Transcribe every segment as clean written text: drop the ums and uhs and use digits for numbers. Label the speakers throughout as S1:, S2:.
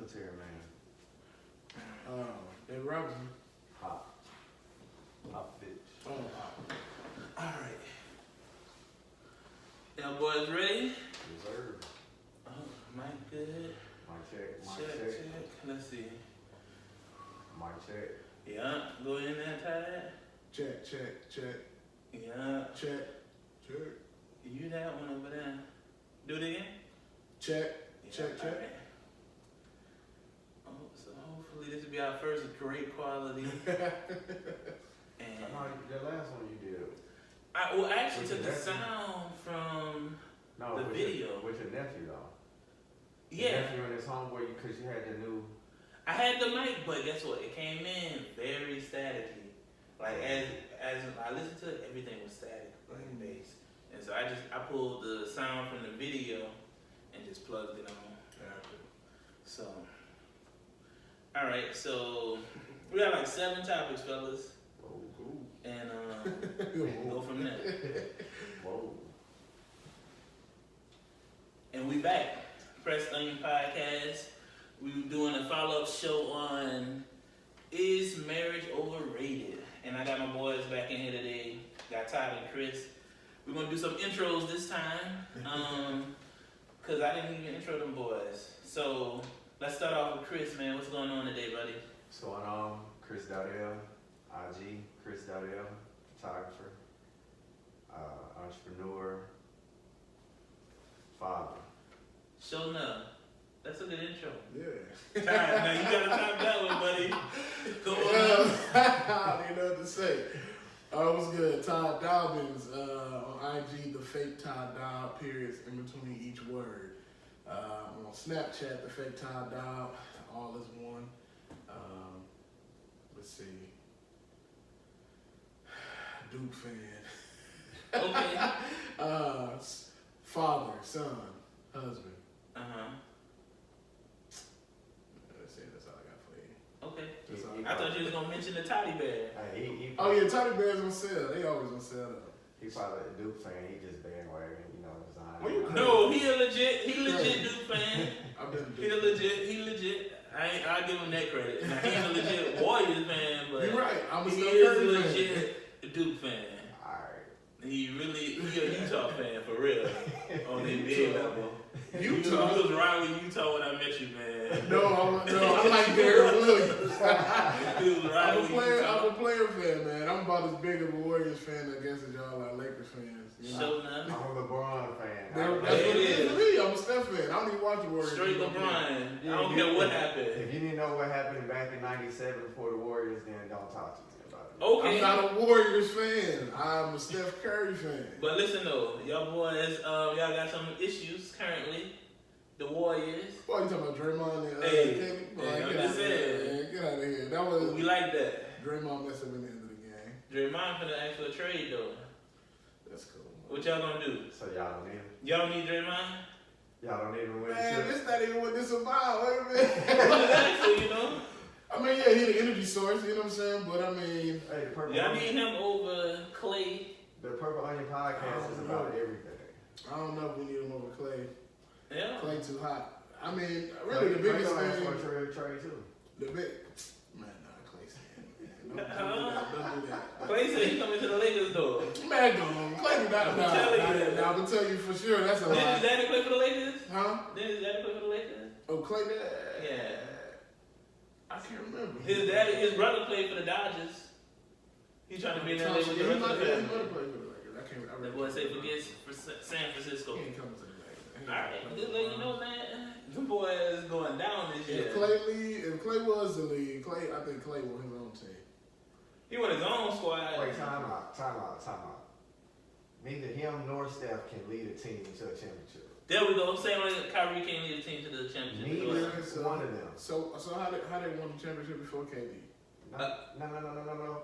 S1: military man.
S2: They Robinson.
S1: Hop. Hop bitch.
S2: Oh,
S3: Alright. Y'all boys ready?
S1: Reserve.
S3: Oh, mic good.
S1: Mic check. Mic
S3: Check,
S1: check.
S3: check. Let's see.
S1: Mic check.
S3: Yeah, go in there, Ty.
S2: check, check, check,
S3: Yeah.
S2: check, check,
S3: You that one over there. Do it again.
S2: check,
S3: Yeah,
S2: check, check.
S3: alright. Oh, so hopefully this will be our first great quality. And
S1: No, the last one you did.
S3: I actually
S1: With
S3: took
S1: your
S3: the
S1: nephew?
S3: sound from
S1: No,
S3: the
S1: with
S3: video.
S1: with your nephew though.
S3: Yeah.
S1: Your nephew and his homeboy, because you had the new.
S3: I had the mic, but guess what? It came in very staticky. Like as I listened to it, everything was static, like bass. And so I pulled the sound from the video and just plugged it on. So, all right. So we got like 7 topics, fellas,
S1: Whoa, cool.
S3: and go from there.
S1: Whoa.
S3: And we back. Press Onion Podcast. We were doing a follow-up show on Is Marriage Overrated? And I got my boys back in here today. Got Todd and Chris. We're gonna do some intros this time. Cause I didn't even intro them boys. So let's start off with Chris, man. What's going on today, buddy?
S1: What's going on? Chris Dowdell, IG, Chris Dowdell, photographer, entrepreneur, father.
S3: Show enough. That's a good intro.
S2: Yeah.
S3: Todd, now you gotta top that one, buddy. Come on.
S2: I don't even know what to say. What's good? Todd Dobbins on IG, the fake Todd Dobb, periods in between each word. On Snapchat, the fake Todd Dobb, all is one. Let's see. Duke fan.
S3: Okay.
S2: Father, son, husband.
S3: Uh-huh.
S2: That's all I got for you.
S3: Okay.
S2: That's all
S3: I thought you was gonna mention the toddy bear.
S1: He
S2: Oh yeah, Toddy Bears on sale. They always on sale though.
S1: He probably a Duke fan. He just bandwagon, design.
S2: Well, you
S3: No, he legit Duke fan.
S2: I've been
S3: He legit. I'll give him that credit. Now, he's a legit Warriors fan, but
S2: You're right. I'm a
S3: he
S2: Steph
S3: is
S2: Curry fan.
S3: legit Duke fan.
S1: Alright.
S3: He a Utah fan for real on the NBA level.
S2: Utah?
S3: You was right with Utah when I met you, man.
S2: No, I like Darren Williams.
S3: He was right with Utah.
S2: I'm a player fan, man. I'm about as big of a Warriors fan, I guess, as y'all are Lakers fans. You know?
S3: So
S1: I'm
S3: now,
S1: a LeBron fan.
S2: That's what
S3: It
S2: it
S3: is.
S2: is to me. I'm a Steph fan. I don't even watch the Warriors.
S3: straight LeBron. I don't care what happened.
S1: If you didn't know what happened back in '97 for the Warriors, then don't talk to me about it.
S3: Okay.
S2: I'm not a Warriors fan. I'm a Steph Curry fan.
S3: But listen though, y'all boys, y'all got some issues currently. The Warriors.
S2: What are you talking about, Draymond and
S3: Hey,
S2: KD? Boy,
S3: hey, I'm
S2: get out
S3: just
S2: of here,
S3: saying.
S2: man. Get out of here. That was
S3: We like that.
S2: Draymond messed up in the end of the game.
S3: Draymond finna ask for a trade though.
S2: That's cool.
S3: What y'all gonna do?
S1: So y'all don't need him.
S3: Y'all don't need Draymond?
S1: Y'all don't even win
S2: Man,
S1: shit.
S2: this not even what this about. Wait a minute.
S3: Exactly, you know?
S2: I mean, yeah, he's an energy source, you know what I'm saying? But I mean,
S1: Hey, the Purple
S3: Y'all
S1: Onion,
S3: need him over Clay.
S1: the Purple Onion podcast is about everything.
S2: I don't know if we need him over Clay.
S3: Yeah.
S2: Clay too hot. I mean, really, the biggest
S1: Clay
S2: thing.
S1: gonna ask for a trade too.
S2: The big man, nah, Clay's man. Don't do that.
S3: Clay said he coming to the Lakers though.
S2: Man, go on. Clay do not. Nah,
S3: telling you.
S2: I'm gonna tell you for sure. That's a
S3: Did his
S2: lie.
S3: daddy play for the Lakers?
S2: Huh?
S3: Did his daddy play for the Lakers?
S2: Oh, Clay did.
S3: Yeah.
S2: I can't remember.
S3: His brother played for the Dodgers. He trying to be in LA with the rest of the family. The boy said forget for San Francisco.
S2: He ain't coming to the Lakers.
S3: Alright, just let you know, man. The boy is going down this year.
S2: If Clay was the lead, I think Clay was his own team.
S3: He won his own squad.
S1: Wait, time out. Neither him nor Steph can lead a team to a championship.
S3: There we go. I'm saying like Kyrie can't lead a team to the championship.
S1: Neither one of them.
S2: So how they won the championship before KD?
S1: No.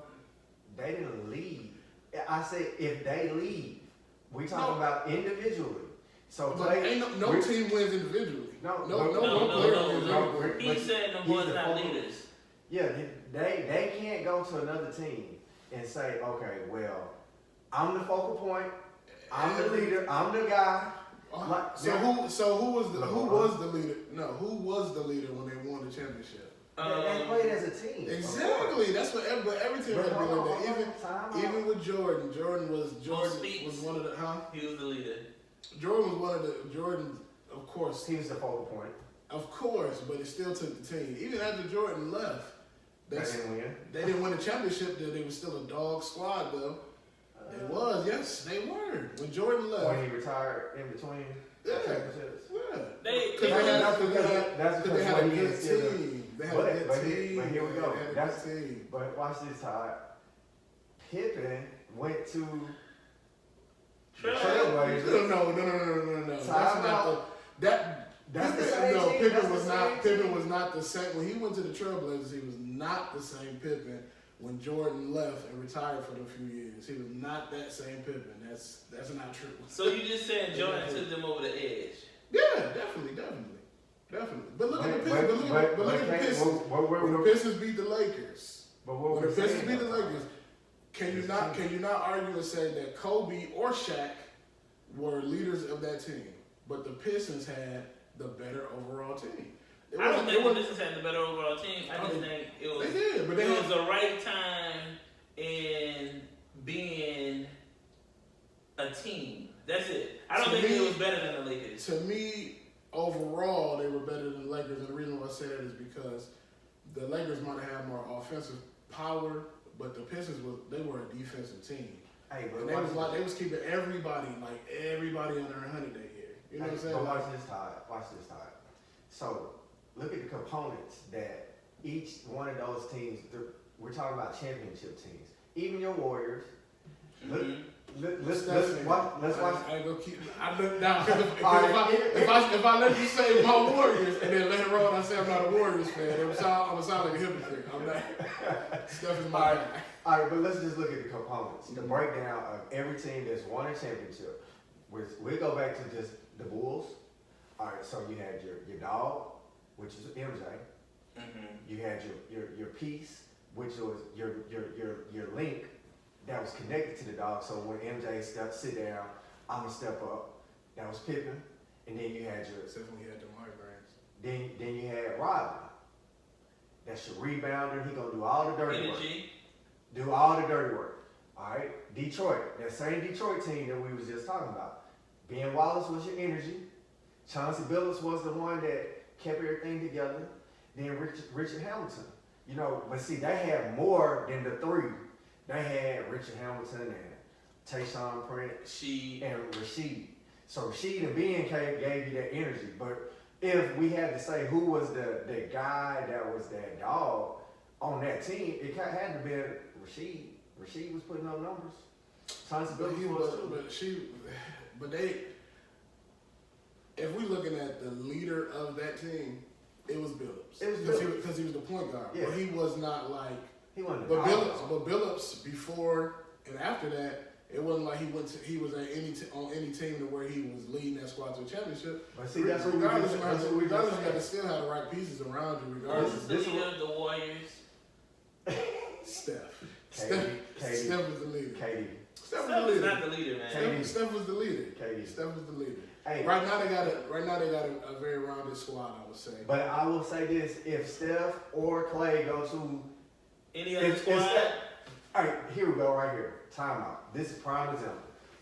S1: They didn't lead. I say if they lead, we talking about individually. So
S2: But
S1: Clay,
S2: ain't no team wins individually.
S1: No,
S2: one player wins individually.
S3: He said them boys not leaders.
S1: Yeah, they can't go to another team and say, okay, well, I'm the focal point, I'm the leader, I'm the guy,
S2: So who was the leader? No, who was the leader when they won the championship?
S1: They played as a team.
S2: Exactly. That's what every team had to be like that. Even with Jordan, Jordan was one of the
S3: He was the leader.
S2: Jordan was one of the of course.
S1: He was the focal point.
S2: Of course, but it still took the team. Even after Jordan left,
S1: They didn't win.
S2: they didn't win the championship. They were still a dog squad though. Yes, they were. When Jordan left,
S1: When he retired in between championships.
S3: That's
S2: they had a
S1: when he
S2: good
S1: is still
S2: team. They had
S1: But
S2: a good team.
S1: but here we go.
S2: They had a
S1: That's
S2: good team.
S1: But watch this, Todd. Pippen went to Trailblazers.
S2: No.
S1: That's the same
S2: No,
S1: team.
S2: Pippen was not the same. When he went to the Trailblazers, he was not the same Pippen when Jordan left and retired for a few years. He was not that same Pippen. That's not true.
S3: So you just saying Jordan took them over the edge?
S2: Yeah, definitely. But look at the Pistons. But look at the Pistons. When the Pistons beat the Lakers. When the Pistons beat the Lakers, can you not argue and say that Kobe or Shaq were leaders of that team? But the Pistons had the better overall team.
S3: I don't think the Pistons had the better overall team. I just think it was.
S2: They did, but
S3: it was the right time in being a team. That's it. I don't think it was better than the Lakers.
S2: To me, overall, they were better than the Lakers, and the reason why I say that is because the Lakers might have had more offensive power, but the Pistons were a defensive team.
S1: Hey, but
S2: And they was keeping everybody under 100 that year. You know what I'm saying?
S1: But watch this, Todd. So look at the components that each one of those teams. We're talking about championship teams. Even your Warriors. Let's watch.
S2: I ain't gonna keep. I look down if I let you say my Warriors and then later on I say I'm not a Warriors fan, I'm gonna sound like a hypocrite. I'm not. Steph is my guy.
S1: All right, but let's just look at the components. The breakdown of every team that's won a championship. We'll go back to just the Bulls. All right, so you had your dog, which is MJ.
S3: Mm-hmm.
S1: You had your piece, which was your link that was connected to the dog. So when MJ sit down, I'm gonna step up. That was Pippen, and then you had
S2: Except when you had the migraines.
S1: then you had Rodman. That's your rebounder. He gonna do all the dirty work. Do all the dirty work. All right, Detroit. That same Detroit team that we was just talking about. Ben Wallace was your energy. Chauncey Billups was the one that kept everything together. Then Richard Hamilton. You know, but see, they had more than the three. They had Richard Hamilton and Tayshaun Prince and Rasheed. So Rasheed and Ben gave you that energy. But if we had to say who was the guy that was that dog on that team, it had to be Rasheed. Rasheed was putting up numbers. Chauncey Billups was too.
S2: But if we're looking at the leader of that team, it was Billups.
S1: It was Billups.
S2: Because he was the point guard.
S1: Yeah.
S2: But he was not like.
S1: He wasn't.
S2: But Billups before and after that, it wasn't like he was at on any team to where he was leading that squad to a championship.
S1: But see, that's what we
S2: regardless, you got
S1: just
S2: to still have the right pieces around you. Regardless,
S3: This is the leader of the Warriors.
S2: Steph.
S1: Katie.
S2: Steph was the leader.
S1: Katie.
S2: Steph
S3: Steph
S2: was
S3: is
S2: the leader.
S3: not the leader, man.
S2: Steph was the leader.
S1: Katie.
S2: Steph was the leader.
S1: Hey.
S2: Right now they got a very rounded squad, I would say.
S1: But I will say this: if Steph or Clay go to
S3: any other squad,
S1: all right, here we go, right here. Timeout. This is prime example.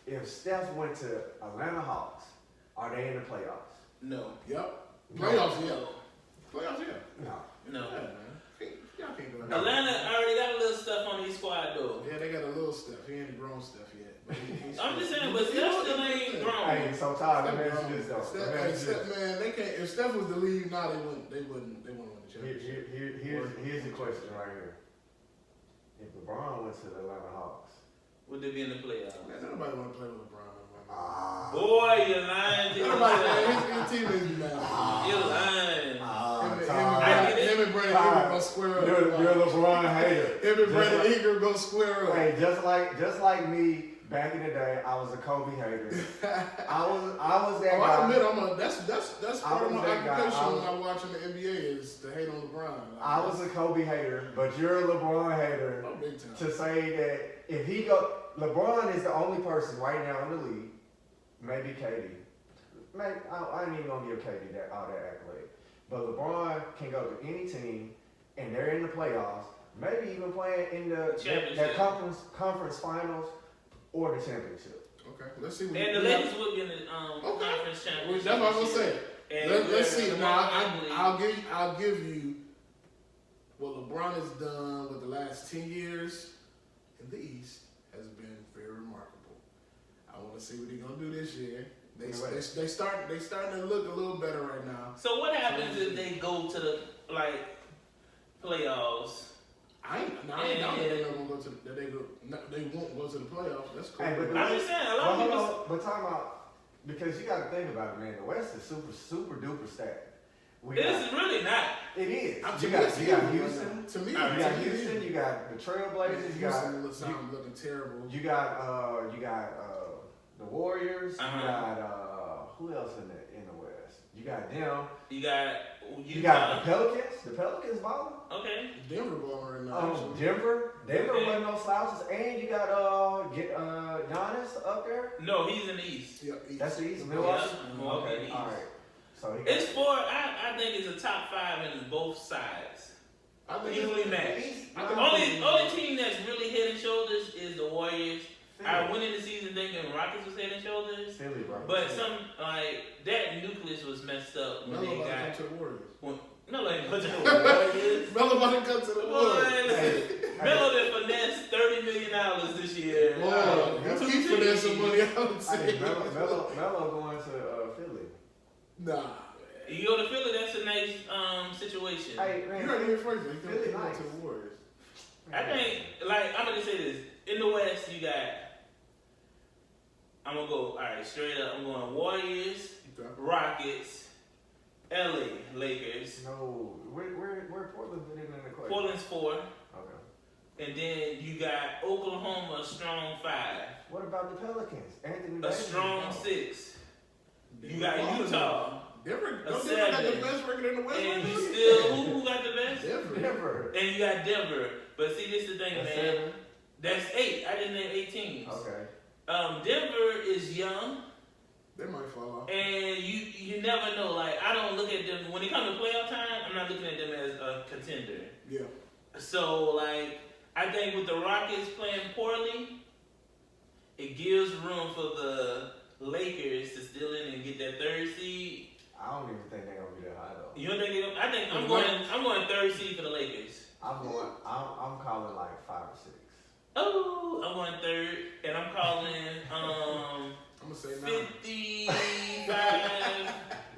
S1: If Steph went to Atlanta Hawks, are they in the playoffs?
S3: No.
S2: Yep.
S1: No.
S2: Playoffs, yeah. Playoffs, yeah.
S1: No.
S3: No.
S2: Yeah, man. Y'all can't do that.
S3: Atlanta already got a little stuff on his squad though.
S2: Yeah, they got a little stuff. He ain't grown stuff yet. But
S3: I'm just saying, but Steph still ain't grown.
S1: Hey, so Todd, let me ask you this though.
S2: Steph, man, they can't. If Steph was the lead, now they wouldn't win the championship.
S1: Here's the question right here. If LeBron went to the Atlanta Hawks,
S3: Would they be in the playoffs?
S2: Man, nobody want to play with LeBron.
S3: Boy, you're lying to yourself.
S2: His teammates be mad.
S3: You're lying.
S2: Him and Brandon Ingram gonna square up.
S1: You're a LeBron hater.
S2: Him and Brandon Ingram gonna square up.
S1: Hey, just like me back in the day, I was a Kobe hater. I was that guy.
S2: I admit that's part of my occupation when I'm watching the NBA is to hate on LeBron.
S1: I was a Kobe hater, but you're a LeBron hater.
S2: Oh, big time.
S1: To say that if he LeBron is the only person right now in the league, maybe KD. man, I ain't even gonna give KD all that accolade. But LeBron can go to any team, and they're in the playoffs, maybe even playing in the conference finals or the championship.
S2: Okay, let's see.
S3: And the Lakers would be in the conference championship.
S2: That's what I was gonna say. Let's see. Now I'll give you what LeBron has done with the last 10 years in the East has been very remarkable. I want to see what he's gonna do this year. They starting to look a little better right now.
S3: So what happens if they go to the playoffs?
S2: I ain't down that they're not gonna go to they won't go to the playoffs. That's cool.
S1: Hey,
S3: I'm just saying a lot of people.
S1: But talking about, because you got to think about it, man. The West is super duper stacked.
S3: It's really not.
S1: It is.
S2: You
S1: got Houston.
S2: To me,
S1: You got Houston. You got the Trailblazers.
S2: Houston looking terrible.
S1: You got the Warriors.
S3: Uh-huh.
S1: You got who else in the West? You got them.
S3: You got
S1: the Pelicans. The Pelicans balling.
S3: Okay.
S2: Denver balling right now.
S1: Denver wasn't no slouches, and you got Giannis up there.
S3: No, he's in the East.
S2: Yeah,
S1: That's the East. Milwaukee.
S3: Yeah.
S1: Okay,
S3: East.
S1: all right. So
S3: it's four. I think it's a top 5 in both sides.
S2: I think
S3: Easily matched.
S1: East,
S3: only team that's really head and shoulders is the Warriors. I went into the season thinking Rockets was head and shoulders.
S1: Philly, bro.
S3: But that nucleus was messed up when they got
S2: to the Warriors.
S3: Melo ain't go to the Warriors.
S2: Melo about to come to the Warriors.
S3: Melo done finessed $30 million this year.
S2: Boy, you keep finessing money out.
S1: Melo going to Philly.
S2: Nah.
S3: You go to Philly, that's a nice situation.
S1: Hey, man,
S2: you heard it here first. He
S1: Philly
S2: going
S1: nice.
S2: to the Warriors.
S3: I think, I'm going to say this. In the West, you got, I'm going to go, all right, straight up. I'm going Warriors,
S2: Okay.
S3: Rockets, LA, Lakers.
S1: No, where Portland fit in the equation?
S3: Portland's 4.
S1: Okay.
S3: And then you got Oklahoma, a strong 5.
S1: What about the Pelicans? Anthony
S3: A
S1: Davis.
S3: strong 6. You got Utah.
S2: Denver
S3: A
S2: got the
S3: 7.
S2: best record in the West.
S3: And
S2: right
S3: you
S2: now?
S3: still, who got the best?
S1: Denver.
S3: And you got Denver. But see, this is the thing,
S1: That's
S3: man.
S1: 7.
S3: That's 8. I just named 8 teams.
S1: Okay.
S3: Denver is young.
S2: They might fall off.
S3: And you never know. Like, I don't look at them, when it comes to playoff time, I'm not looking at them as a contender.
S2: Yeah.
S3: So, like, I think with the Rockets playing poorly, it gives room for the Lakers to steal in and get that 3rd seed.
S1: I don't even think they're gonna be that high though.
S3: You don't think they're gonna? I think I'm going 3rd seed for the Lakers.
S1: I'm calling like 5 or 6.
S3: Oh, I'm going 3rd, and I'm calling
S2: I'm gonna say
S3: 55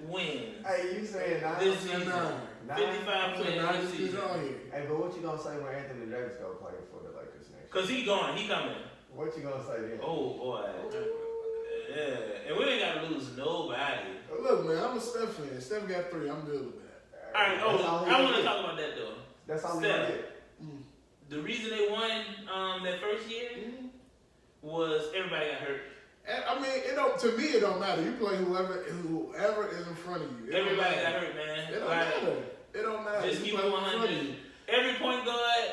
S3: wins.
S1: Hey, you saying 9?
S3: This season. 55
S2: I'm
S3: wins this season.
S1: Hey, but what you gonna say when Anthony Davis go play for the Lakers next year?
S3: Cause he gone, he coming.
S1: What you gonna say then?
S3: Oh boy, yeah, and we ain't gotta lose nobody.
S2: Look, man, I'm a Steph fan. Steph got 3. I'm good with that.
S3: All right. I want to talk about that though.
S1: That's all
S3: Steph.
S1: he did.
S3: The reason they won that first year was everybody got hurt.
S2: I mean, to me, it don't matter. You play whoever is in front of you.
S3: Everybody got hurt, man.
S2: It don't matter. It don't matter.
S3: Just keep it 100. Every point guard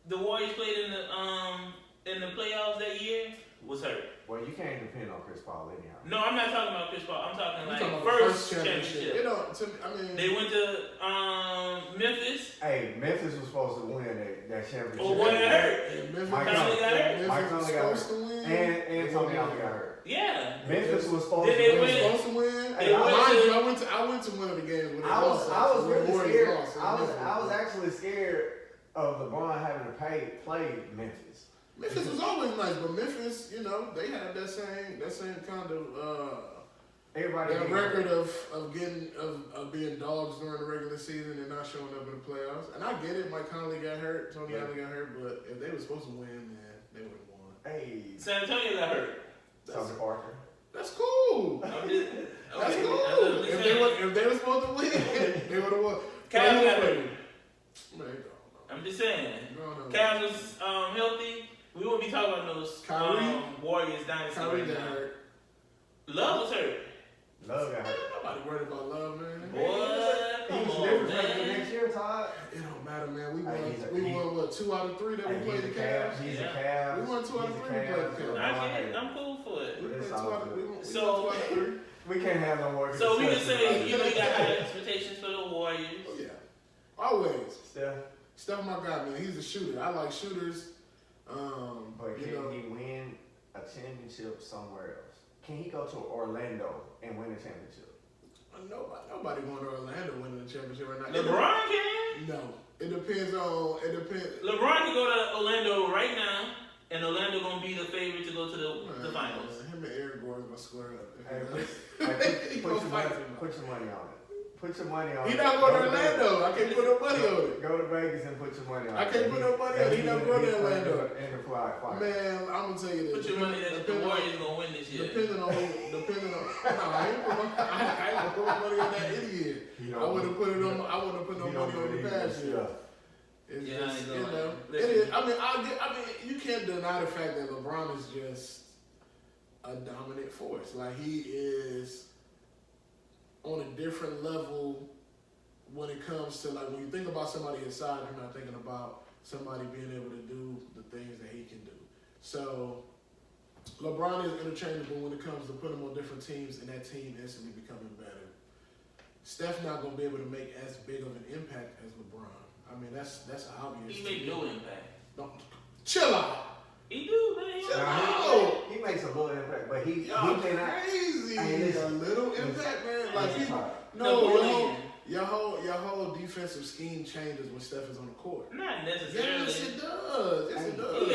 S3: the Warriors played in the playoffs that year was hurt.
S1: Well, you can't depend on Chris Paul anyhow.
S3: No, I'm not talking about Chris Paul. I'm talking
S2: about
S3: first championship.
S2: It don't. I mean,
S3: They went to Memphis.
S1: Hey, Memphis was supposed to win that championship.
S3: Oh, one got hurt.
S2: and Memphis
S1: Mike
S3: Conley got hurt.
S1: Mike
S2: was
S1: Conley got
S2: supposed to win.
S1: And Tony Allen got hurt.
S3: Yeah.
S1: Memphis was supposed
S3: Did
S1: to
S3: they
S1: win.
S3: win?
S2: Supposed to win.
S1: Hey,
S2: I went to one of the games when they lost.
S1: I was really
S2: Warriors
S1: scared.
S2: lost.
S1: I was actually scared of LeBron having to play Memphis.
S2: Memphis was always nice, but Memphis, they had that same kind of
S1: Everybody
S2: that
S1: getting
S2: record
S1: hurt.
S2: of being dogs during the regular season and not showing up in the playoffs. And I get it. Mike Conley got hurt, Tony Allen got hurt, but if they were supposed to win, man, they would have won.
S1: Hey,
S3: San Antonio got hurt.
S1: Tony Parker.
S2: That's cool.
S3: I'm just,
S2: That's
S3: okay,
S2: cool.
S3: I'm just
S2: If they were supposed to win, they would have won.
S3: Cavs got hurt.
S2: Man,
S3: I'm just saying.
S2: no.
S3: Cavs was healthy. We won't be talking about those Warriors dynasty
S2: Kyrie
S3: right
S2: got
S3: now.
S2: hurt.
S3: Love was hurt.
S1: Love got hurt.
S2: Nobody worried about Love, man.
S3: Boy, come
S1: He's
S3: on,
S1: different
S3: man.
S1: next year, Todd.
S2: It don't matter, man.
S1: Hey,
S2: We won what, 2 out of 3 that we played the Cavs?
S1: He's
S3: Yeah.
S1: a Cavs.
S2: We won 2 out of 3 we played the Cavs.
S3: I get it. I'm cool for it.
S2: We played
S1: It's
S2: 2
S1: all
S2: out of
S1: good.
S2: 3.
S3: So,
S1: We can't have no more.
S3: So we can
S1: discussion
S3: say,
S1: about
S3: you know,
S1: it.
S3: you got high expectations for the Warriors.
S2: Oh, yeah. Always.
S1: Steph,
S2: My guy, man. He's a shooter. I like shooters.
S1: but
S2: You
S1: can
S2: know,
S1: he win a championship somewhere else? Can he go to Orlando and win a championship?
S2: nobody going to Orlando winning the championship right now.
S3: LeBron can?
S2: No. It depends.
S3: LeBron can go to Orlando right now, and Orlando gonna be the favorite to go to the finals.
S2: Him and Eric Gordon gonna square up.
S1: Hey, put your money on it. Put your money on it.
S2: He not going to Orlando. I can't put no money on it.
S1: Go to Vegas and put your money on it.
S2: I can't put no money on it. He not going to Orlando.
S1: And the fly.
S2: Man, I'm gonna tell you this.
S3: Put your money that the Warriors gonna win this year.
S2: Depending on, no, I ain't gonna put my money on that idiot. I wouldn't put no money on the past year. It's just, you know, it is. I mean, you can't deny the fact that LeBron is just a dominant force. Like, he is on a different level when it comes to, like, when you think about somebody inside, you're not thinking about somebody being able to do the things that he can do. So LeBron is interchangeable when it comes to putting him on different teams and that team instantly becoming better. Steph not gonna be able to make as big of an impact as LeBron. I mean, that's obvious.
S3: He make no impact.
S2: Don't chill out.
S3: He do, man.
S1: He makes a little impact, but he
S2: Y'all
S1: cannot.
S2: crazy. A little impact, man. Like your whole defensive scheme changes when Steph is on the court.
S3: Not necessarily.
S2: Yes, it does. Yes, it does.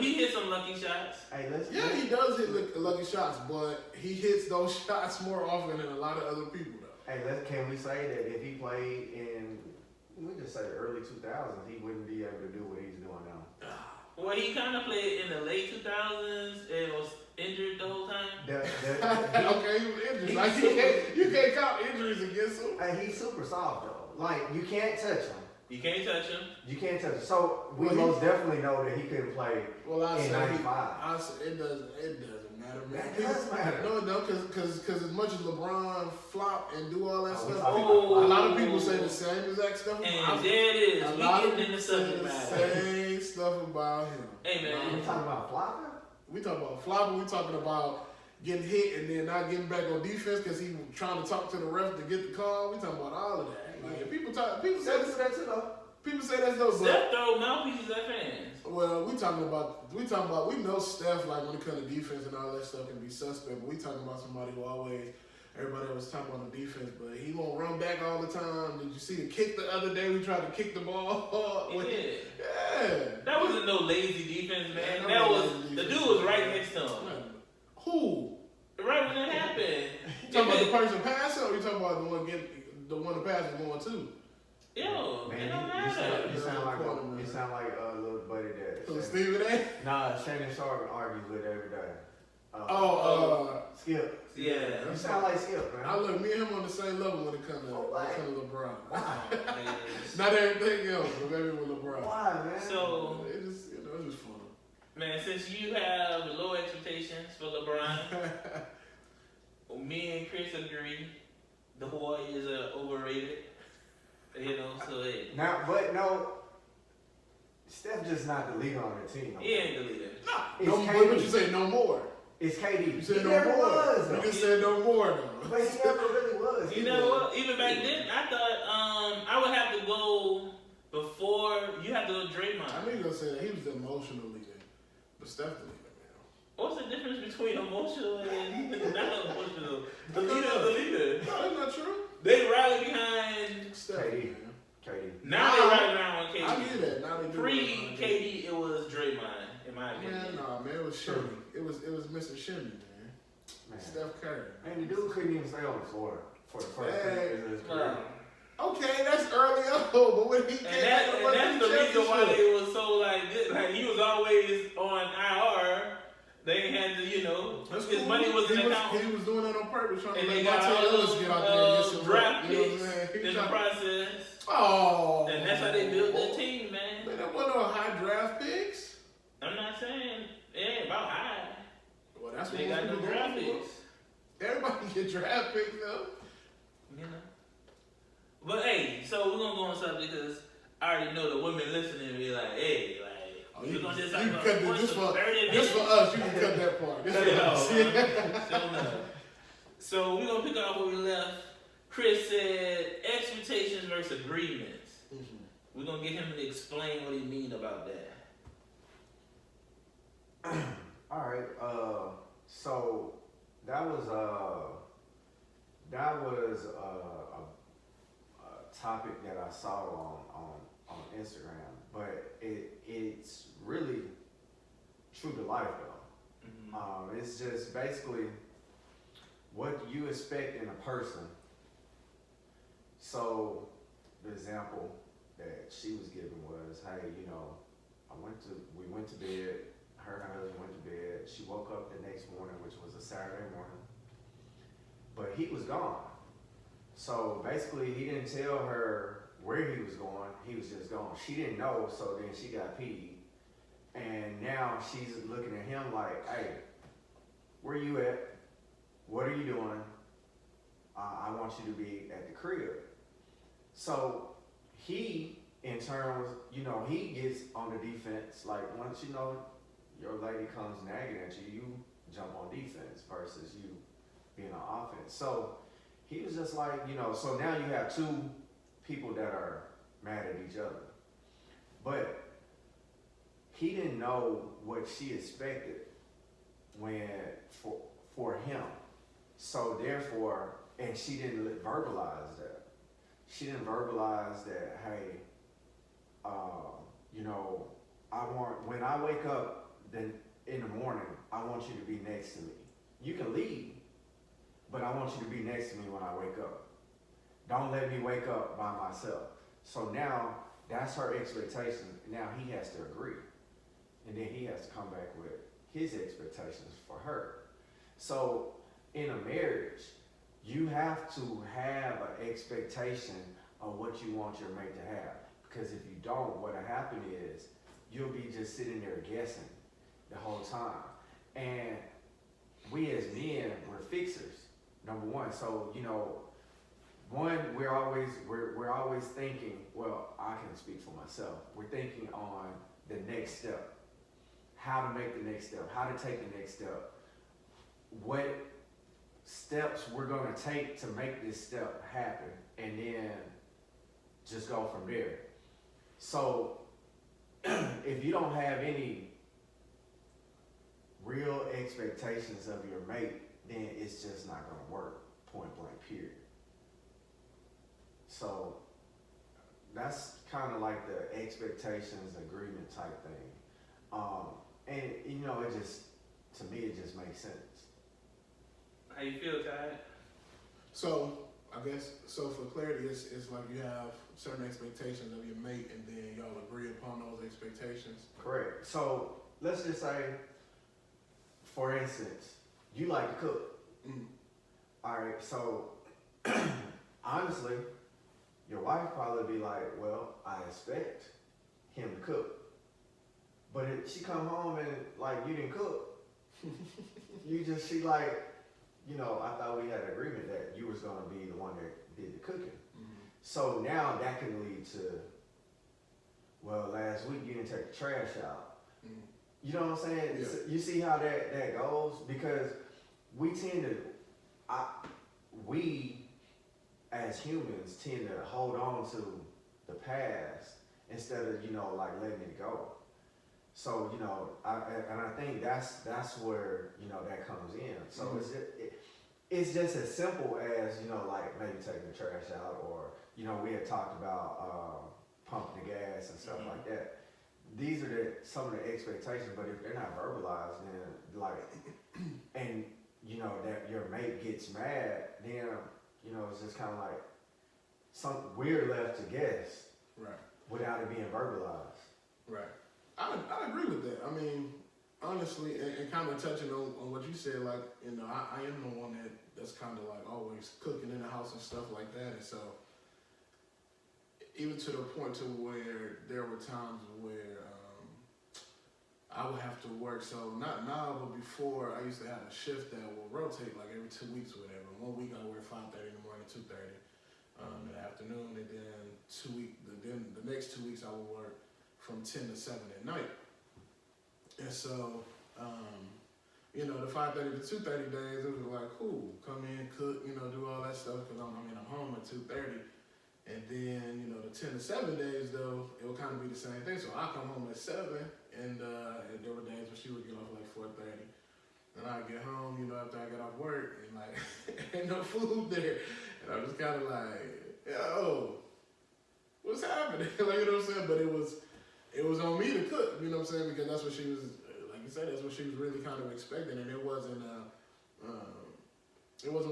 S3: He hit some lucky shots.
S2: He does hit lucky shots, but he hits those shots more often than a lot of other people, though.
S1: Hey, can we say that if he played in, we just say the early 2000s, he wouldn't be able to do what he's doing now?
S3: Well, he kind of played in the late 2000s and was injured the whole time.
S2: Okay, he was injured. Like, you can't count injuries against him.
S1: Hey, he's super soft though. Like, you can't touch him.
S3: You can't touch him.
S1: You can't touch him. So we most definitely know that he couldn't play in 95.
S2: It doesn't matter, man.
S1: That does matter.
S2: No, because as much as LeBron flop and do all that stuff,
S1: a
S2: lot of people say the same exact stuff.
S3: And there it is.
S2: A
S3: We
S2: lot of
S3: getting
S2: people
S3: into
S2: say
S3: subject
S2: the
S3: matter.
S2: same stuff about him.
S3: Hey, man.
S1: We talking about flopping?
S2: We talking about flopping. We talking about getting hit and then not getting back on defense because he was trying to talk to the ref to get the call. We talking about all of that. Like, people say that's no.
S3: Steph throw mouthpieces at fans.
S2: Well, we know Steph, like, when it comes to defense and all that stuff, can be suspect, but we talking about somebody who always, everybody was talking about the defense, but he won't run back all the time. Did you see the kick the other day? We tried to kick the ball.
S3: He did.
S2: Yeah.
S3: That wasn't no lazy defense, man. The dude was right next to him.
S2: Who?
S3: Right when it happened.
S2: You talking about the person passing, or you talking about the one the pass is going to?
S3: Yo,
S1: Man,
S3: it don't matter.
S1: you sound like a little buddy that.
S2: Stephen A?
S1: Nah, Shannon Sharp argues with every day. Skip.
S3: Yeah.
S1: You sound like Skip, man.
S2: I look, me and him on the same level when it comes to LeBron.
S1: Why?
S2: Not everything else, but maybe with LeBron.
S1: Why, man?
S3: So,
S2: it's just fun.
S3: man, since you have low expectations for LeBron, me and Chris agree the Warriors are overrated. You know, so hey.
S1: Now, but no, Steph just not the leader on the team.
S3: He ain't the leader.
S2: No, what you say? No more.
S1: It's KD.
S2: You said
S1: he
S2: no
S1: never
S2: more.
S1: was.
S2: You just said no more, though.
S1: But he never really was.
S3: You know what? Even back then, I thought I would have to go before. You have to go Draymond.
S2: I knew you were gonna say that he was the emotional leader, but Steph the leader, man.
S3: What's the difference between emotional and not emotional? The leader is the leader.
S2: No, that's not true.
S3: They rally behind
S2: Steph,
S1: KD.
S2: man.
S3: Now they rally around KD.
S2: I knew that. Now they do.
S3: Pre-KD, it was Draymond, in my opinion.
S2: Man, it was Shimmy. It was Mr. Shimmy, man. Steph Curry.
S1: And the dude couldn't even stay on the floor for the first 3 years of his career.
S2: Okay, that's early on, but when he came back,
S3: and that's the reason why they was so like this. Like, he was always on IR. They had to, his money was in the account.
S2: He was doing that on purpose, trying
S3: and
S2: to
S3: they
S2: let
S3: got
S2: Montel Ellis get out there and get some
S3: draft
S2: work,
S3: picks in the process.
S2: Oh,
S3: and that's how they built their team, man.
S2: Man, there wasn't no high draft picks.
S3: I'm not saying it ain't about high.
S2: Well, that's what
S3: they got no draft picks.
S2: Everybody get draft picks though.
S3: But hey, so we're gonna go on something because I already know the women listening be like, hey, like, you're gonna just talk about sports for 30 minutes.
S2: Just for us, you can cut that part.
S3: Cut it off. So we're gonna pick up where we left. Chris said expectations versus agreements.
S2: Mm-hmm.
S3: We're gonna get him to explain what he mean about that.
S1: All right. So that was a topic that I saw on Instagram, but it's really true to life though.
S3: Mm-hmm.
S1: It's just basically what you expect in a person. So the example that she was giving was, hey, you know, we went to bed, her and her husband went to bed, she woke up the next morning, which was a Saturday morning, but he was gone. So basically he didn't tell her where he was going, he was just gone. She didn't know, so then she got peeved. And now she's looking at him like, hey, where you at? What are you doing? I want you to be at the crib. So he, in turn, was, you know, he gets on the defense. Like, once you know your lady comes nagging at you, you jump on defense versus you being on offense. So he was just like, you know, so now you have two people that are mad at each other. But he didn't know what she expected for him. So therefore, and she didn't verbalize that. She didn't verbalize that, hey, you know, when I wake up then in the morning, I want you to be next to me. You can leave, but I want you to be next to me when I wake up. Don't let me wake up by myself. So now that's her expectation. Now he has to agree. And then he has to come back with his expectations for her. So in a marriage, you have to have an expectation of what you want your mate to have. Because if you don't, what'll happen is you'll be just sitting there guessing the whole time. And we as men, we're fixers, number one. So, you know, one, we're always thinking, well, I can speak for myself. We're thinking on the next step. How to make the next step, how to take the next step. What steps we're gonna take to make this step happen, and then just go from there. So if you don't have any real expectations of your mate, then it's just not gonna work, point blank, period. So that's kind of like the expectations agreement type thing. And you know, to me, it just makes sense.
S3: How you feel, Ty?
S2: So I guess, so for clarity, it's like you have certain expectations of your mate, and then y'all agree upon those expectations.
S1: Correct. So let's just say, for instance, you like to cook.
S2: Mm.
S1: All right. So honestly, your wife probably be like, well, I expect him to cook. But if she come home and like you didn't cook, she like, you know, I thought we had an agreement that you was gonna be the one that did the cooking.
S2: Mm-hmm.
S1: So now that can lead to, well, last week you didn't take the trash out.
S2: Mm-hmm.
S1: You know what I'm saying?
S2: Yeah.
S1: So you see how that goes? Because we as humans tend to hold on to the past instead of, you know, like letting it go. So, you know, I think that's where, you know, that comes in. So mm-hmm. It's just as simple as, you know, like maybe taking the trash out, or, you know, we had talked about pumping the gas and stuff mm-hmm. like that. These are some of the expectations, but if they're not verbalized, then like, and you know, that your mate gets mad, then, you know, it's just kind of like we're left to guess.
S2: Right. Without
S1: it being verbalized.
S2: Right. I agree with that. I mean, honestly, and kind of touching on what you said, like, you know, I am the one that's kind of like always cooking in the house and stuff like that. And so, even to the point to where there were times where I would have to work. So, not now, but before, I used to have a shift that will rotate like every 2 weeks or whatever. 1 week I would work 5:30 in the morning, 2:30 in the afternoon, and then the next 2 weeks I would work from 10 to 7 at night. And so, you know, the 5:30 to 2:30 days, it was like, cool, come in, cook, you know, do all that stuff, because I'm home at 2:30. And then, you know, the 10 to 7 days, though, it would kind of be the same thing. So I come home at 7, and there were days when she would get off like 4:30. And I'd get home, you know, after I got off work, and like, ain't no food there. And I'm just kind of like, yo, what's happening? Like, you know what I'm saying? But it was on me to cook, you know what I'm saying? Because that's what she was, like you said, that's what she was really kind of expecting. And it wasn't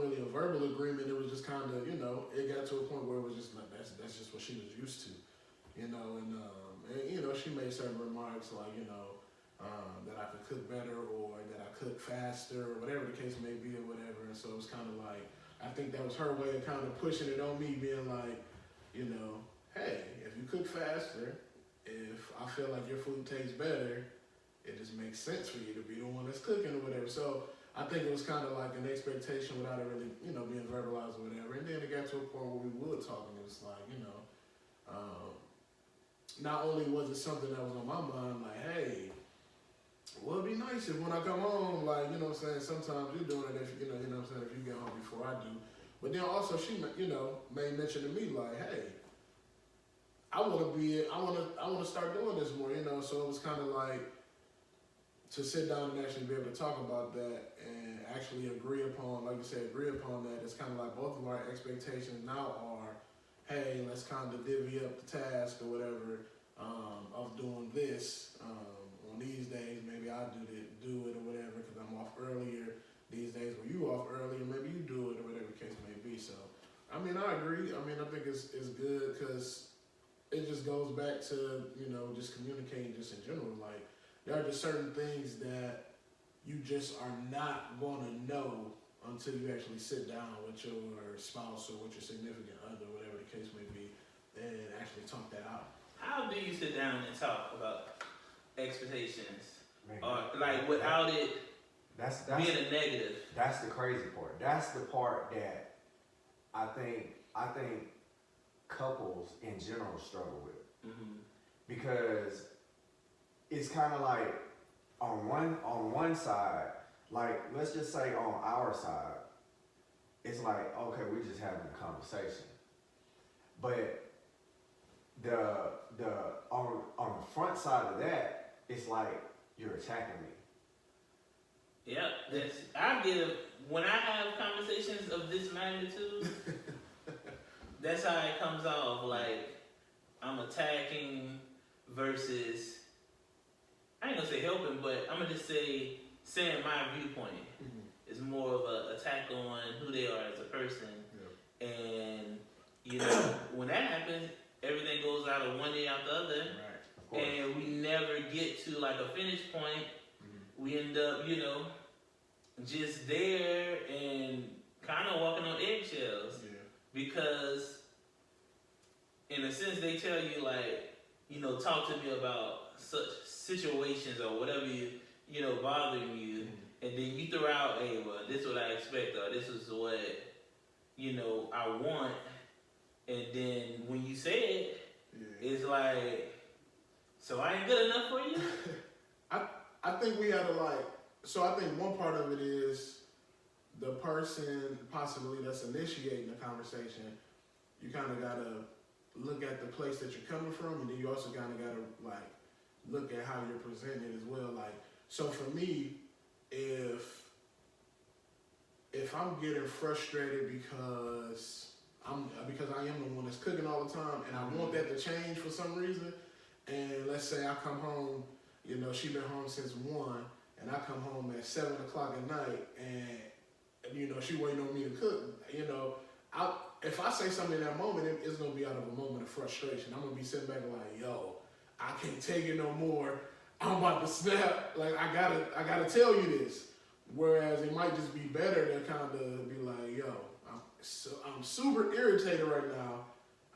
S2: really a verbal agreement. It was just kind of, you know, it got to a point where it was just like, that's just what she was used to, you know. And you know, she made certain remarks like, you know, that I could cook better or that I cook faster or whatever the case may be or whatever. And so it was kind of like, I think that was her way of kind of pushing it on me, being like, you know, hey, if you cook faster, if I feel like your food tastes better, it just makes sense for you to be the one that's cooking or whatever. So I think it was kind of like an expectation without it really, you know, being verbalized or whatever. And then it got to a point where we would talk, and it was like, you know, not only was it something that was on my mind, like, hey, well, it'd be nice if when I come home, like, you know what I'm saying, sometimes you're doing it if, you know what I'm saying, if you get home before I do. But then also she, you know, made mention to me like, hey, I want to start doing this more, you know. So it was kind of like to sit down and actually be able to talk about that and actually agree upon, like you said, that. It's kind of like both of our expectations now are, hey, let's kind of divvy up the task or whatever of doing this. On these days, maybe I do it or whatever because I'm off earlier. These days where you off earlier, maybe you do it or whatever the case may be. So, I mean, I agree. I mean, I think it's good because it just goes back to, you know, just communicating just in general. Like, there are just certain things that you just are not going to know until you actually sit down with your spouse or with your significant other, whatever the case may be, and actually talk that out.
S3: How do you sit down and talk about expectations?
S1: Man,
S3: Or like without it
S1: that's
S3: being a negative?
S1: That's the crazy part. That's the part that I think couples in general struggle with.
S3: Mm-hmm.
S1: Because it's kind of like on one side, like let's just say on our side, it's like, okay, we're just having a conversation. But on the front side of that, it's like you're attacking me.
S3: Yep, when I have conversations of this magnitude, that's how it comes off. Like I'm attacking versus, I ain't gonna say helping, but I'm gonna just say saying my viewpoint is more of an attack on who they are as a person.
S2: Yeah.
S3: And you know, when that happens, everything goes out of one ear out the other,
S1: Right.
S3: and we never get to like a finish point. We end up, you know, just there and kind of walking on eggshells.
S2: Yeah.
S3: Because in a sense they tell you like, you know, talk to me about such situations or whatever you know bothering you, and then you throw out, hey, well, this is what I expect, or this is what, you know, I want, and then when you say it, it's like, so I ain't good enough for you?
S2: I think we had to so I think one part of it is the person possibly that's initiating the conversation, you kind of got to look at the place that you're coming from, and then you also kind of got to like look at how you're presenting it as well. Like, so for me, if I'm getting frustrated because I am the one that's cooking all the time, and I want that to change for some reason, and let's say I come home, you know, she been home since 1, and I come home at 7 o'clock at night, and you know, she waiting on me to cook, you know, if I say something in that moment, it's gonna be out of a moment of frustration. I'm gonna be sitting back like, yo, I can't take it no more. I'm about to snap. Like, I gotta tell you this. Whereas it might just be better to kind of be like, yo, I'm super irritated right now.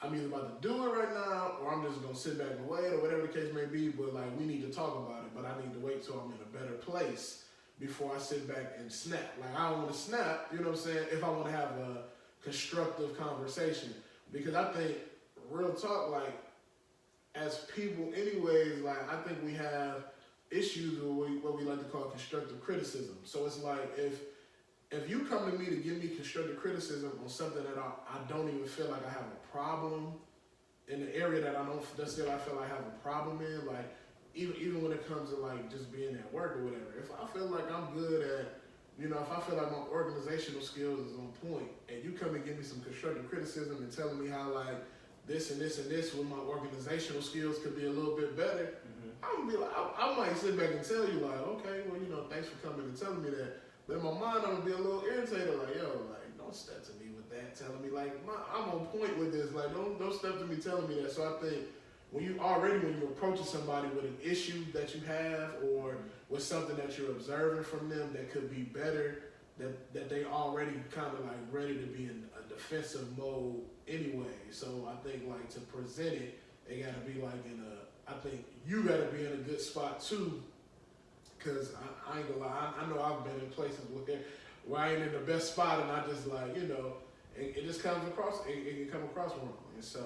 S2: I'm either about to do it right now, or I'm just gonna sit back and wait, or whatever the case may be. But like, we need to talk about it. But I need to wait till I'm in a better place before I sit back and snap. Like, I don't want to snap. You know what I'm saying? If I want to have a constructive conversation, because I think real talk, like as people, anyways, like I think we have issues or what we like to call constructive criticism. So it's like if you come to me to give me constructive criticism on something that I don't even feel like I have a problem in the area that I don't necessarily I feel like I have a problem in, like even when it comes to like just being at work or whatever, if I feel like I'm good at, you know, if I feel like my organizational skills is on point, and you come and give me some constructive criticism and telling me how like this and this and this with my organizational skills could be a little bit better, I'm gonna be like, I might sit back and tell you like, okay, well, you know, thanks for coming and telling me that. But in my mind, I'm gonna be a little irritated, like, yo, like, don't step to me with that, telling me like, I'm on point with this, like, don't step to me telling me that. So I think when you're approaching somebody with an issue that you have or with something that you're observing from them that could be better, that they already kind of like ready to be in a defensive mode anyway. So I think like to present it, it gotta be like I think you gotta be in a good spot too. Cause I ain't gonna lie, I know I've been in places where I ain't in the best spot and I just like, you know, it just comes across, it can come across wrong. And so,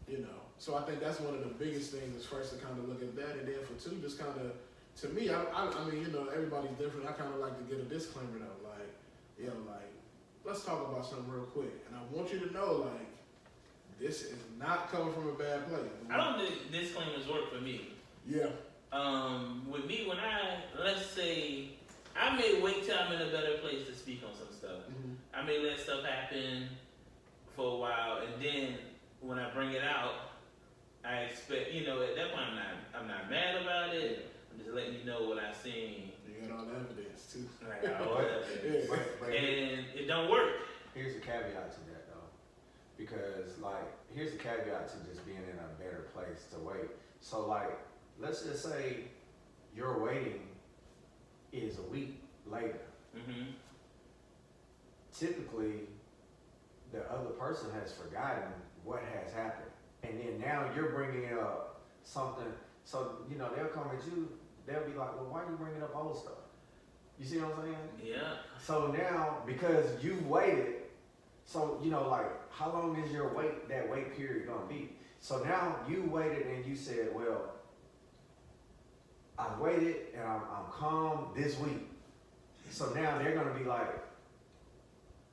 S2: you know, so I think that's one of the biggest things is first to kind of look at that, and then for two, just kind of, to me, I mean, you know, everybody's different. I kind of like to get a disclaimer though, like, you know, like, let's talk about something real quick. And I want you to know, like, this is not coming from a bad place.
S3: I don't think disclaimers work for me.
S2: Yeah.
S3: With me, let's say, I may wait till I'm in a better place to speak on some stuff.
S2: Mm-hmm.
S3: I may let stuff happen for a while, and then when I bring it out, I expect, you know, at that point I'm not mad about it. I'm just letting you know what I've seen.
S2: You got all the evidence too.
S3: Like, all the evidence.
S1: But
S3: And it don't work.
S1: here's a caveat to that though, because like here's a caveat to just being in a better place to wait. So like, let's just say your waiting is a week later.
S3: Mm-hmm.
S1: Typically, the other person has forgotten what has happened. And then now you're bringing up something, so, you know, they'll come at you, they'll be like, well, why are you bringing up old stuff? You see what I'm saying?
S3: Yeah.
S1: So now, because you've waited, so, you know, like, how long is that wait period gonna be? So now you waited and you said, well, I waited and I'm calm this week. So now they're gonna be like,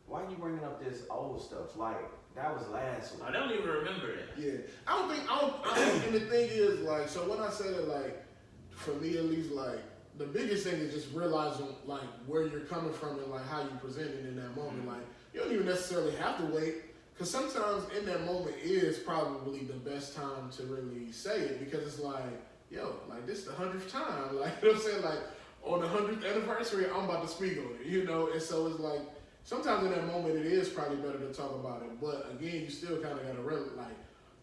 S1: why are you bringing up this old stuff? Like, that was last week.
S3: I don't even remember it.
S2: Yeah. I don't, and the thing is, like, so when I say that, like, for me at least, like, the biggest thing is just realizing, like, where you're coming from and, like, how you present it in that moment.
S3: Mm-hmm.
S2: Like, you don't even necessarily have to wait, because sometimes in that moment is probably the best time to really say it, because it's like, yo, like, this is the 100th time. Like, you know what I'm saying? Like, on the 100th anniversary, I'm about to speak on it, you know? And so it's like, sometimes in that moment, it is probably better to talk about it. But again, you still kind of got to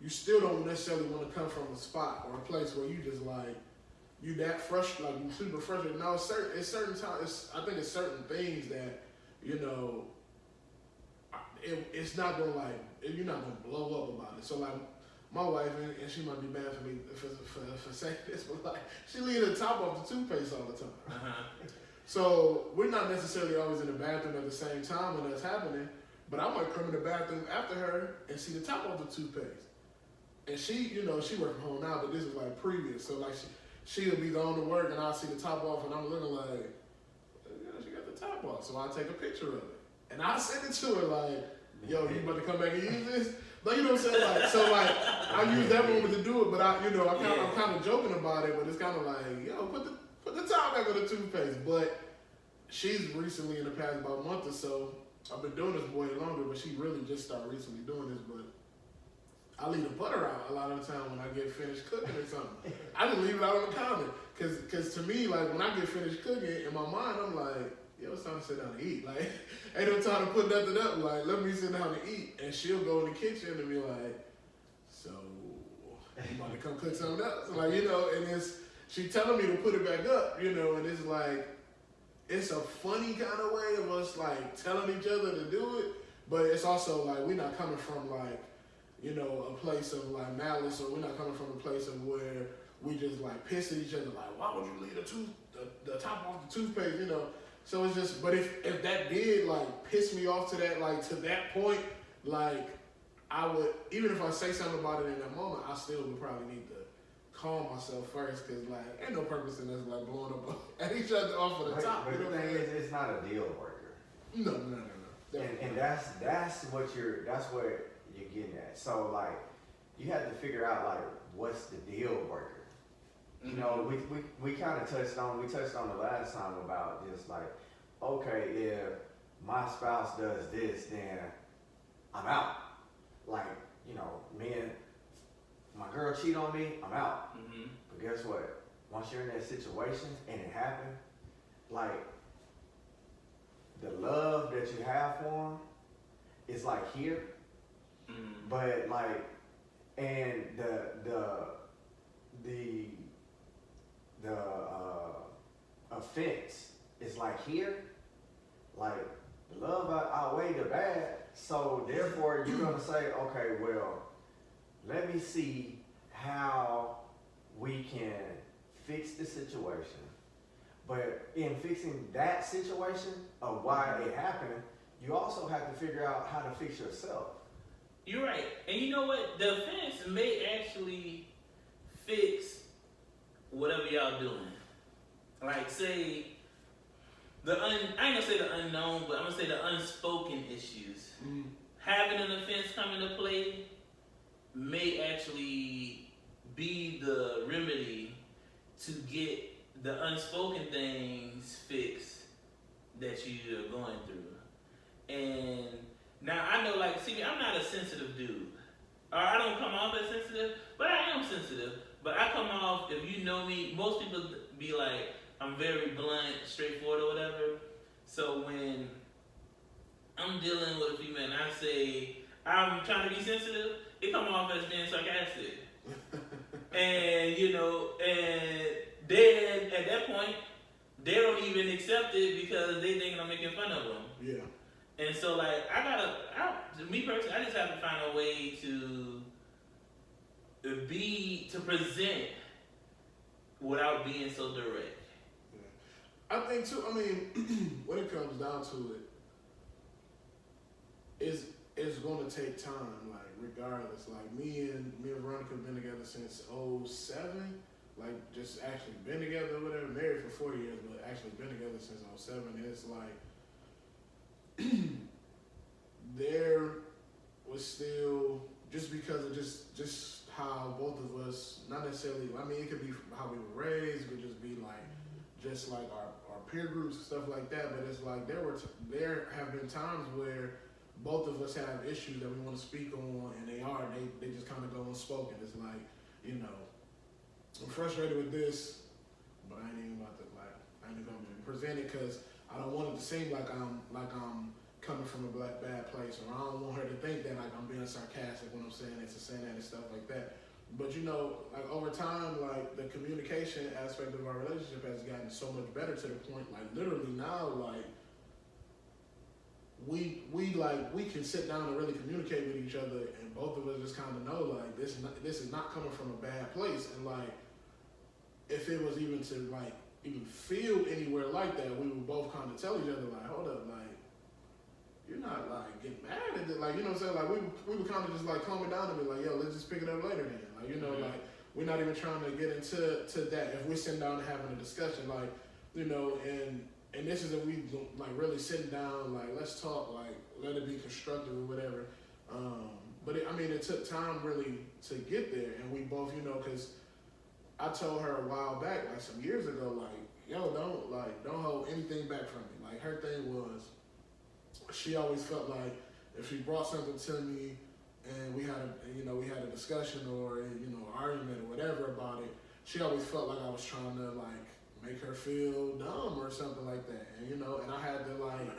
S2: you still don't necessarily want to come from a spot or a place where you just like, you that frustrated, like you super frustrated. Now, it's certain times, I think it's certain things that, you know, it's not going to like, you're not going to blow up about it. So like, my wife, and she might be mad for me for saying this, but like, she leaves the top off the toothpaste all the time.
S3: Uh-huh.
S2: So we're not necessarily always in the bathroom at the same time when that's happening, but I might come in the bathroom after her and see the top of the toothpaste. And she, you know, she work from home now, but this is like previous. So like she'll be going to work and I'll see the top off and I'm looking like, yeah, she got the top off. So I take a picture of it. And I send it to her like, yo, you about to come back and use this? Like, you know what I'm saying? Like, so like, I use that moment to do it, but I'm kind of joking about it, but it's kind of like, yo, put the top back on the toothpaste. But she's recently, in the past about a month or so, I've been doing this way longer, but she really just started recently doing this. But I leave the butter out a lot of the time when I get finished cooking or something. I just leave it out on the counter. Cause to me, like, when I get finished cooking, in my mind, I'm like, yo, it's time to sit down and eat. Like, ain't no time to put nothing up. Like, let me sit down and eat. And she'll go in the kitchen and be like, so, you about to come cook something else? Like, you know, and she telling me to put it back up, you know, and it's like, it's a funny kind of way of us, like, telling each other to do it. But it's also, like, we're not coming from, like, you know, a place of, like, malice, or we're not coming from a place of where we just, like, piss at each other, like, why would you leave the top off the toothpaste, you know? So it's just, but if that did, like, piss me off to that point, like, I would, even if I say something about it in that moment, I still would probably need to calm myself first, cause like ain't no purpose in us like blowing up at each other off of the top.
S1: But
S2: you know
S1: the
S2: what I'm
S1: thing
S2: saying?
S1: is, it's not a deal breaker.
S2: No.
S1: And that's what you're getting at. So like, you have to figure out like what's the deal breaker. You know, we kind of touched on the last time about just like, okay, if my spouse does this, then I'm out. Like, you know, my girl cheat on me, I'm out.
S3: Mm-hmm.
S1: But guess what? Once you're in that situation and it happened, like, the love that you have for him is like here, but like, and the offense is like here, like the love outweigh the bad. So therefore, you're gonna say, okay, well, let me see how we can fix the situation. But in fixing that situation of why it happened, you also have to figure out how to fix yourself.
S3: You're right. And you know what? The offense may actually fix whatever y'all doing. Like, say, I ain't gonna say the unknown, but I'm gonna say the unspoken issues.
S2: Mm.
S3: Having an offense come into play may actually be the remedy to get the unspoken things fixed that you are going through. And now I know, like, see, I'm not a sensitive dude. Or I don't come off as sensitive, but I am sensitive. But I come off, if you know me, most people be like, I'm very blunt, straightforward or whatever. So when I'm dealing with a female and I say, I'm trying to be sensitive, it come off as being sarcastic. And, you know, and then at that point, they don't even accept it because they think I'm making fun of them.
S2: Yeah.
S3: And so, like, me personally, I just have to find a way to present without being so direct.
S2: Yeah. I think too, I mean, when it comes down to it, it's going to take time, like, regardless. Like, me and Veronica have been together since 2007. Like, just actually been together or whatever, married for 4 years, but actually been together since 2007. And it's like, there was still, just because of just how both of us, not necessarily, I mean, it could be how we were raised, it could just be like, just like our peer groups and stuff like that. But it's like, there have been times where both of us have issues that we want to speak on, and they just kind of go unspoken. It's like, you know, I'm frustrated with this, but I ain't even about to, like, I ain't even gonna present it because I don't want it to seem like I'm coming from a bad place, or I don't want her to think that like I'm being sarcastic when I'm saying this and saying that and stuff like that. But you know, like, over time, like, the communication aspect of our relationship has gotten so much better to the point, like, literally now, like, we can sit down and really communicate with each other, and both of us just kind of know, like, this is not coming from a bad place. And like, if it was even to like even feel anywhere like that, we would both kind of tell each other, like, hold up, like, you're not like getting mad at it, like, you know what I'm saying? Like, we would kind of just like calm it down and be like, yo, let's just pick it up later then. Like, you know, like, we're not even trying to get into that. If we're sitting down and having a discussion, like, you know, and this is if we like really sitting down, like, let's talk, like, let it be constructive or whatever. But it took time really to get there, and we both, you know, because I told her a while back, like some years ago, like, yo, don't hold anything back from me. Like, her thing was, she always felt like if she brought something to me and we had a discussion or, you know, argument or whatever about it, she always felt like I was trying to like make her feel dumb or something like that. And, you know, and I had to like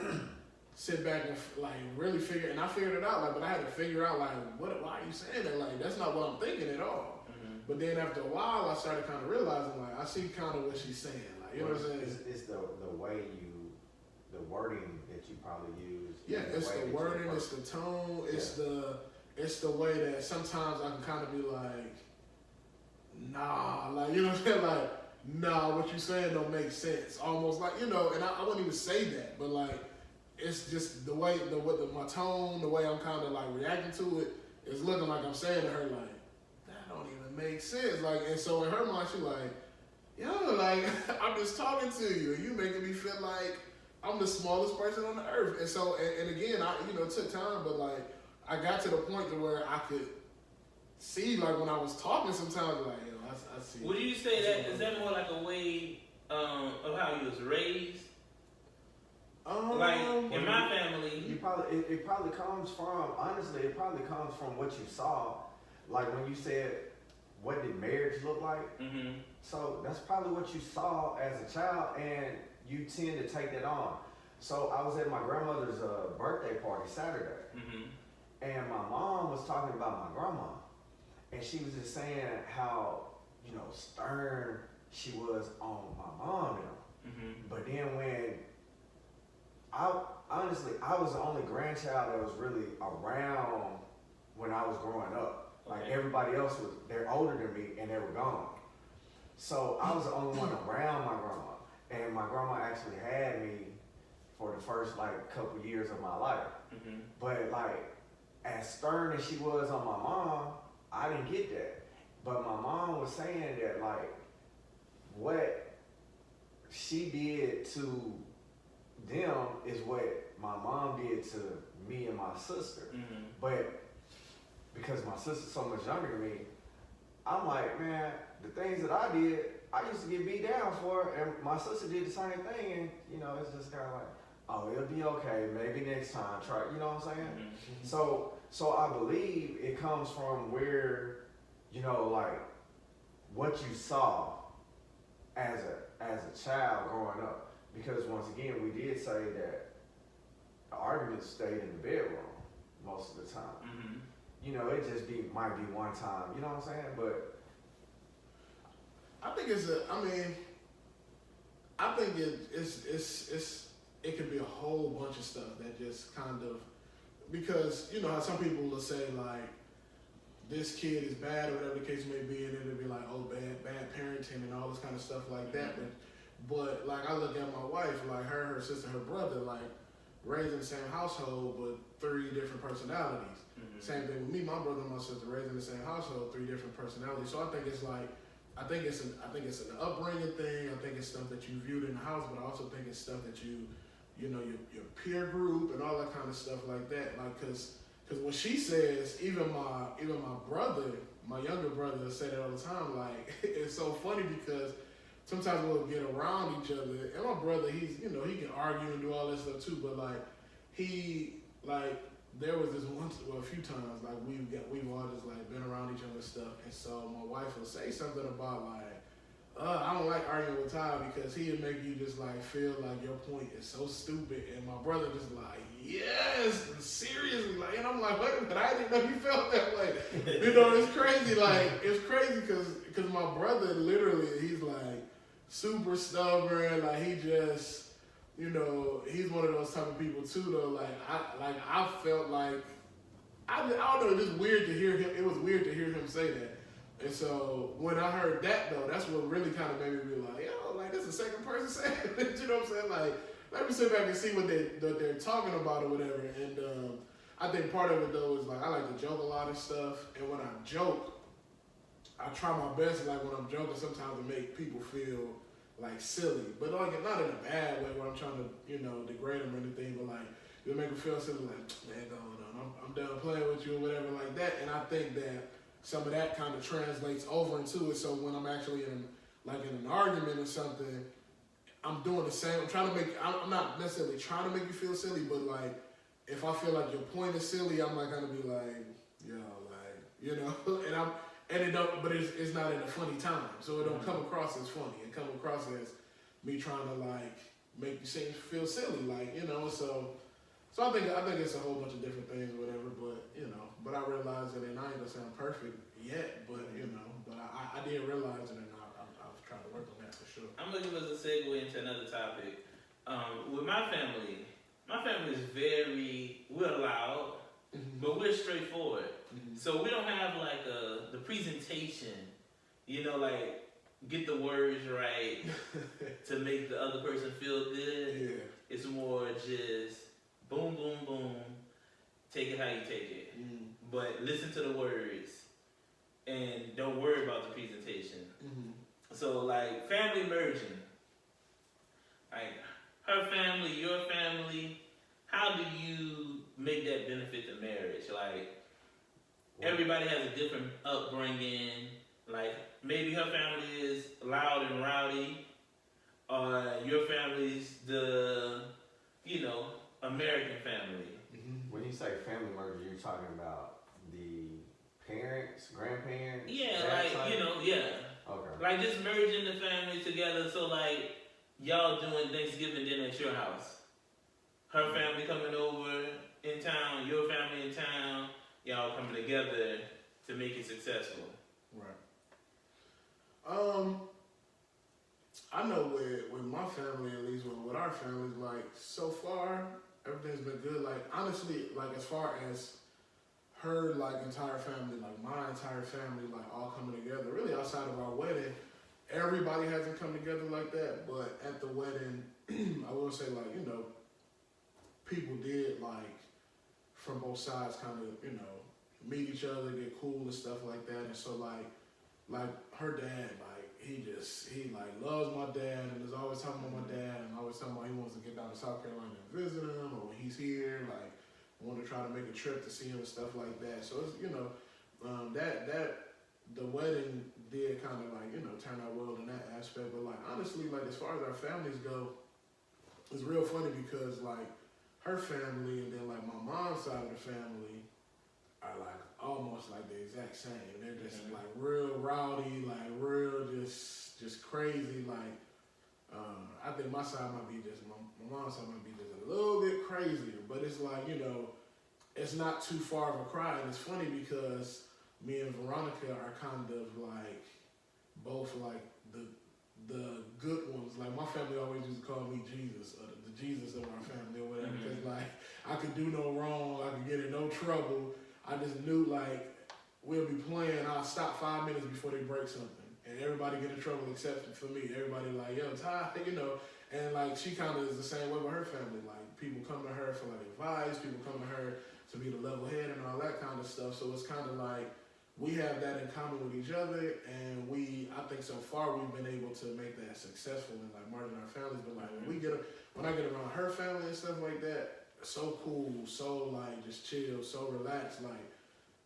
S2: sit back and like really figure, and I figured it out, like, but I had to figure out, like, why are you saying that? Like, that's not what I'm thinking at all. Mm-hmm. But then after a while, I started kind of realizing, like, I see kind of what she's saying. Like, you know what I'm saying?
S1: It's the way the wording that you probably use.
S2: Yeah, it's the wording, it's the tone, it's the way that sometimes I can kind of be like, nah, like, you know what I'm saying? Like, nah, what you saying don't make sense. Almost like, you know, and I wouldn't even say that, but like, it's just the way, my tone, the way I'm kind of like reacting to it is looking like I'm saying to her, like, don't even make sense. Like, and so in her mind, she like, yo, like, I'm just talking to you, and you making me feel like I'm the smallest person on the earth. And so, and again, it took time, but like, I got to the point to where I could see, like, when I was talking sometimes, like, yo, I see.
S3: Would you say that, is that more like a way of how you was raised? Like, in my family...
S1: It probably comes from, honestly, it probably comes from what you saw. Like, when you said, what did marriage look like? Mm-hmm. So, that's probably what you saw as a child, and you tend to take that on. So, I was at my grandmother's birthday party Saturday, mm-hmm. and my mom was talking about my grandma, and she was just saying how, stern she was on my mom now. Mm-hmm. But then when I was the only grandchild that was really around when I was growing up. Like, everybody else they're older than me and they were gone. So I was the only one around my grandma. And my grandma actually had me for the first couple years of my life. Mm-hmm. But as stern as she was on my mom, I didn't get that. But my mom was saying that what she did to them is what my mom did to me and my sister. Mm-hmm. But because my sister's so much younger than me, I'm like, man, the things that I did, I used to get beat down for, and my sister did the same thing, and it's just kind of like, oh, it'll be okay, maybe next time, try, you know what I'm saying? Mm-hmm. So I believe it comes from where, what you saw as a child growing up. Because once again, we did say that the arguments stayed in the bedroom most of the time. Mm-hmm. It just might be one time, you know what I'm saying? But
S2: I think it could be a whole bunch of stuff that just kind of, because how some people will say like, this kid is bad or whatever the case may be, and it'll be like, oh, bad parenting and all this kind of stuff like that. But like, I look at my wife, like her sister, her brother, like raised in the same household, but 3 different personalities. Mm-hmm. Same thing with me, my brother and my sister raised in the same household, 3 different personalities. So I think it's an upbringing thing. I think it's stuff that you viewed in the house, but I also think it's stuff that your peer group and all that kind of stuff like that. Like, cause when she says, even my brother, my younger brother, say that all the time. Like, it's so funny because sometimes we'll get around each other, and my brother, he can argue and do all this stuff too, but there was this a few times, like we've all just been around each other and stuff, and so my wife will say something about I don't like arguing with Ty because he'll make you just feel like your point is so stupid, and my brother just yes, seriously, and I'm like, wait a minute, I didn't know you felt that way. It's crazy, it's crazy because my brother literally, he's super stubborn, he just, he's one of those type of people too though, I felt like, I don't know, it's just weird to hear him, it was weird to hear him say that. And so when I heard that though, that's what really kind of made me be like, that's the second person saying it, you know what I'm saying? Let me sit back and see what they're talking about or whatever. And I think part of it though is I like to joke a lot of stuff, and when I joke, I try my best when I'm joking sometimes to make people feel silly, but not in a bad way where I'm trying to degrade them or anything, but to make them feel silly, man, going on, I'm done playing with you or whatever like that. And I think that some of that kind of translates over into it. So when I'm actually in an argument or something, I'm doing the same. I'm not necessarily trying to make you feel silly, but if I feel like your point is silly, I'm gonna be but it's not in a funny time, so it don't come across as funny. It come across as me trying to make you feel silly, So I think it's a whole bunch of different things, or whatever. But I realize it, and I ain't gonna sound perfect yet, but but I did realize it, and I've tried to work on that for sure.
S3: I'm gonna give us a segue into another topic. With my family is we're loud, mm-hmm. but we're straightforward. Mm-hmm. So we don't have the presentation, get the words right to make the other person feel good. Yeah. It's more just boom, boom, boom. Take it how you take it. Mm. But listen to the words. and don't worry about the presentation.
S2: Mm-hmm.
S3: So like family merging, like her family, your family. How do you make that benefit the marriage? Like everybody has a different upbringing. Like maybe her family is loud and rowdy, or your family's the, American family.
S2: Mm-hmm.
S1: When you say family merger, you're talking about the parents, grandparents?
S3: Yeah,
S1: that
S3: like,
S1: type?
S3: yeah.
S1: Okay.
S3: Like just merging the families together so like y'all doing Thanksgiving dinner at your house. Her family coming over in town, your family in town, y'all coming together to make it successful.
S2: Right. I know with my family, at least with our families, like so far everything's been good. Like honestly, like as far as her like entire family, like my entire family, like all coming together. Really outside of our wedding, everybody hasn't come together like that. But at the wedding, I will say like people did like from both sides kind of meet each other, get cool and stuff like that. And so like her dad, like he like loves my dad and is always talking about my dad and always talking about he wants to get down to South Carolina and visit him, or when he's here, like want to try to make a trip to see him and stuff like that. So it's that the wedding did kind of like turn out well in that aspect. But like honestly, like as far as our families go, it's real funny because like her family and then like my mom's side of the family are like almost like the exact same. They're just like real rowdy, like real just crazy. Like I think my side might be just my mom's side might be just a little bit crazier, but it's like it's not too far of a cry. And it's funny because me and Veronica are kind of like both like the good ones. Like my family always used to call me Jesus, or the Jesus of our family or whatever, because like I could do no wrong, I could get in no trouble. I just knew like we'll be playing, I'll stop 5 minutes before they break something, and everybody get in trouble except for me. Everybody like, yo, Ty, and like she kind of is the same way with her family. Like people come to her for like advice, people come to her to be the level head and all that kind of stuff. So it's kind of like we have that in common with each other, and I think so far we've been able to make that successful in like merging our families. But like when I get around her family and stuff like that, so cool, so like just chill, so relaxed. Like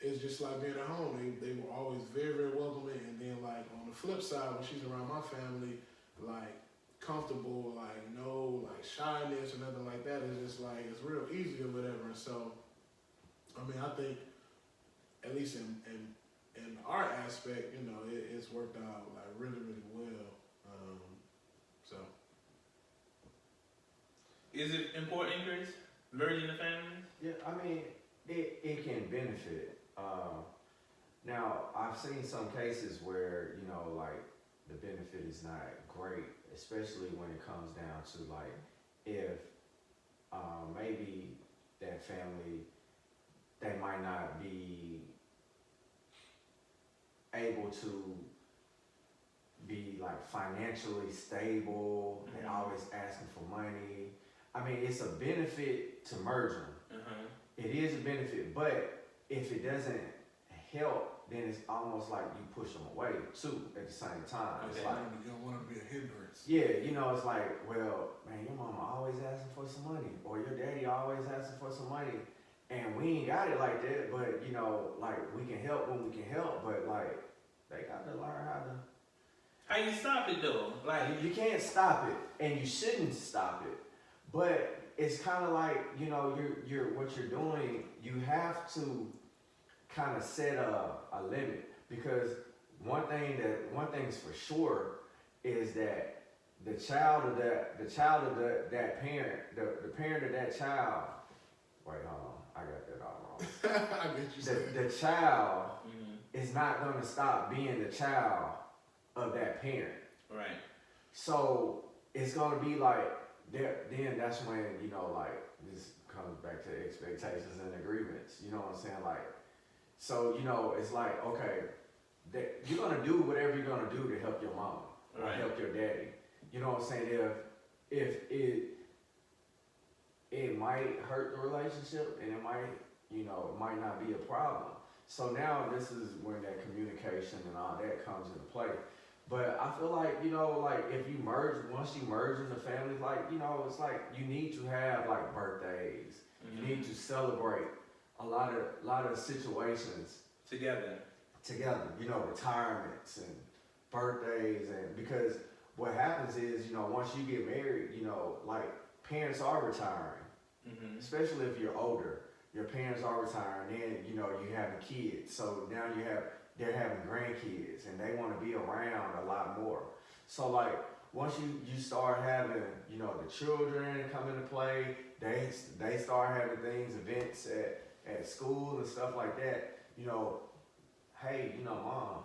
S2: it's just like being at home. They were always very, very welcoming. And then like on the flip side, when she's around my family, like comfortable, like no like shyness or nothing like that. It's just like it's real easy or whatever. And so I mean, I think at least in our aspect, it's worked out like really, really well. So
S3: is it important, Chris? Merging the families?
S1: Yeah, I mean, it can benefit. Now, I've seen some cases where, like, the benefit is not great, especially when it comes down to, like, if maybe that family, they might not be able to be, like, financially stable.
S3: Mm-hmm.
S1: They're always asking for money. I mean, it's a benefit to merge them. It is a benefit, but if it doesn't help, then it's almost like you push them away too at the same time.
S3: Okay.
S1: It's like
S2: you don't want to be a hindrance.
S1: Yeah, it's like, well, man, your mama always asking for some money, or your daddy always asking for some money, and we ain't got it like that. But like we can help when we can help, but like they got to learn
S3: how you stop it though. Like
S1: you can't stop it, and you shouldn't stop it. But it's kind of like you're what you're doing. You have to kind of set a limit, because one thing's for sure is that the child of that parent, the parent of that child. Wait, hold on, I got that all wrong.
S2: I get you saying.
S1: The child is not going to stop being the child of that parent.
S3: Right.
S1: So it's going to be like. Then that's when, like, this comes back to expectations and agreements, you know what I'm saying? Like, so, it's like, okay, you're going to do whatever you're going to do to help your mama, or help your daddy. You know what I'm saying? If it might hurt the relationship, and it might, it might not be a problem. So now this is when that communication and all that comes into play. But I feel like, like if you once you merge in the family, like, it's like you need to have like birthdays. Mm-hmm. You need to celebrate a lot of situations
S3: together,
S1: retirements and birthdays, and because what happens is, once you get married, like parents are retiring, mm-hmm. especially if you're older. Your parents are retiring, then you having kids. So now they're having grandkids, and they want to be around a lot more. So like once you start having the children come into play, they start having events at school and stuff like that. Hey, mom,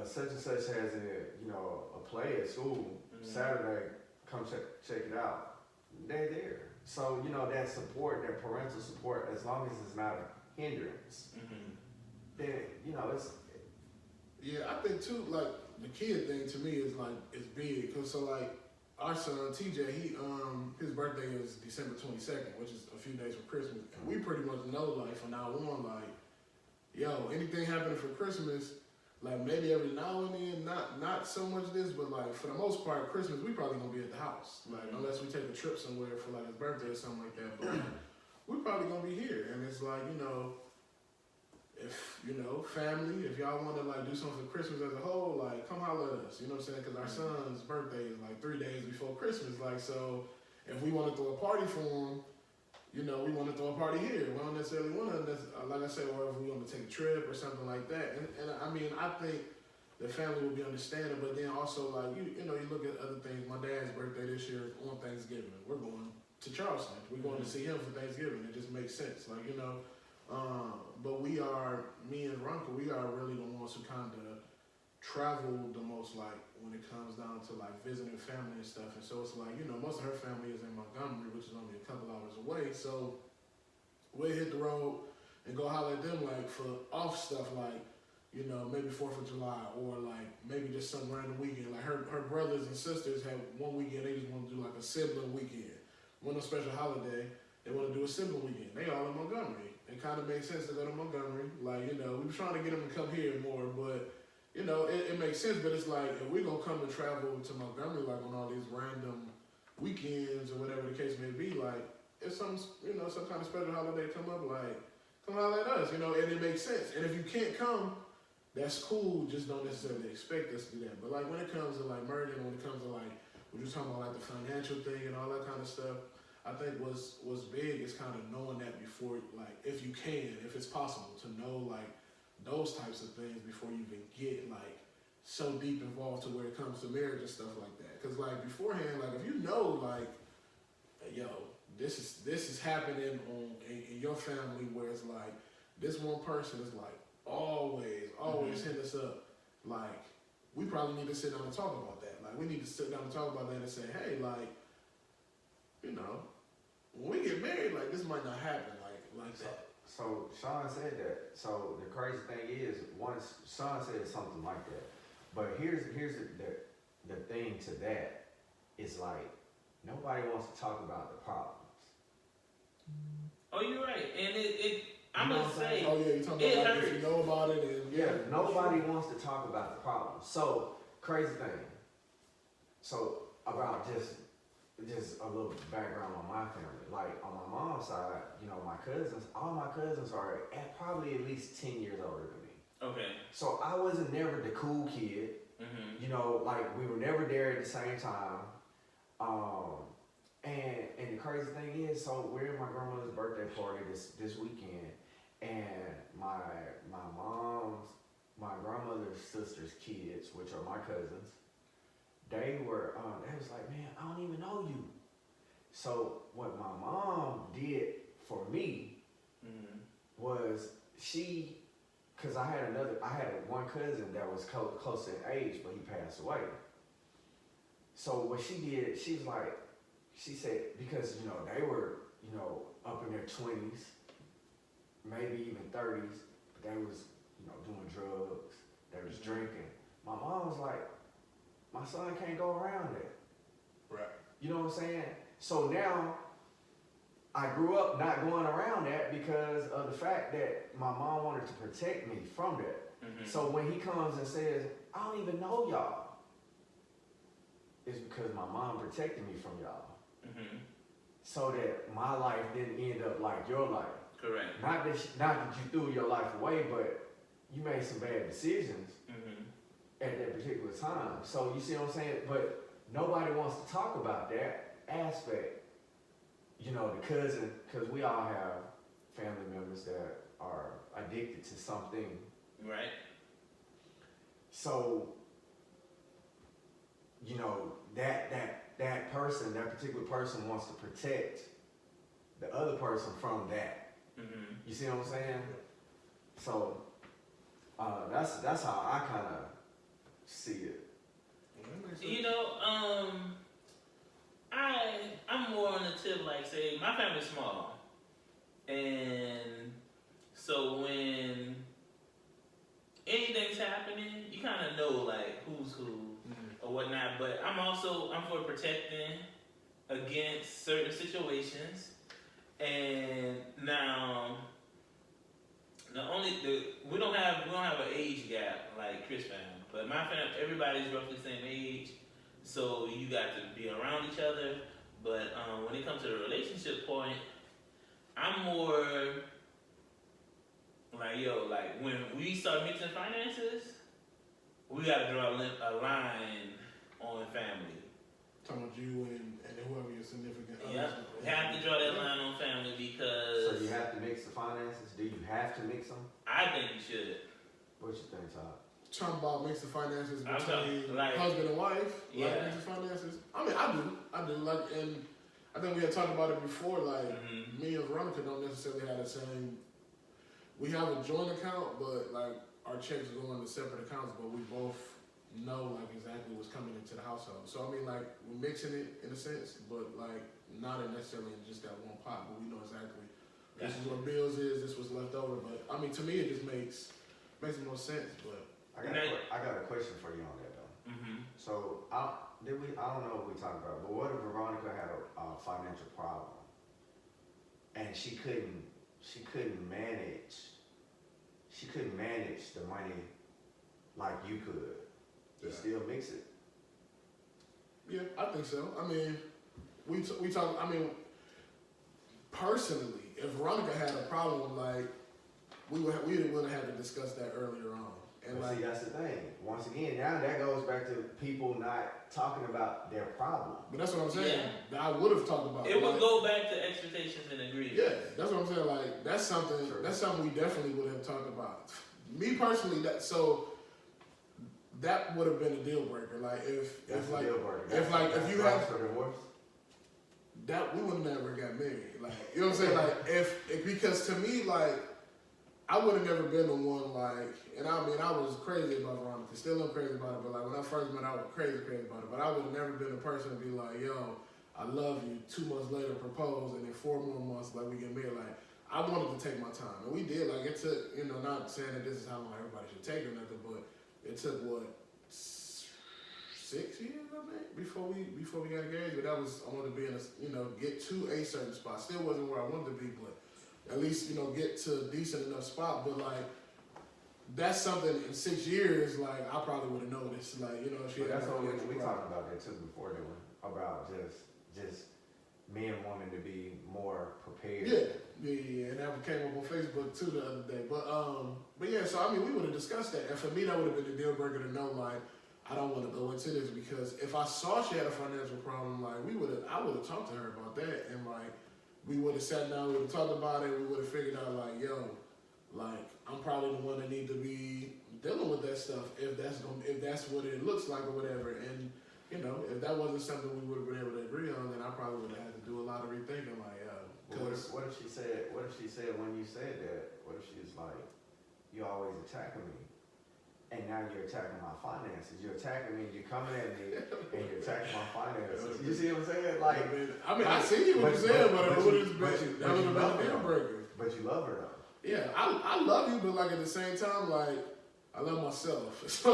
S1: such and such has a play at school, mm-hmm. Saturday. Come check it out. They're there. So, that support, that parental support, as long as it's not a hindrance, mm-hmm. then, it's...
S2: Yeah, I think, too, like, the kid thing to me is big. Because, so, like, our son, TJ, his birthday is December 22nd, which is a few days from Christmas. And we pretty much know, like, from now on, like, yo, anything happening for Christmas, like, maybe every now and then, not so much this, but, like, for the most part, Christmas, we probably gonna be at the house. Like, unless we take a trip somewhere for, like, his birthday or something like that. But we probably gonna be here. And it's like, if, family, if y'all want to, like, do something for Christmas as a whole, like, come holler at us. You know what I'm saying? Because our son's birthday is, like, 3 days before Christmas. Like, so if we want to throw a party for him, we want to throw a party here. We don't necessarily want to, like I said, or if we want to take a trip or something like that. And I mean, I think the family will be understanding, but then also, like, you look at other things. My dad's birthday this year is on Thanksgiving. We're going to Charleston. We're going to see him for Thanksgiving. It just makes sense. Like, but me and Ronka, we are really the ones who kind of travel the most, like, when it comes down to, like, visiting family and stuff. And so it's like, most of her family is in Montgomery, which is only a couple hours away. So we'll hit the road and go holler at them, like, for off stuff, like, maybe 4th of July, or, like, maybe just some random weekend. Like, her brothers and sisters have one weekend, they just want to do, like, a sibling weekend. One of special holiday, they want to do a sibling weekend. They all in Montgomery. It kind of makes sense to go to Montgomery. Like, we were trying to get them to come here more, but it makes sense, but it's like, if we're going to come and travel to Montgomery, like, on all these random weekends or whatever the case may be, like, if some kind of special holiday come up, like, come holler at us, and it makes sense. And if you can't come, that's cool, just don't necessarily expect us to do that. But, like, when it comes to, like, merging, when it comes to, like, we're just talking about, like, the financial thing and all that kind of stuff, I think what's big is kind of knowing that before, like, if you can, if it's possible, to know, like, those types of things before you even get, like, so deep involved to where it comes to marriage and stuff like that. Because, like, beforehand, like, if you know, like, yo, this is happening in your family, where it's like, this one person is, like, always mm-hmm. hitting us up, like, we probably need to sit down and talk about that. Like, we need to sit down and talk about that and say, hey, like, when we get married, like, this might not happen, like that.
S1: So Sean said that. So the crazy thing is, once Sean said something like that, but here's the thing to that is, like, nobody wants to talk about the problems.
S3: Oh, you're right, and I'm gonna say.
S2: Oh yeah, you're talking about, like, if you know about it, and
S1: yeah, nobody wants to talk about the problems. So crazy thing. So about just a little background on my family. Like, on my mom's side, all my cousins are probably at least 10 years older than me.
S3: Okay.
S1: So I wasn't never the cool kid. Mm-hmm. Like, we were never there at the same time. And the crazy thing is, so we're at my grandmother's birthday party this weekend, and my grandmother's sister's kids, which are my cousins, they was like, man, I don't even know you. So what my mom did for me mm-hmm. was because I had one cousin that was close in age, but he passed away. So what she did, she said, because, they were, up in their 20s, maybe even 30s, but they was, doing drugs, they was drinking. My mom was like, my son can't go around that.
S2: Right.
S1: You know what I'm saying? So now, I grew up not going around that because of the fact that my mom wanted to protect me from that.
S3: Mm-hmm.
S1: So when he comes and says, I don't even know y'all, it's because my mom protected me from y'all.
S3: Mm-hmm.
S1: So that my life didn't end up like your life.
S3: Correct.
S1: Not that you threw your life away, but you made some bad decisions
S3: Mm-hmm.
S1: at that particular time. So you see what I'm saying? But nobody wants to talk about that aspect. You know, the cousin, because we all have family members that are addicted to something.
S3: Right.
S1: So, you know, that person, that particular person wants to protect the other person from that.
S3: Mm-hmm.
S1: You see what I'm saying? So, that's how I kind of see it.
S3: You know, I'm more on the tip, like, say, my family's small. And so when anything's happening, you kind of know, like, who's who or whatnot. But I'm for protecting against certain situations. And now, we don't have an age gap like Chris family. But my family, everybody's roughly the same age. So you got to be around each other. But when it comes to the relationship point, I'm more like, when we start mixing finances, we got to draw a line on family.
S2: Talking about you and whoever your significant other.
S3: Yeah, we have to draw that line on family because...
S1: So you have to mix the finances? Do you have to mix them?
S3: I think you should.
S1: What you think, Todd?
S2: Talking about mix the finances
S3: I'm
S2: between
S3: talking, like,
S2: husband and wife.
S3: Yeah.
S2: Like mix the finances. I mean, I do. Like, and I think we had talked about it before. Like,
S3: Mm-hmm.
S2: me and Veronica don't necessarily have the same. We have a joint account, but like our checks go into separate accounts. But we both know like exactly what's coming into the household. So I mean, like we're mixing it in a sense, but like not necessarily in just that one pot. But we know exactly this is what bills is. This was left over. But I mean, to me, it just makes the most sense. But
S1: I got a question for you on that though.
S3: Mm-hmm.
S1: So I don't know what we talked about, but what if Veronica had a financial problem and she couldn't manage the money like you could? You still mix it?
S2: yeah, I think so. I mean, we talk. I mean, personally, if Veronica had a problem, like we would have had to discuss that earlier on. And
S1: But
S2: like,
S1: see, that's the thing. Once again, now that goes back to people not talking about their problem.
S2: but that's what I'm saying. That I would have talked about.
S3: It would go back to expectations and agreements.
S2: Yeah, that's what I'm saying. Like that's something.
S1: Sure.
S2: That's something we definitely would have talked about. Me personally, that would have been a deal breaker. Like if
S1: That's a deal breaker.
S2: if you have
S1: for divorce.
S2: that, we would have never got married. Like you know what I'm saying? Like if because to me, like I would have never been the one like, and I mean I was crazy about Veronica. Still am crazy about it. But like when I first met, I was crazy about it. But I would have never been the person to be like, yo, I love you. 2 months later, propose, and then 4 more months like we get married. Like I wanted to take my time, and we did. Like it took, you know, not saying that this is how long everybody should take or nothing, but it took what 6 years, I think, before we got engaged. But that was, I wanted to be in a, you know, get to a certain spot. Still wasn't where I wanted to be, but at least, you know, get to a decent enough spot. But like that's something in 6 years, like I probably would have noticed. Like, you know, she
S1: But
S2: had
S1: that's
S2: no
S1: what
S2: financial
S1: we
S2: problem.
S1: talked about that too before, doing about just men wanting to be more prepared.
S2: Yeah, and that came up on Facebook too the other day. But yeah, so I mean, we would have discussed that, and for me, that would have been the deal breaker to know, like, I don't want to go into this because if I saw she had a financial problem, like, I would have talked to her about that, and like, we would have sat down, we would have talked about it, we would have figured out, like, yo, like, I'm probably the one that need to be dealing with that stuff if that's what it looks like or whatever, and. You know, if that wasn't something we would have been able to agree on, then I probably would have had to do a lot of rethinking. Like,
S1: What if she said when you said that? What if she was like, "You always attacking me, and now you're attacking my finances. You're attacking me. You're coming at me, and you're attacking my finances." You see what I'm saying? Like,
S2: I mean, I see what you're saying, but it would have been that would have been a deal breaker.
S1: But you love her though.
S2: Yeah, I love you, but like at the same time, like I love myself. So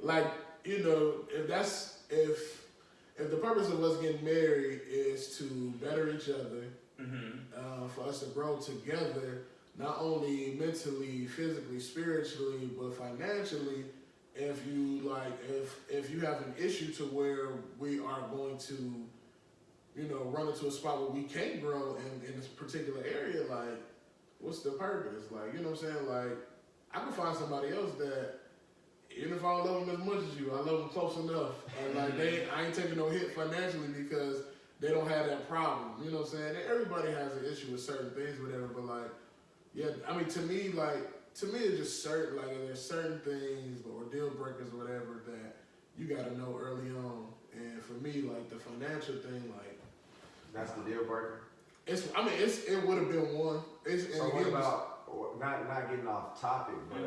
S2: like you know, if the purpose of us getting married is to better each other for us to grow together, not only mentally, physically, spiritually, but financially. If you have an issue to where we are going to, run into a spot where we can't grow in this particular area, like, what's the purpose? Like, you know what I'm saying? Like, I can find somebody else that, even if I don't love them as much as you, I love them close enough. And like, I ain't taking no hit financially because they don't have that problem. You know what I'm saying? Everybody has an issue with certain things, whatever, but like, yeah, I mean, to me, it's just certain, like, there's certain things or deal breakers or whatever that you gotta know early on. And for me, like, the financial thing, like,
S1: that's the deal breaker.
S2: It would have been one.
S1: So what about, not getting off topic, but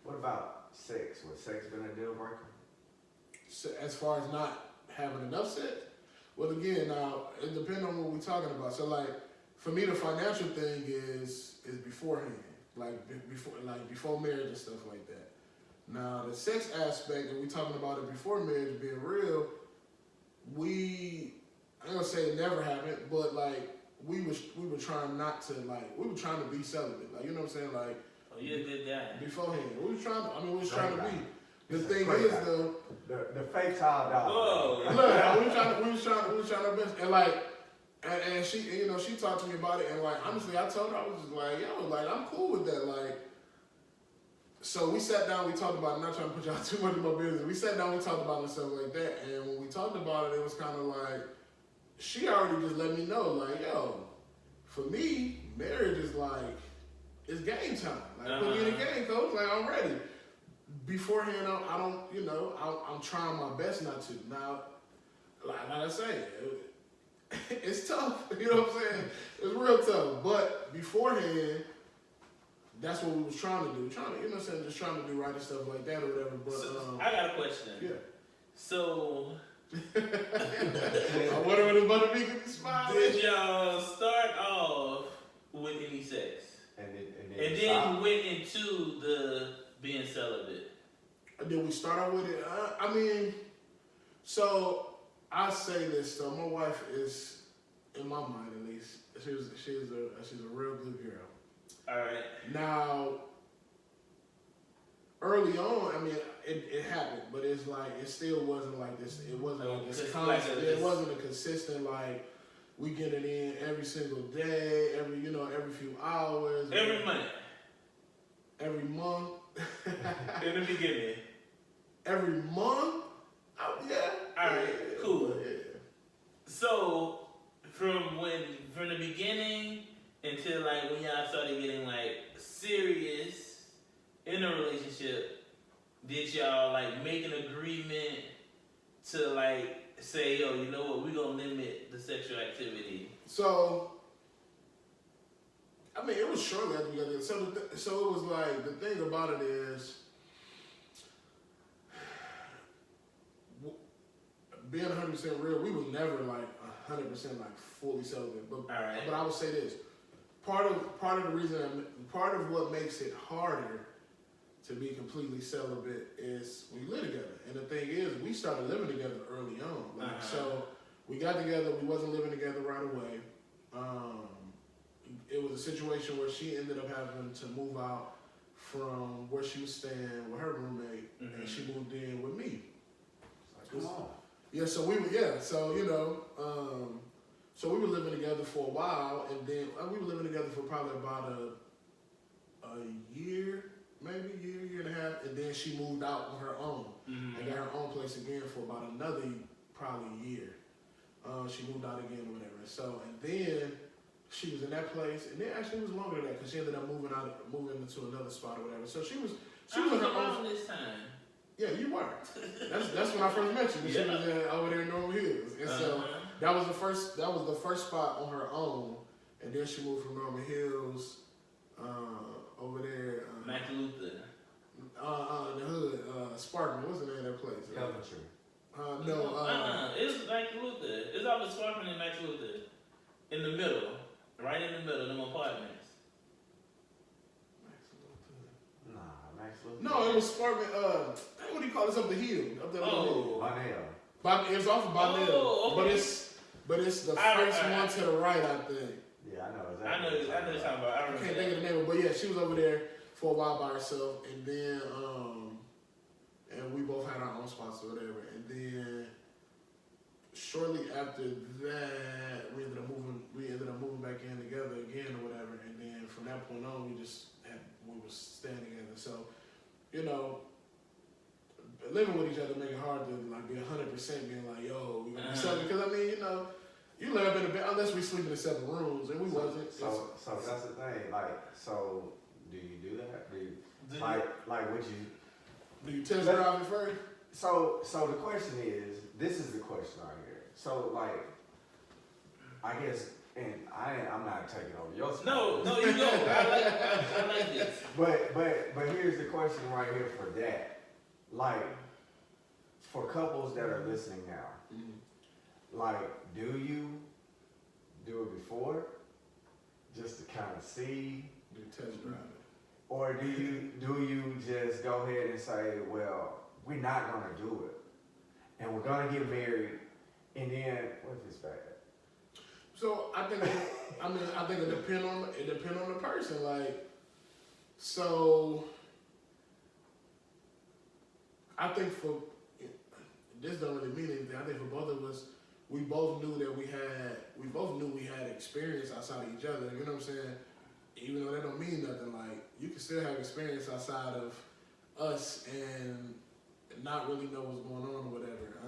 S1: what about sex? Would sex been a deal breaker?
S2: So as far as not having enough sex? Well, again, now, it depends on what we're talking about. So, like, for me, the financial thing is beforehand, before marriage and stuff like that. Now, the sex aspect, and we talking about it before marriage being real, I ain't gonna say it never happened, but like we were trying not to, like, we were trying to be celibate, like, you know what I'm saying, like.
S3: Oh, you're a good guy.
S2: Beforehand, we was trying to be. The thing is though,
S1: the fake child dog.
S3: Whoa.
S2: Look, we was trying our best, and like, and she, she talked to me about it, and like, honestly, I told her, I was just like, yo, like, I'm cool with that, like. So we sat down, we talked about it. I'm not trying to put y'all too much in my business. We sat down, we talked about it and stuff like that, and when we talked about it, it was kind of like, she already just let me know, like, yo, for me, marriage is like, it's game time. Like, put me in the game, coach. Like, I'm ready. Beforehand, I don't, I'm trying my best not to. Now, like I say, it's tough. You know what I'm saying? It's real tough. But beforehand, that's what we was trying to do. Just trying to do right and stuff like that or whatever. But
S3: so, I got a question.
S2: Yeah.
S3: So,
S2: I wonder what about to be smiling.
S3: Did y'all start off with any sex?
S1: And
S3: then you went into the being celibate.
S2: Did we start out with it? I mean, so I say this though. My wife is, in my mind at least, she's a real good girl.
S3: All right.
S2: Now, early on, I mean, it happened, but it's like it still wasn't like this. It wasn't like this constant. It wasn't a consistent like we get it in every single day, every few hours,
S3: every month.
S2: Every month.
S3: In the beginning.
S2: Every month? Yeah.
S3: All right,
S2: yeah,
S3: cool.
S2: Yeah.
S3: So, from the beginning until like when y'all started getting like serious in a relationship, did y'all like make an agreement to like say, yo, you know what, we gonna limit the sexual activity?
S2: So, I mean, it was shortly after we got there. So it was like, the thing about it is, being 100% real, we was never like 100% like fully celibate. But I would say this: part of what makes it harder to be completely celibate is when you live together. And the thing is, we started living together early on. Like, so we got together. We wasn't living together right away. It was a situation where she ended up having to move out from where she was staying with her roommate, and she moved in with me.
S1: Come on.
S2: Yeah, so we were, so we were living together for a while, and then we were living together for probably about a year, maybe year and a half, and then she moved out on her own and got her own place again for about another probably year. She moved out again or whatever. So, and then she was in that place, and then actually it was longer than that because she ended up moving into another spot or whatever. So she was on her own
S3: this time.
S2: Yeah, you were. That's when I first met you. She was over there in Normal Hills, and so that was the first spot on her own, and then she moved from Normal Hills over there.
S3: Mac Luther.
S2: In the hood, Sparkman. What's the name of that place?
S1: Coventry.
S3: It's Mac Luther. It's off of Sparkman and Mac Luther. In the middle, right in the middle, them apartments.
S2: No, it was Sparkman. What do you call it? It's up the hill. Up there.
S1: Bonell.
S2: It was off of Bonell.
S3: Oh, okay.
S2: But it's the first one to the right, I think.
S1: Yeah,
S3: I know you're talking about.
S2: I can't think of the name, but yeah, she was over there for a while by herself, and then and we both had our own spots or whatever, and then shortly after that, we ended up moving back in together again or whatever, and then from that point on, we were staying together. So, you know, living with each other make it hard to like be 100% being like, yo, we gonna be separate. Because I mean, you know, you live up in a bed unless we sleep in the separate rooms, and we wasn't.
S1: So that's the thing. Like, so do you do that?
S2: Do you test drive it first?
S1: So the question is, this is the question right here. So like, I guess, and I'm not taking over your spot.
S3: No, you go. I like this.
S1: But here's the question right here for that. Like, for couples that are listening now, like, do you do it before, just to kind of see?
S2: Do test drive it.
S1: Or do you just go ahead and say, well, we're not gonna do it, and we're gonna get married, and then what's this bad?
S2: So I think it depends on the person. Like, so I think for this don't really mean anything. I think for both of us, we both knew we had experience outside of each other. You know what I'm saying? Even though that don't mean nothing, like, you can still have experience outside of us and not really know what's going on or whatever.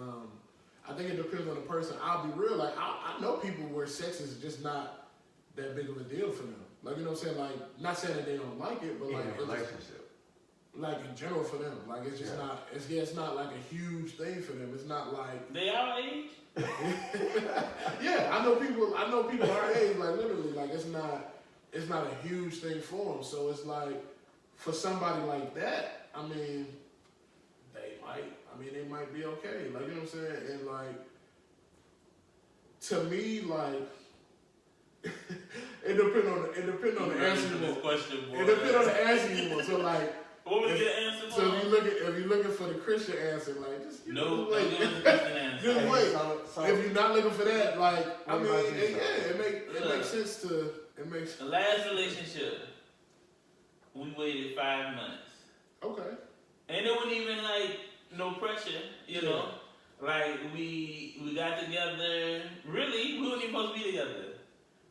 S2: I think it depends on the person. I'll be real, like, I know people where sex is just not that big of a deal for them. Like, you know what I'm saying? Like, not saying that they don't like it, but like,
S1: in a relationship.
S2: Like, in general for them. Like, it's just not, it's not like a huge thing for them. It's not like.
S3: They our age?
S2: Yeah, I know people our age, like, literally, like, it's not a huge thing for them. So it's like, for somebody like that, I mean, they might be okay. Like, you know what I'm saying? And like, to me, like, it depends on the answer you want. It depends on the answer you want. So like,
S3: what was your answer?
S2: So if you're looking for the Christian answer, like, just
S3: no,
S2: wait. Just wait. So if you're not looking for that, like, I mean, it makes sense to.
S3: The last relationship, we waited 5 months.
S2: Okay.
S3: And it wasn't even like no pressure, you know. Like, we got together. Really, we weren't even supposed to be together,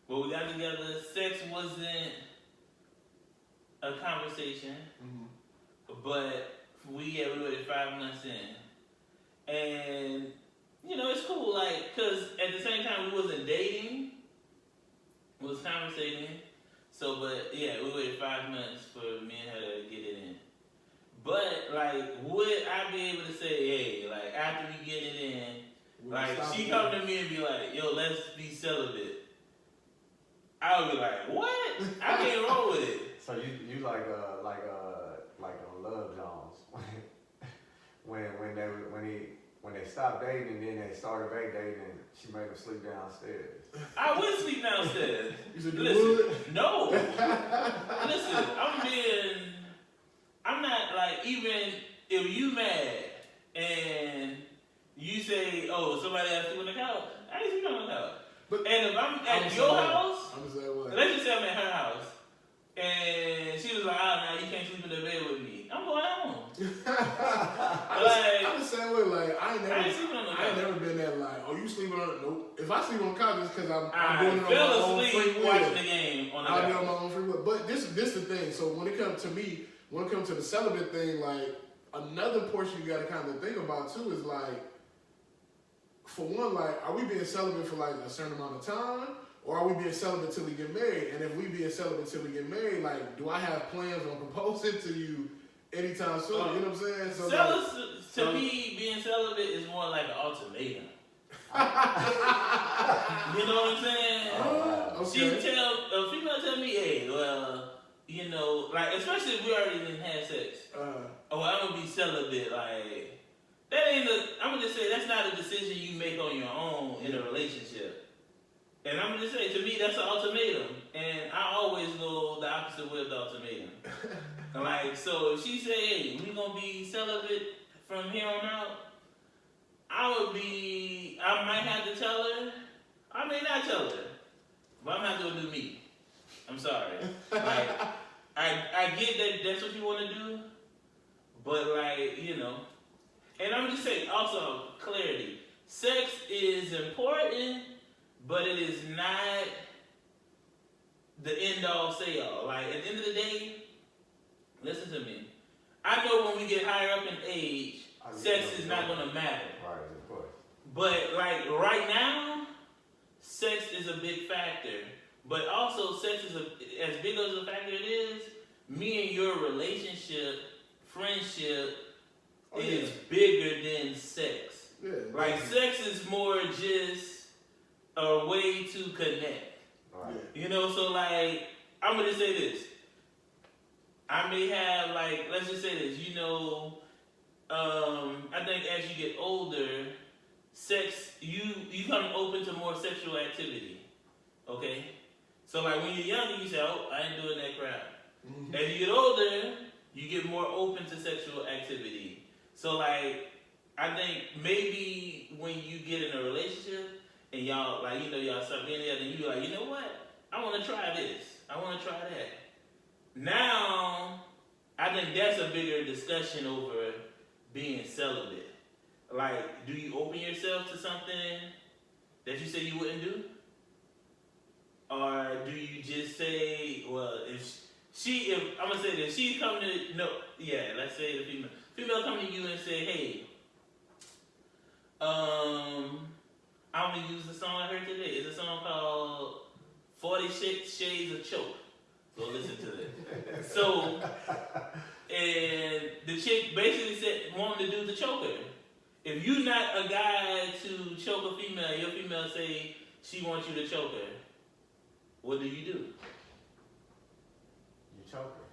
S3: but we got together. Sex wasn't a conversation, but we waited 5 months in, and you know, it's cool. Like, cause at the same time we wasn't dating. We was conversating, so, but yeah, we waited 5 months for me and her to get it in. But like, would I be able to say, hey, like, after we get it in, like, she come to me and be like, yo, let's be celibate. I would be like, what? I can't roll with it.
S1: So you like on Love Jones when they stopped dating and then they started back dating and she made them sleep downstairs.
S3: I would sleep downstairs.
S2: You said you
S3: Listen,
S2: would?
S3: no. Listen, I'm not like, even if you mad and you say, oh, somebody else sleep on the couch, I ain't sleep on the couch. And if I'm at your house, let's just say I'm at her house, and she was like, oh, no, you can't sleep in the bed with me. I'm going home.
S2: I'm the same way. Like, I ain't never been that like, oh, you sleeping on it? Nope. If I sleep on the couch, it's because I'm doing it on my own free will.
S3: Watching the game on the couch.
S2: I'll be on my own free will. But this the thing. So when it comes to me, when it comes to the celibate thing, like, another portion you got to kind of think about too is like, for one, like, are we being celibate for like a certain amount of time? Or are we being celibate till we get married? And if we being celibate till we get married, like, do I have plans on proposing to you anytime soon? You know what I'm saying? So
S3: to me, being celibate is more like an ultimatum. You know what I'm saying?
S2: Okay.
S3: A female tell me, hey, well, you know, like, especially if we already didn't have sex. Oh, I'm gonna be celibate, like, that ain't I'm gonna just say that's not a decision you make on your own in a relationship. And I'm gonna say, to me, that's an ultimatum. And I always go the opposite way of the ultimatum. Like, so if she say, hey, we gonna be celibate from here on out, I might have to tell her, I may not tell her, but I'm not gonna do me. I'm sorry. Like, I get that that's what you want to do, but like, you know, and I'm just saying also clarity. Sex is important, but it is not the end all say all. Like at the end of the day, listen to me. I know when we get higher up in age, sex is not gonna matter.
S1: Right, of course.
S3: But like right now, sex is a big factor. But also, sex is as big as a factor it is. Me and your relationship, friendship, is bigger than sex.
S2: Yeah,
S3: like sex is more just a way to connect.
S1: Right.
S3: You know, so like I'm gonna say this. I may have like, let's just say this. You know, I think as you get older, sex you become open to more sexual activity. Okay, so like when you're younger, you say, "Oh, I ain't doing that crap."
S2: Mm-hmm.
S3: As you get older, you get more open to sexual activity. So like, I think maybe when you get in a relationship and y'all like, you know, y'all start being together, and you be like, you know what? I want to try this. I want to try that. Now, I think that's a bigger discussion over being celibate. Like, do you open yourself to something that you say you wouldn't do? Or do you just say, well, if I'm gonna say this, she come to, let's say the female come to you and say, hey, I'm gonna use the song I heard today. It's a song called 46 Shades of Choke. Go listen to it. So, and the chick basically said, wanted to do the choker. If you're not a guy to choke a female, your female say she wants you to choke her, what do?
S1: You choke her.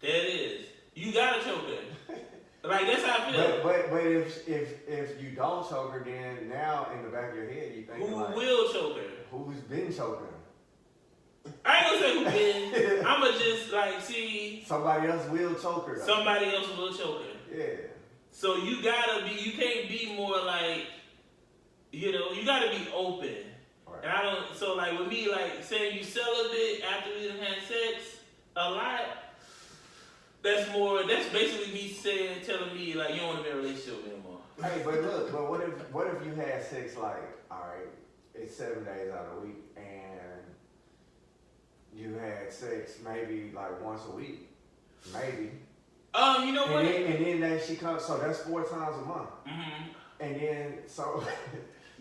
S3: There it is. You gotta choke her. Like that's how I feel.
S1: But if you don't choke her, then now in the back of your head you think
S3: who
S1: like,
S3: will choke her?
S1: who's been choking her?
S3: I ain't gonna say who been. I'ma just like see
S1: somebody else will choke her. Though.
S3: Somebody else will choke her.
S1: Yeah.
S3: So you can't be more like, you know, you gotta be open.
S1: Right.
S3: And I don't. So like with me, like saying you celibate after we done had sex a lot. That's basically me telling me like you don't want to be in a relationship with me anymore.
S1: Hey, but look, what if you had sex like, all right, it's 7 days out of the week, and you had sex maybe like once a week, maybe.
S3: You know what?
S1: And then she comes, so that's 4 times a month.
S3: Mm-hmm.
S1: And then so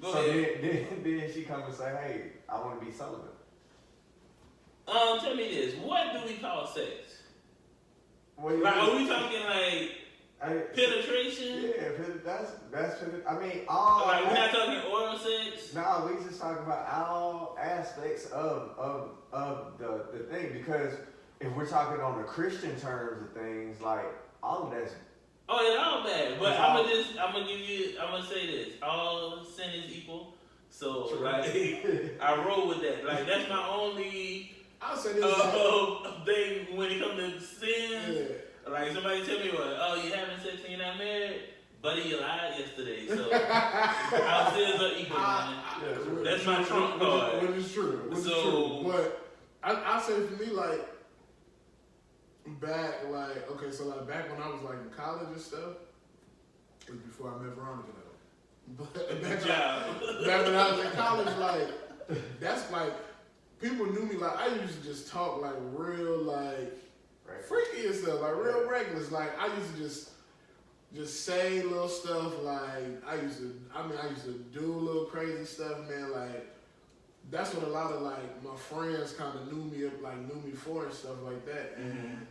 S1: then she comes and say, hey, I want to be celibate.
S3: Tell me this: what do we call sex?
S1: Like,
S3: are we talking like penetration?
S1: Yeah, that's. I mean, all.
S3: Like we're not talking oral sex.
S1: No, we just talking about all aspects of the thing, because if we're talking on the Christian terms of things, like all of that's.
S3: Oh, it's all bad. But I'm gonna say this: all sin is equal. So like, I roll with that. Like that's my only.
S2: I'll say this
S3: thing when it comes to sin.
S2: Yeah.
S3: Like somebody tell me what? Oh, you having sex and you're not married? Buddy, you lied yesterday. So our sins are equal, man. That's my trump card.
S2: Which is true. But I say for me, like back when I was like in college and stuff, it was before I met Veronica though. But back when I was in college, like that's like. People knew me like I used to just talk like real like freaky and stuff, like real reckless. Like I used to just say little stuff. Like I used to do little crazy stuff, man. Like that's what a lot of like my friends kind of knew me for and stuff like that. And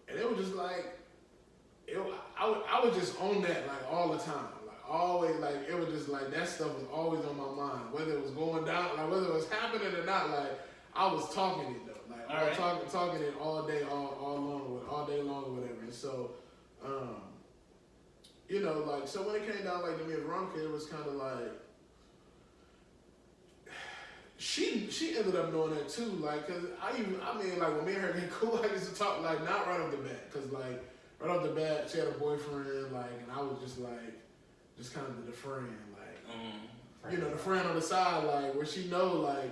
S2: and it was just like I was just on that like all the time. Always, like, it was just like that stuff was always on my mind, whether it was going down, like whether it was happening or not. Like I was talking it though, like I was talking it all day, all day long, or whatever. And so, you know, like so when it came down like to me and Veronica, it was kind of like she ended up knowing that too, like cause I mean like when me and her get cool, I used to talk like not right off the bat, cause like right off the bat she had a boyfriend, like, and I was just like. Just kind of the friend, like, you know, the friend on the side, like, where she know, like,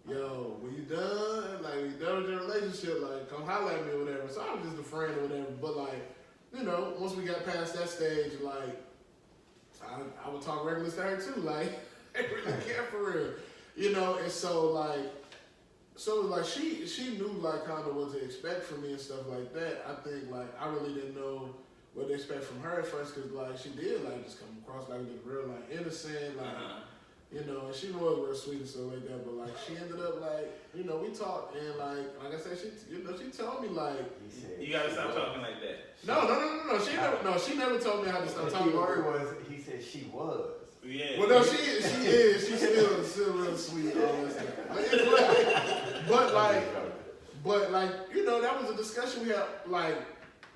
S2: yo, when you done, like, when you done with your relationship, like, come holler at me or whatever. So I was just a friend or whatever. But, like, you know, once we got past that stage, like, I would talk reckless to her too. Like, I didn't really care for real. You know, and so, like, she knew, like, kind of what to expect from me and stuff like that. I think, like, I really didn't know what to expect from her at first because, like, she did, like, just come across, like, real, like, innocent, like, you know, and she was real sweet and stuff like that, but, like, she ended up, like, you know, we talked, and, like I said, she told me, like,
S3: you gotta stop talking like that.
S2: No. She never told me how to stop talking.
S1: The key word was, he said she was.
S3: Yeah.
S2: Well, no, she is. She's still real sweet. But like, you know, that was a discussion we had, like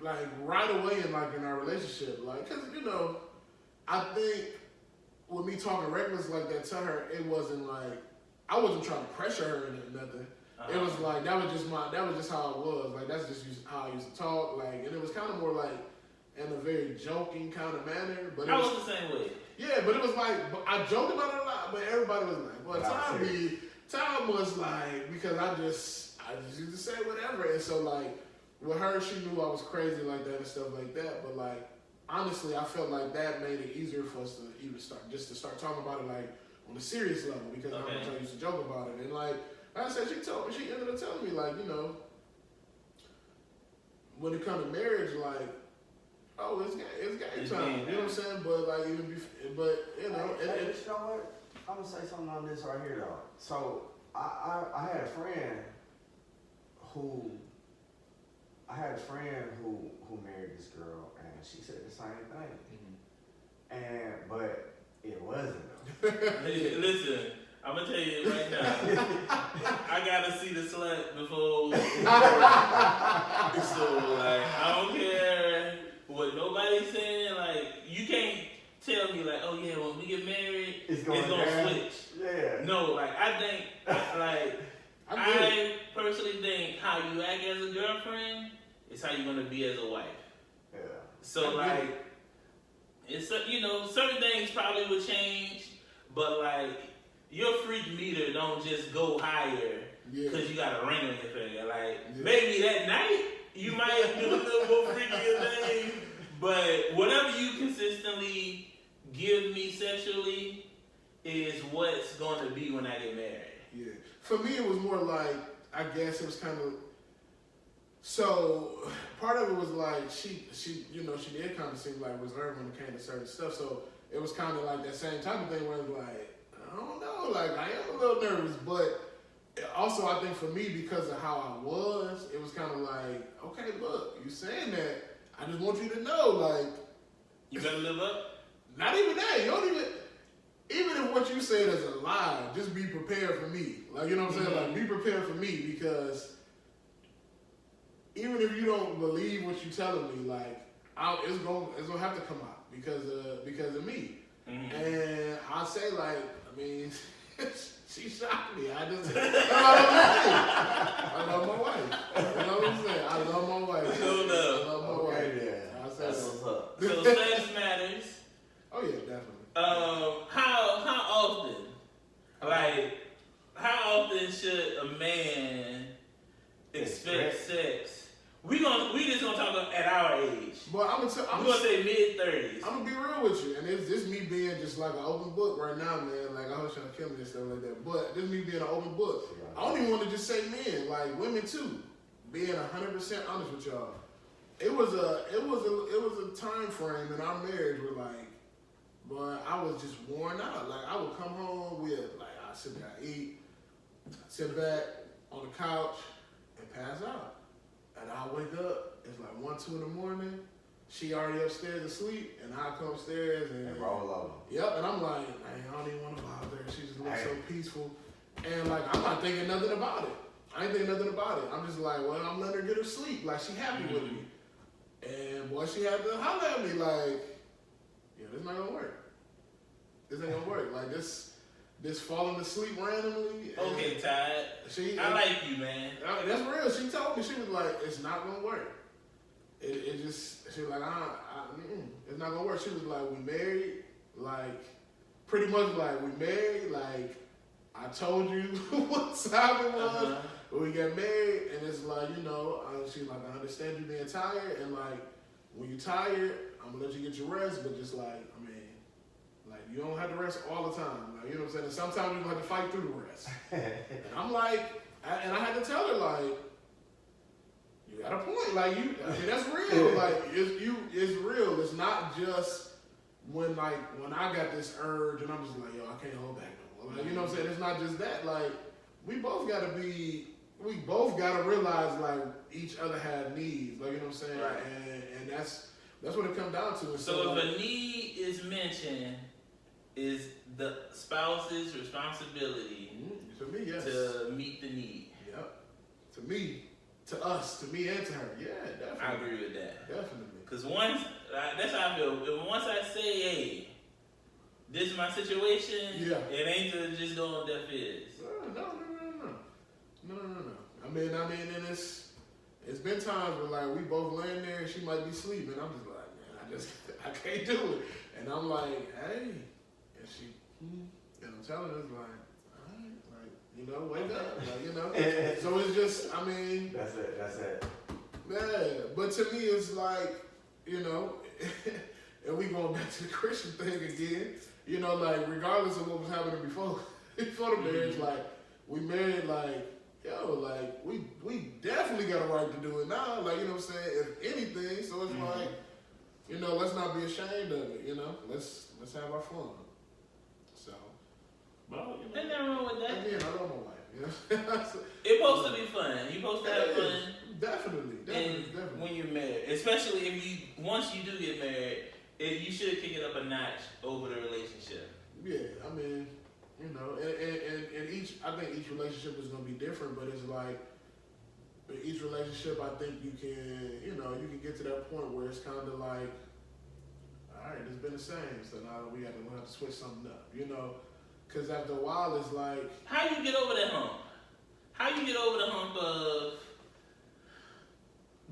S2: right away in our relationship, like, cause you know, I think with me talking reckless like that to her, it wasn't like I wasn't trying to pressure her into nothing. It was like that was just how it was. Like that's just how I used to talk. Like, and it was kind of more like in a very joking kind of manner. But
S3: I was the same way.
S2: Yeah, but it was like I joked about it a lot, but everybody was like, "Well, Tom was like," because I just used to say whatever, and so like with her, she knew I was crazy like that and stuff like that. But like honestly, I felt like that made it easier for us to even start talking about it like on a serious level because how much I used to joke about it, and like I said, she ended up telling me like, you know, when it comes to marriage, like, oh, it's game time. You know what I'm saying? But like you know,
S1: you know what? I'm gonna say something on this right here though. So I had a friend who married this girl, and she said the same thing. But it wasn't though.
S3: Listen, I'm gonna tell you right now. I gotta see the slut before. So like, I don't care what nobody's saying. Like, you can't tell me like, oh yeah, when we get married, it's gonna switch.
S1: Yeah.
S3: No, like I think, I personally think how you act as a girlfriend is how you're gonna be as a wife.
S1: Yeah.
S3: So like, it's you know, certain things probably would change, but like your freak meter don't just go higher because you got a ring on your finger. Like maybe that night you might do a little more freakier thing, but whatever you consistently give me sexually is what's going to be when I get married.
S2: Yeah. For me, it was more like, I guess it was kind of, so part of it was like she you know, she did kind of seem like reserved when it came to certain stuff. So it was kind of like that same type of thing where it was like, I don't know, like I am a little nervous, but also I think for me, because of how I was, it was kind of like, okay, look, you saying that, I just want you to know, like,
S3: you better live up.
S2: Not even that, you don't even if what you said is a lie, just be prepared for me. Like, you know what I'm saying? Like, be prepared for me, because even if you don't believe what you're telling me, like, it's gonna have to come out because of me. And I say, like, I mean, she shocked me. I love my wife. You know what I'm saying? I love my wife.
S3: So
S2: I love my wife.
S1: Yeah.
S2: That's
S3: what's up. So sex matters.
S2: Oh yeah, definitely.
S3: How often? Like, how often should a man expect sex? We just gonna talk at our age.
S2: But I'm
S3: gonna say mid-30s.
S2: I'm gonna be real with you, and it's just me being just like an open book right now, man. Like, I was trying to kill me and stuff like that, but this me being an open book. I don't even want to just say men, like women too. Being 100% honest with y'all, it was a time frame in our marriage where like, but I was just worn out. Like, I would come home with I sit there, eat, sit back on the couch, and pass out. And I wake up, it's like 1, 2 in the morning. She already upstairs asleep, and I come upstairs and
S1: roll over.
S2: Yep, and I'm like, I don't even want to bother her. She just looks so peaceful. And like, I'm not thinking nothing about it. I ain't thinking nothing about it. I'm just like, well, I'm letting her get her sleep. Like, she happy with me. And boy, she had to holler at me like, yeah, this not gonna work. This ain't gonna work. Like, this falling asleep randomly.
S3: Okay, Todd. I like you, man.
S2: That's real. She told me, she was like, it's not gonna work. It just, she was like, it's not gonna work. She was like, we married, like, pretty much like, we married, like, I told you what time it was when we got married, and it's like, she's like, I understand you being tired, and like, when you're tired, I'm gonna let you get your rest, but just like, you don't have to rest all the time. Like, you know what I'm saying? And sometimes you have to fight through the rest. And I'm like, and I had to tell her, like, you got a point. Like, that's real. Like, it's real. It's not just when I got this urge and I'm just like, yo, I can't hold back no more. Like, you know what I'm saying? It's not just that. Like, we both gotta realize, like, each other have needs. Like, you know what I'm saying?
S3: Right.
S2: And that's what it comes down to.
S3: So if a need is mentioned, is the spouse's responsibility
S2: to me, yes,
S3: to meet the need.
S2: Yep. To me and to her. Yeah, definitely.
S3: I agree with that.
S2: Definitely.
S3: Because once, that's how I feel. Once I say, hey, this is my situation, it ain't to just go on deaf ears.
S2: No. I mean, and it's been times where like we both laying there and she might be sleeping. I'm just like, man, I can't do it. And I'm like, hey, and she, and I'm telling her, like, all right, like, wake up, like, So it's just, I mean,
S1: that's it.
S2: Yeah, but to me, it's like, and we going back to the Christian thing again. Like regardless of what was happening before the marriage, like we married, like, yo, like we definitely got a right to do it now. Like, you know what I'm saying? If anything, so it's like, let's not be ashamed of it. Let's have our fun. So, well,
S3: ain't nothing wrong with that.
S2: Again, I love my wife.
S3: It's supposed to be fun. You're supposed to have fun.
S2: Definitely.
S3: When you're married, especially if once you do get married, you should kick it up a notch over the relationship.
S2: Yeah, I mean, and I think each relationship is gonna be different, but it's like each relationship, I think you can get to that point where it's kind of like, all right, it's been the same, so now we have to switch something up, because after a while it's like,
S3: how you get over that hump? How you get over the hump of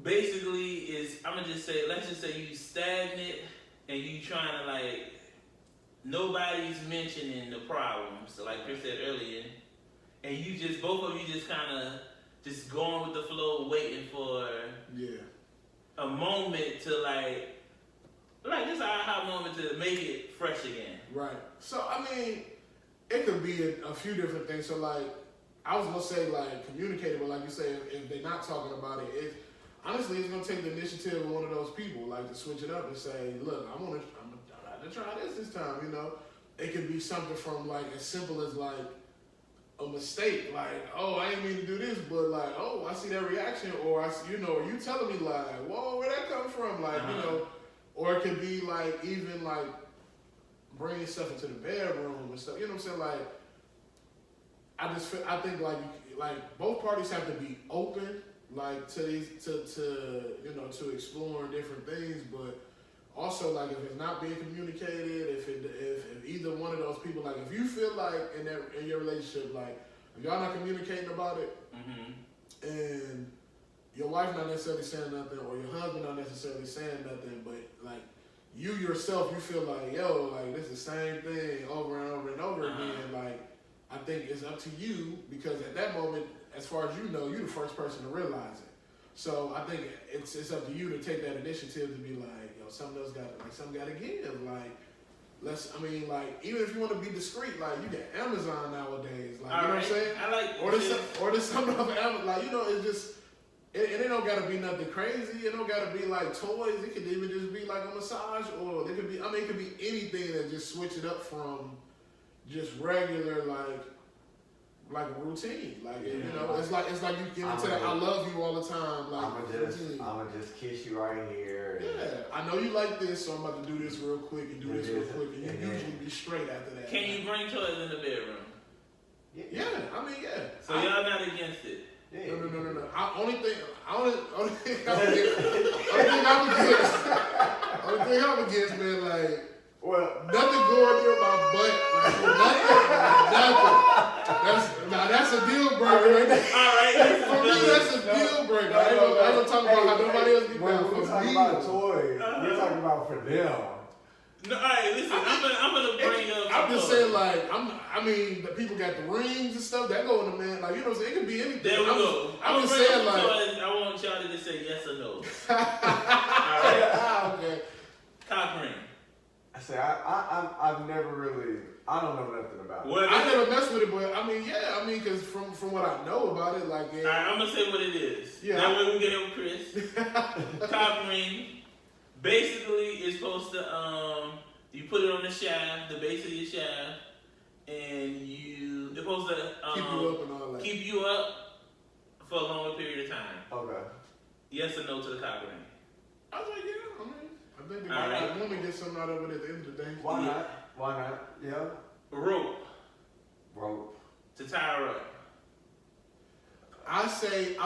S3: basically let's just say you stagnant and you trying to like, nobody's mentioning the problems, so like Chris said earlier, and both of you just kind of just going with the flow, waiting for a moment to like this aha moment to make it fresh again.
S2: Right. So I mean, it could be a few different things. So like, I was gonna say like communicating, but like you say, if they're not talking about it, honestly, it's gonna take the initiative of one of those people, like to switch it up and say, look, I'm gonna try this time. It could be something from like as simple as like a mistake, like, oh, I didn't mean to do this, but like, oh, I see that reaction, or are you telling me like, whoa, where that come from, like, or it could be like even like bringing stuff into the bedroom and stuff. You know what I'm saying? Like, I think like both parties have to be open, like to exploring different things, but also like if it's not being communicated, if either one of those people, like if you feel like in your relationship, like if y'all not communicating about it, and your wife not necessarily saying nothing, or your husband not necessarily saying nothing, but like you yourself, you feel like, yo, like this is the same thing over and over and over again. Like, I think it's up to you, because at that moment, as far as you're the first person to realize it. So I think it's up to you to take that initiative to be like, yo, something got to give. Like, even if you want to be discreet, like you get Amazon nowadays, like, you know what I'm saying?
S3: I like,
S2: or there's something off of Amazon, like, it's just. And it don't gotta be nothing crazy. It don't gotta be like toys. It could even just be like a massage, or it could be anything that just switch it up from just regular like a routine. Like it's like you get into that I love you all the time. Like
S1: I'ma just kiss you right here.
S2: I know you like this, so I'm about to do this real quick and do this real quick, and you usually be straight after that.
S3: Can you bring toys in the bedroom?
S2: Yeah. I mean, yeah.
S3: So y'all not against it?
S2: Yeah. No. Only thing I'm against, man, like, nothing going near my butt, nothing. That's a deal breaker right there.
S3: All right.
S2: For me, that's a deal breaker. I ain't gonna talk about how nobody else get down.
S1: We're talking about toys. We're talking about for them.
S3: No, all right, listen. I'm gonna bring up.
S2: I'm just saying, like, I mean, the people got the rings and stuff that go in the man. Like, you know what I'm saying? It could be anything.
S3: There we go.
S2: I'm just saying, like,
S3: I want Charlie to say yes or no. All
S2: right. Okay.
S3: Cock ring.
S1: I say I've never really. I don't know nothing about it.
S2: I never messed with it, but I mean, yeah, I mean, because from what I know about it, like, yeah.
S3: All right, I'm gonna say what it is.
S2: Yeah.
S3: That way we get it with Chris. Cock ring. Basically, it's supposed to you put it on the shaft, the base of your shaft, and it's supposed to
S2: keep you up and all that.
S3: Keep you up for a longer period of time.
S1: Okay.
S3: Yes or no to the cock ring?
S2: I was like, yeah, I think the woman get something out of it at the end of the day.
S1: Why not? Why not? Yeah.
S3: Rope.
S2: To
S3: tie her up.
S2: I say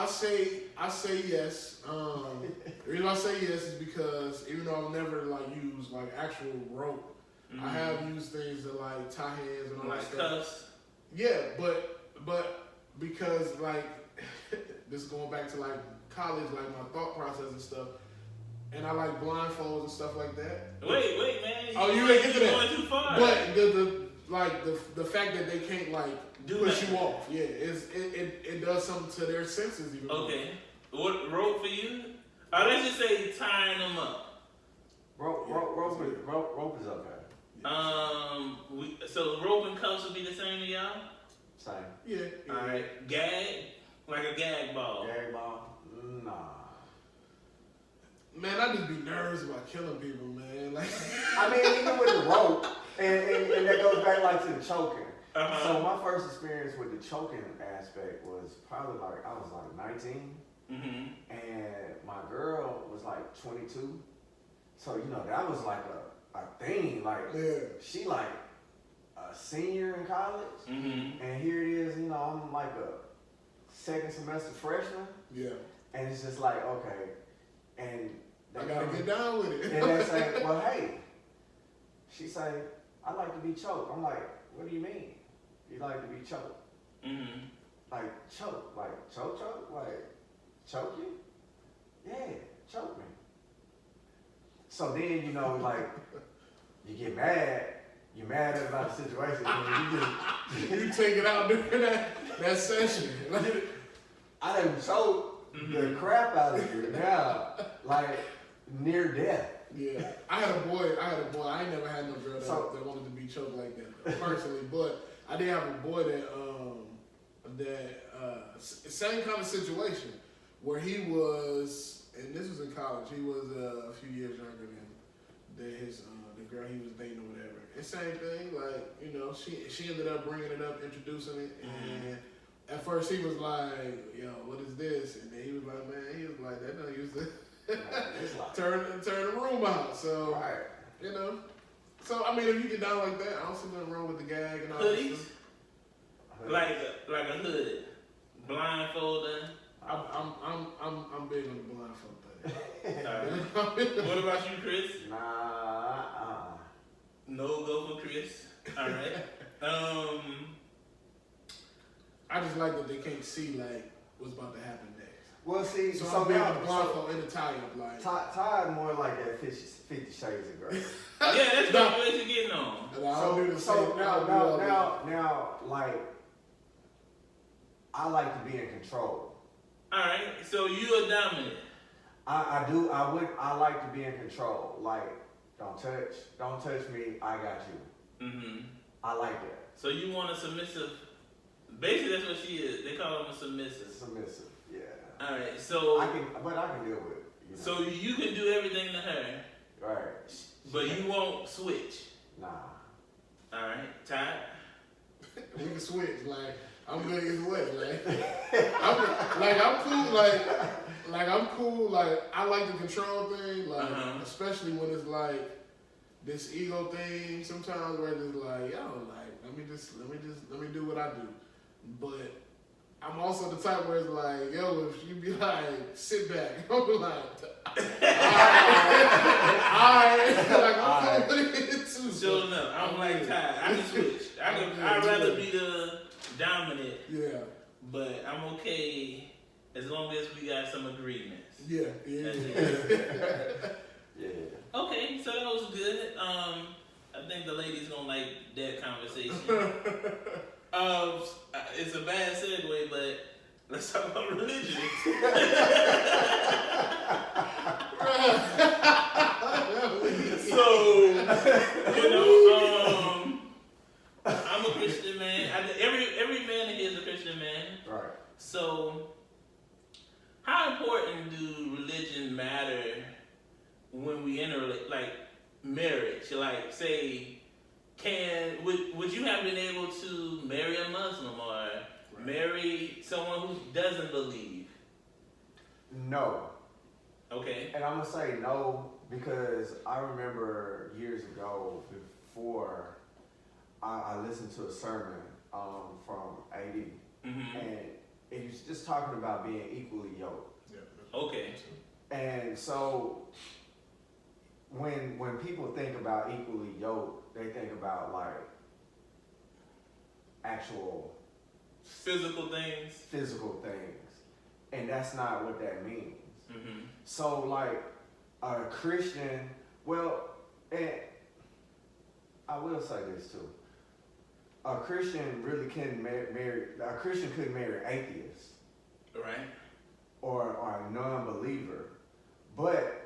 S2: yes. The reason I say yes is because even though I've never like used like actual rope, I have used things that like tie hands and all
S3: like
S2: that stuff.
S3: cuffs.
S2: Yeah, but because like this is going back to like college, like my thought process and stuff, and I like blindfolds and stuff like that.
S3: Wait, man.
S2: You ain't get to that.
S3: Going too far.
S2: But the fact that they can't like push you off, yeah, it does something to their senses even.
S3: Okay, what rope for you? Let's just say tying them up.
S1: Rope is okay.
S3: So rope and cuffs would be the same to y'all?
S1: Same.
S2: Yeah.
S3: All right, gag, like a gag ball.
S1: Gag ball? Nah.
S2: Man, I just be nervous about killing people, man. Like,
S1: I mean, even with the rope, and that goes back like to the choking.
S3: Uh-huh.
S1: So my first experience with the choking aspect was probably like I was like 19, and my girl was like 22. So you know that was like a thing. Like she like a senior in college, and here it is. You know I'm like a second semester freshman.
S2: Yeah.
S1: And it's just like okay, and
S2: I gotta get down with it.
S1: And they say, well, hey, she say I like to be choked. I'm like, what do you mean? You like to be choked? Like choke, like choke, like choke you? Yeah, choke me. So then you know, like you get mad. You're mad about the situation.
S2: You take it out during that session.
S1: I done choked the crap out of you now, like near death.
S2: Yeah, I had a boy. I ain't never had no girl that wanted to be choked like that personally, but I did have a boy that same kind of situation where he was, and this was in college. He was a few years younger than his the girl he was dating or whatever. And same thing, like you know, she ended up bringing it up, introducing it, and at first he was like, "Yo, what is this?" And then he was like, "Man," he was like, "That don't use to." turn the room out. So you know. So I mean, if you get down like that, I don't see nothing wrong with the gag and all that stuff.
S3: Like a hood, blindfolding.
S2: I'm big on the blindfold thing.
S3: What about you, Chris?
S1: Nah.
S3: No go for Chris. All right.
S2: I just like that they can't see like what's about to happen next.
S1: Well, see,
S2: so
S1: I'm
S2: now the blindfold in the tie up like
S1: tied more like that 50 Shades of Grey.
S3: Yeah, that's the way you're getting on.
S1: So now, like, I like to be in control.
S3: All right, so you are dominant.
S1: I do. I like to be in control. Like, don't touch me. I got you. I like that.
S3: So you want a submissive? Basically, that's what she is. They call them a submissive.
S1: Submissive, yeah.
S3: All right, so
S1: I can deal with it. You know?
S3: So you can do everything to her,
S1: right?
S3: But you won't switch.
S1: Nah.
S3: All right, Ty.
S2: We can switch. Like I'm good as well. I'm cool. Like I like the control thing. Like especially when it's like this ego thing. Sometimes where it's like, yo, like let me do what I do. But I'm also the type where it's like, yo, if you be like, sit back, I'm be like, alright. Like, I'm putting it too.
S3: Sure enough, I'm like Ty. I can switch. I'd rather be the dominant.
S2: Yeah.
S3: But I'm okay as long as we got some agreements.
S2: Yeah.
S1: Yeah.
S3: Okay, so that was good. think the ladies gonna like that conversation. It's a bad segue, but let's talk about religion. So, I'm a Christian man. Every man in here is a Christian man.
S1: Right.
S3: So, how important do religion matter when we enter like marriage? Like, say, would you have been able to marry a Muslim or marry someone who doesn't believe?
S1: No.
S3: Okay.
S1: And I'm gonna say no because I remember years ago before I listened to a sermon from AD, and it was just talking about being equally yoked.
S2: Yeah.
S3: Okay.
S1: And so when people think about equally yoked, they think about like actual
S3: physical things,
S1: and that's not what that means. So like a Christian, well, and I will say this too. A Christian really couldn't marry. A Christian couldn't marry atheists,
S3: right?
S1: Or a non-believer. But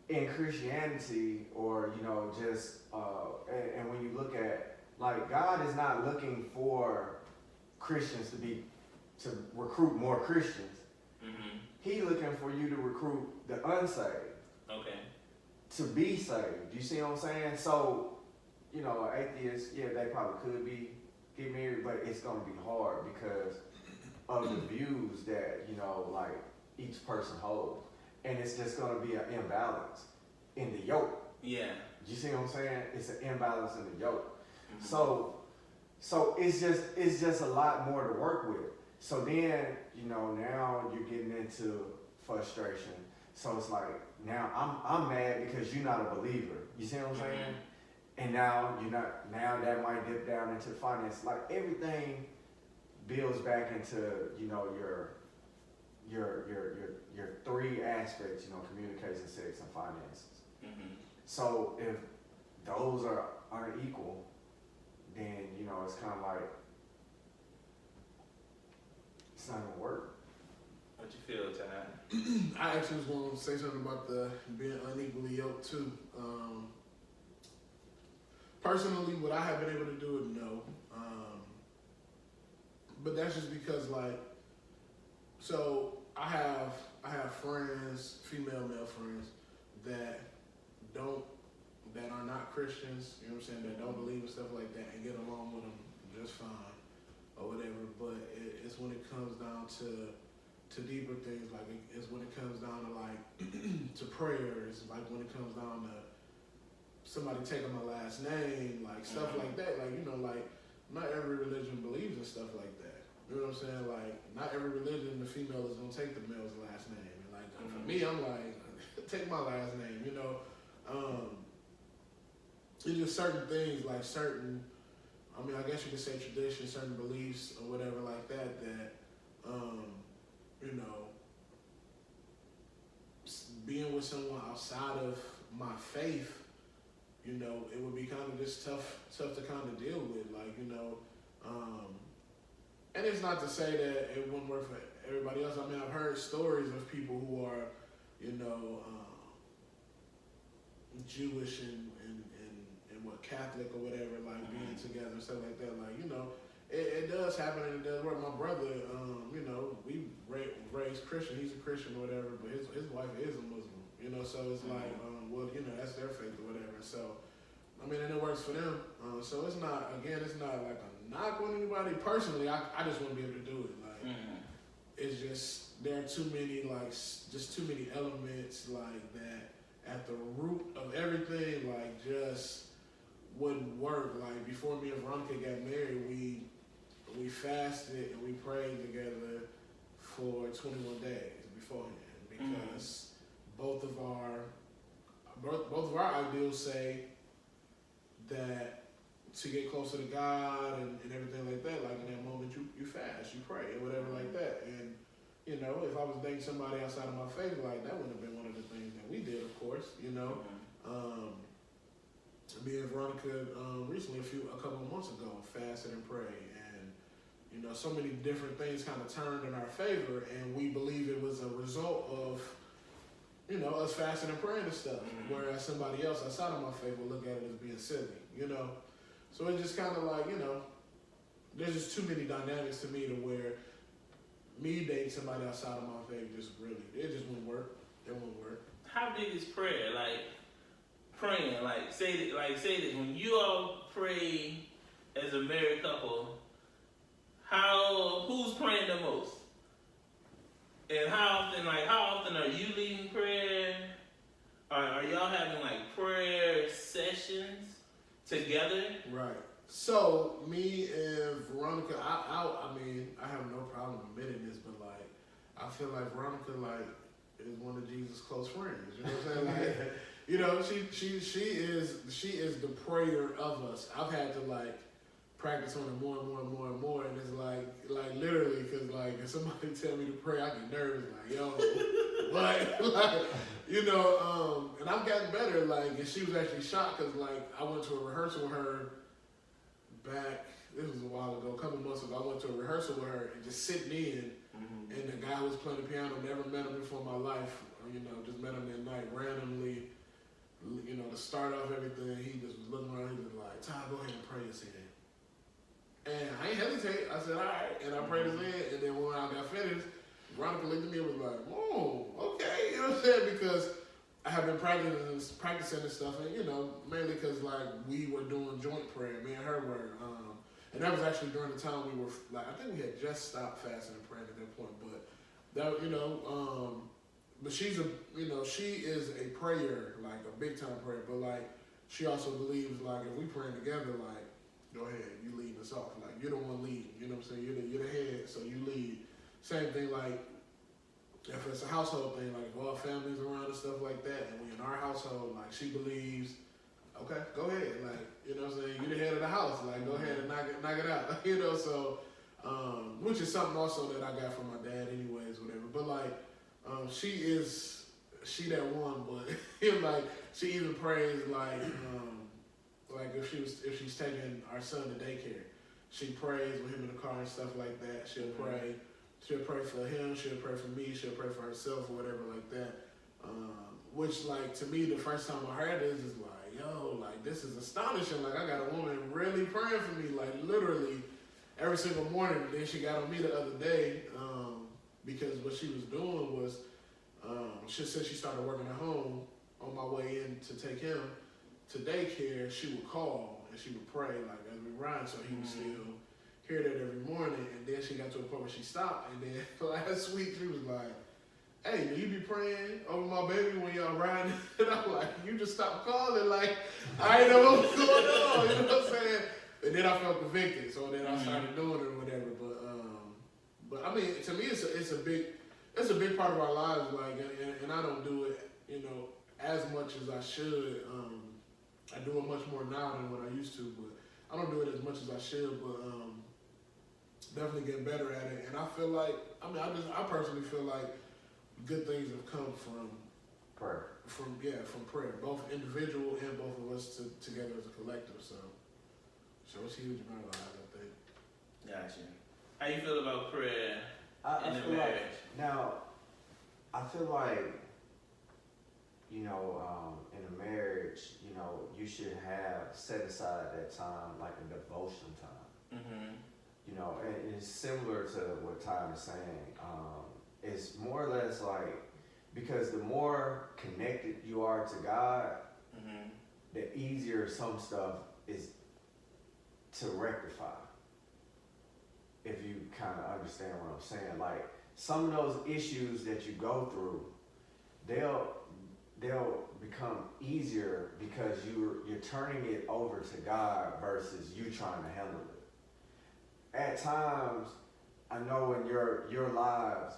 S1: in Christianity, or just and when you look at like God is not looking for Christians to recruit more Christians. He looking for you to recruit the unsaved.
S3: Okay.
S1: To be saved. You see what I'm saying? So, atheists, yeah, they probably could get married, but it's gonna be hard because of the views that, like each person holds. And it's just gonna be an imbalance in the yoke.
S3: Yeah.
S1: You see what I'm saying? It's an imbalance in the yoke. So it's just a lot more to work with. So then, now you're getting into frustration. So it's like, now I'm mad because you're not a believer. You see what I'm saying? And now now that might dip down into finance. Like everything builds back into, your three aspects, communication, sex, and finances. So if those are unequal, then, it's kind of like, it's not gonna work.
S3: What you feel, Ty?
S2: I actually was going to say something about the being unequally yoked too. Personally, would I have been able to do it? No. But that's just because, like, so I have friends, female, male friends that are not Christians. You know what I'm saying? That don't believe in stuff like that and get along with them just fine or whatever. But it's when it comes down to deeper things, like it's when it comes down to like to prayers, like when it comes down to somebody taking my last name, like stuff like that. Like, like not every religion believes in stuff like that. You know what I'm saying? Like not every religion the female is gonna take the male's last name. And like for me, I'm like, take my last name, it's just certain things, like certain, I guess you could say traditions, certain beliefs or whatever like that, being with someone outside of my faith, it would be kind of just tough to kind of deal with, like, and it's not to say that it wouldn't work for everybody else. I've heard stories of people who are, Jewish and what, Catholic or whatever, like being together and stuff like that, like, it does happen and it does work. My brother, we raised Christian. He's a Christian or whatever, but his wife is a Muslim. So it's like, that's their faith or whatever. So, and it works for them. So it's not like a knock on anybody. Personally, I just wouldn't be able to do it. Like, it's just there are too many elements like that at the root of everything. Like, just wouldn't work. Like before me and Veronica got married, we fasted and we prayed together for 21 days beforehand because both of our ideals say that to get closer to God and everything like that, like in that moment you fast, you pray and whatever like that. And if I was dating somebody outside of my faith, like that wouldn't have been one of the things that we did, of course, me and Veronica recently, a couple of months ago, fasted and prayed, and so many different things kind of turned in our favor, and we believe it was a result of us fasting and praying and stuff. Whereas somebody else outside of my faith will look at it as being silly, So it's just kind of like there's just too many dynamics to me to where me dating somebody outside of my faith it just wouldn't work. It wouldn't work.
S3: How big is prayer? Like praying, say that when you all pray as a married couple, who's praying the most? And how often are you leading prayer? Are y'all having prayer sessions together?
S2: Right. So me and Veronica, I mean, I have no problem admitting this, but I feel like Veronica is one of Jesus' close friends. You know what I'm saying? She is the prayer of us. I've had to practice on it more and more and more and more, and it's literally, because if somebody tell me to pray, I get nervous, yo, but and I've gotten better, and she was actually shocked, because I went to a rehearsal with her back, this was a while ago, a couple months ago. I went to a rehearsal with her and just sitting in, and the guy who was playing the piano, never met him before in my life, just met him that night randomly, to start off everything, he just was looking around, he was like, Ty, go ahead and pray us in. And I ain't hesitate. I said, all right. And I prayed us in. And then when I got finished, Veronica looked at me and was like, oh, okay. You know what I'm saying? Because I have been practicing this stuff. And, mainly because, we were doing joint prayer. Me and her were. And that was actually during the time we were, I think we had just stopped fasting and praying at that point. But, that, but she is a prayer, a big-time prayer. But, she also believes, if we praying together, go ahead, you lead us off. You're the one leading, you know what I'm saying? You're the head, so you lead. Same thing, if it's a household thing, if all families around and stuff like that, and we in our household, she believes, okay, go ahead, you know what I'm saying? You're the head of the house, go ahead and knock it out, so, which is something also that I got from my dad anyways, whatever, but, she that one, but, she even prays, if she's taking our son to daycare, she prays with him in the car and stuff like that. She'll pray for him. She'll pray for me. She'll pray for herself or whatever like that. Which to me, the first time I heard this is yo, this is astonishing. I got a woman really praying for me, literally every single morning. Then she got on me the other day because what she was doing was she said she started working at home on my way in to take him to daycare. She would call and she would pray as we ride, so he would still hear that every morning. And then she got to a point where she stopped, and then last week she was like, hey, do you be praying over my baby when y'all riding? And I'm like, you just stopped calling, I didn't know what was going on, you know what I'm saying? And then I felt convicted, so then I started doing it or whatever. But I mean, to me, it's a big part of our lives, and I don't do it, as much as I should. I do it much more now than what I used to, but I don't do it as much as I should, but definitely getting better at it. And I feel I personally feel good things have come from
S1: prayer.
S2: From prayer, both individual and both of us together as a collective. So it's huge in our lives, I think.
S3: Gotcha. How you feel about prayer in the
S1: feel
S3: marriage?
S1: Now, I feel in a marriage, you should have set aside that time, a devotion time. And it's similar to what Ty is saying. It's more or less because the more connected you are to God, the easier some stuff is to rectify. If you kind of understand what I'm saying, some of those issues that you go through, they'll become easier because you're turning it over to God versus you trying to handle it. At times, I know in your lives,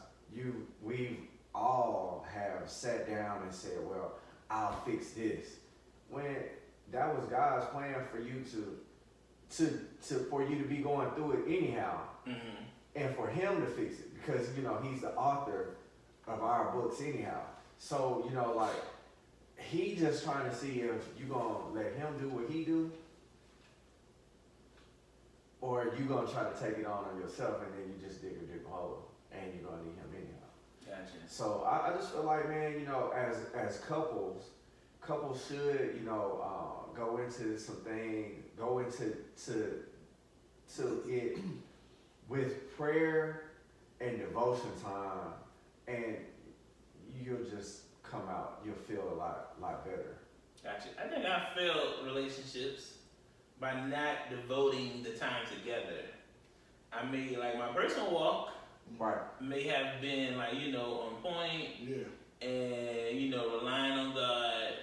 S1: we all have sat down and said, well, I'll fix this. When that was God's plan for you for you to be going through it anyhow, and for him to fix it, because he's the author of our books anyhow. So he just trying to see if you gonna let him do what he do, or you gonna try to take it on yourself and then you just dig a deeper hole and you're gonna need him anyhow.
S3: Gotcha.
S1: So I just feel like, man, you know, as couples should, you know, go into it with prayer and devotion time, and you'll just come out, you'll feel a lot better.
S3: Gotcha. I think I failed relationships by not devoting the time together. I mean, like, my personal walk may have been, like, you know, on point.
S2: Yeah.
S3: And, you know, relying on God.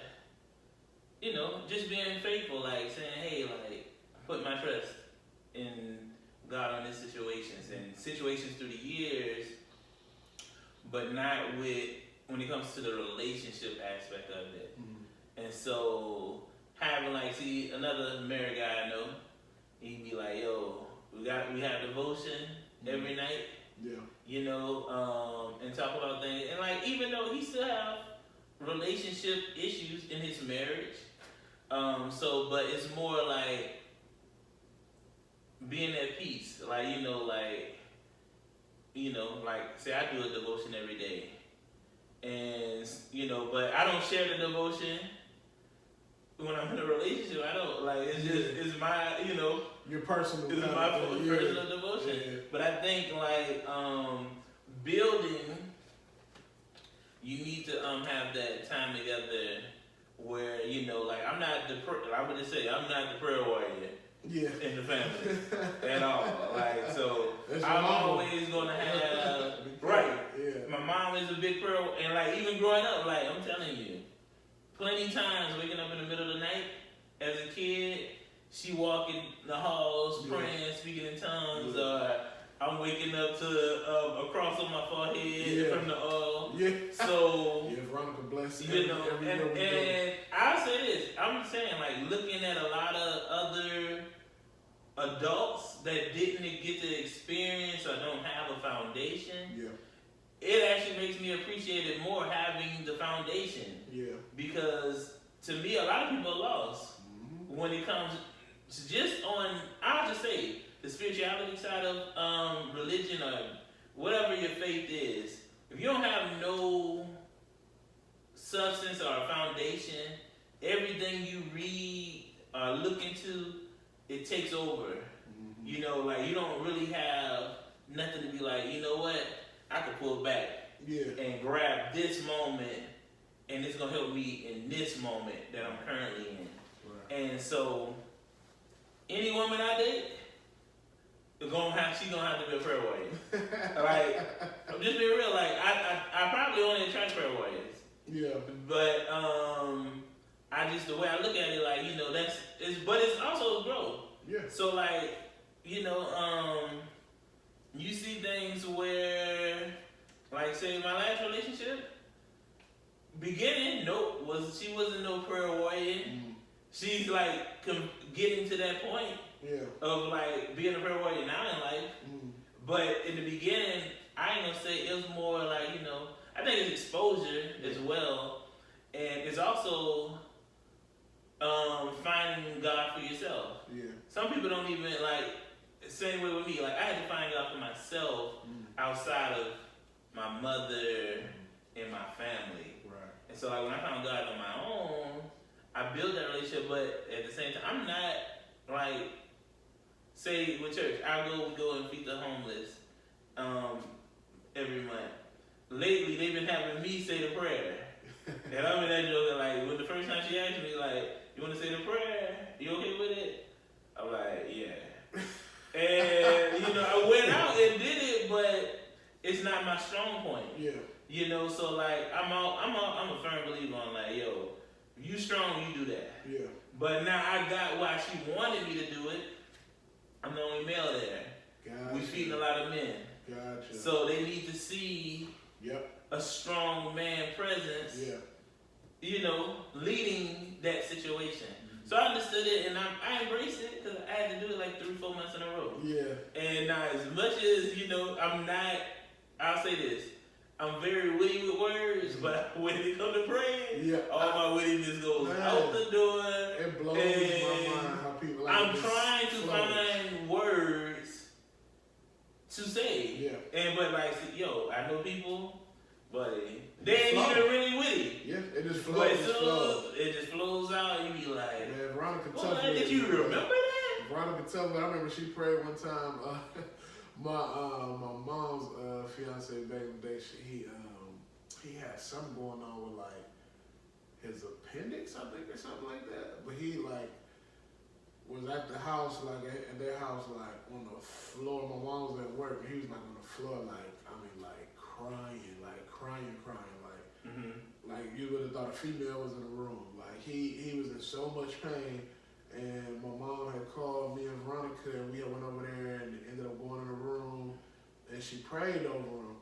S3: You know, just being faithful, like saying, hey, like, put my trust in God on these situations and situations through the years, but not when it comes to the relationship aspect of it. Mm-hmm. And so having, like, see, another married guy I know, he'd be like, yo, we have devotion every night.
S2: Yeah.
S3: You know, and talk about things. And, like, even though he still have relationship issues in his marriage, but it's more like being at peace. Like, you know, say I do a devotion every day. And, you know, but I don't share the devotion when I'm in a relationship. I don't, like, it's my, you know,
S2: your personal,
S3: it's my personal devotion. Yeah. But I think, like, building, you need to have that time together where, you know, like, I would just say I'm not the prayer warrior in the family at all. Like, so I'm always gonna have right. Yeah. My mom is a big prayer, and, like, even growing up, like, I'm telling you, plenty times waking up in the middle of the night as a kid, she walking the halls, praying, speaking in tongues, or I'm waking up to a cross on my forehead from the oil. Yeah. So
S2: Veronica bless
S3: you know, and I'll say this. I'm saying, like, looking at a lot of other adults that didn't get to experience or don't have a foundation. It actually makes me appreciate it more having the foundation. Yeah. Because to me, a lot of people are lost when it comes to just on, I'll just say, the spirituality side of religion or whatever your faith is. If you don't have no substance or a foundation, everything you read or look into, it takes over. Mm-hmm. You know, like, you don't really have nothing to be like, you know what, I can pull back and grab this moment, and it's going to help me in this moment that I'm currently in. Right. And so, any woman I date, she's gonna have to be a prayer warrior. Like, I'm just being real. Like, I probably only attract prayer warriors. Yeah. But I just, the way I look at it, like, you know, but it's also growth. Yeah. So, like, you know, you see things where, like, say, my last relationship, beginning, she wasn't no prayer warrior. She's, like, getting to that point of, like, being a prayer warrior now in life. But in the beginning, I ain't gonna say it was more like, you know, I think it's exposure as well. And it's also finding God for yourself. Yeah. Some people don't even, like, same way with me. Like, I had to find God for myself outside of my mother and my family. Right. And so, like, when I found God on my own, I built that relationship, but at the same time, I'm not, like, say with church, we go and feed the homeless every month. Lately, they've been having me say the prayer. And I'm in that joke, like, when the first time she asked me, like, you want to say the prayer? You okay with it? I'm like, yeah. And, you know, I went out and did it, but it's not my strong point. Yeah. You know, so, like, I'm a firm believer on, like, yo, if you strong, you do that. Yeah. But now I got why she wanted me to do it. I'm the only male there. Gotcha. We feeding a lot of men. Gotcha. So they need to see a strong man presence. Yeah. You know, leading that situation. So I understood it, and I embraced it because I had to do it like 3-4 months in a row. Yeah. And as much as, you know, I'll say this, I'm very witty with words, but when it comes to praying, all my wittiness goes out the door.
S2: It blows my mind how people like
S3: I'm trying to find words to say. But like, I know people, but they ain't even really witty.
S2: Yeah, it just flows.
S3: But it just flows out, and you be like,
S2: man, Veronica
S3: did you remember that?
S2: Veronica Tubman, I remember she prayed one time. My mom's fiance back in the day, he had something going on with like his appendix, I think, or something like that. But he like was at the house, like at their house, like on the floor. My mom was at work, and he was like on the floor, like crying, like you would have thought a female was in the room. Like he was in so much pain. And my mom had called me and Veronica, and we went over there and ended up going in the room, and she prayed over him.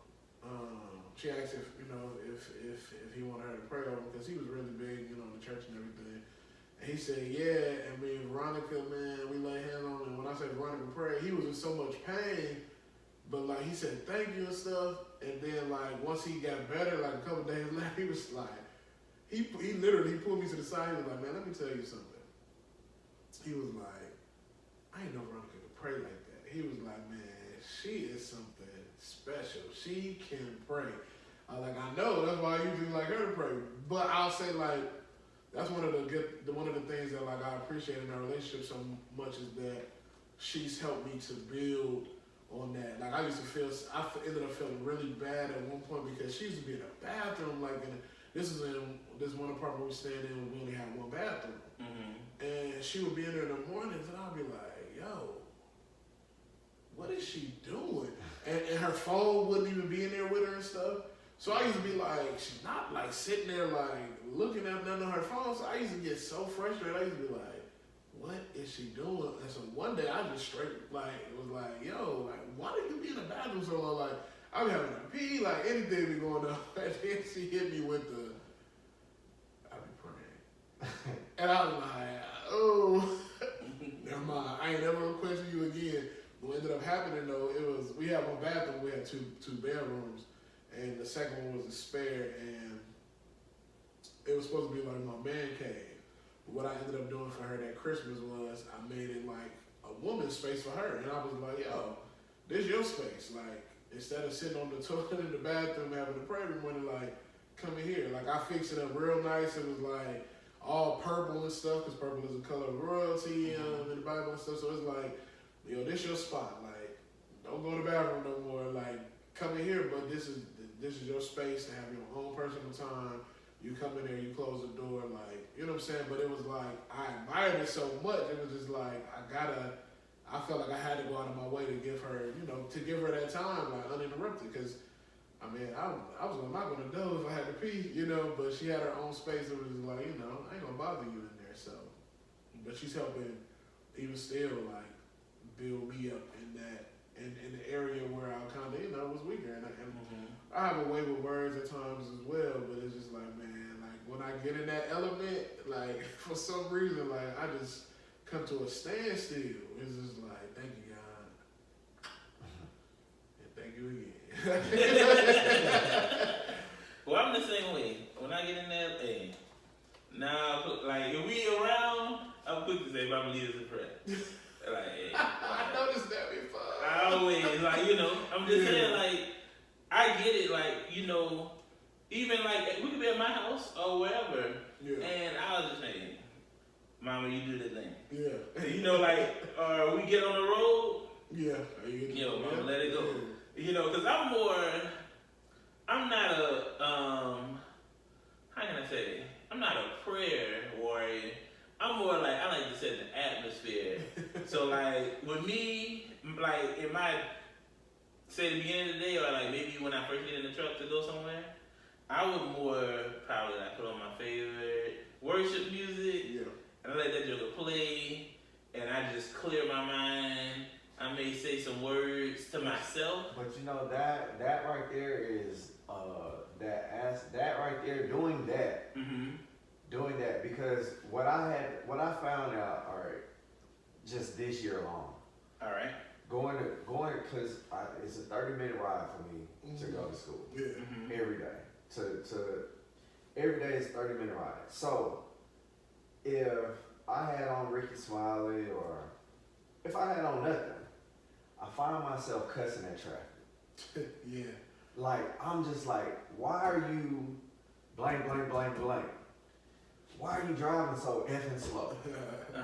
S2: She asked if he wanted her to pray over him, because he was really big, in the church and everything. And he said, yeah. And me and Veronica, man, we laid hands on him. And when I said Veronica prayed, he was in so much pain, but like he said thank you and stuff. And then like once he got better, like a couple days later, he was like, he literally pulled me to the side. He was like, man, let me tell you something. He was like, I ain't know Veronica could pray like that. He was like, man, she is something special. She can pray. I know, that's why I usually like her to pray. But I'll say like, that's one of the things that like I appreciate in our relationship so much is that she's helped me to build on that. Like I ended up feeling really bad at one point because she used to be in a bathroom, like this one apartment we stayed in, we only had one bathroom. Mm-hmm. And she would be in there in the mornings, and I'd be like, yo, what is she doing? And her phone wouldn't even be in there with her and stuff. So I used to be like, she's not like sitting there like looking at nothing on her phone. So I used to get so frustrated. I used to be like, what is she doing? And so one day I just straight was like, yo, like, why did you be in the bathroom so long? Like, I be having to pee, like anything be going on. And then she hit me with I be praying. And I was like, oh, never mind. I ain't never gonna question you again. What ended up happening though, we had one bathroom, we had two bedrooms, and the second one was a spare, and it was supposed to be like my man cave. But what I ended up doing for her that Christmas was I made it like a woman's space for her, and I was like, yo, this your space. Like, instead of sitting on the toilet in the bathroom having to pray every morning, like, come in here. Like, I fixed it up real nice. It was like all purple and stuff, because purple is the color of royalty in the Bible and stuff. So it's like, yo, this your spot. Like, don't go to the bathroom no more. Like, come in here, but this is your space to have your own personal time. You come in there, you close the door, like, you know what I'm saying? But it was like, I admired it so much. It was just like, I felt like I had to go out of my way to give her, that time, like, uninterrupted. Because, I mean, I was not going to know if I had to pee, but she had her own space. It was just like, I ain't going to bother you in there. So, but she's helping even still, like, build me up in that, in the area where I kind of, was weaker. And I have a way with words at times as well, but it's just like, man, like, when I get in that element, like, for some reason, like, I just come to a standstill. It's just like, thank you, God. And thank you again.
S3: Well, I'm the same way. When I get in there, now, like, if we around, I'm quick to say, Mama lead us in prayer. Like,
S2: I noticed that before.
S3: I always, like, I'm just saying, like, I get it, like, even like, we could be at my house or wherever, and I was just saying, Mama, you do the thing.
S2: Yeah.
S3: Like, we get on the road,
S2: Mama,
S3: let it go. Because I'm not how can I say, I'm not a prayer warrior. I'm more like, I like to set the atmosphere. So like, with me, like, it might say the beginning of the day, or like maybe when I first get in the truck to go somewhere, I would more probably like put on my favorite worship music, and I let that joker play, and I just clear my mind. I may say some words to myself.
S1: But that right there is that right there doing that. Mm-hmm. Doing that, because what I found out, all right, just this year alone.
S3: All right.
S1: because it's a 30-minute ride for me to go to school every day. Every day is 30-minute ride. So if I had on Ricky Smiley or if I had on nothing, I find myself cussing at traffic.
S2: Yeah.
S1: Like, I'm just like, why are you blank, blank, blank, blank? Why are you driving so effing slow?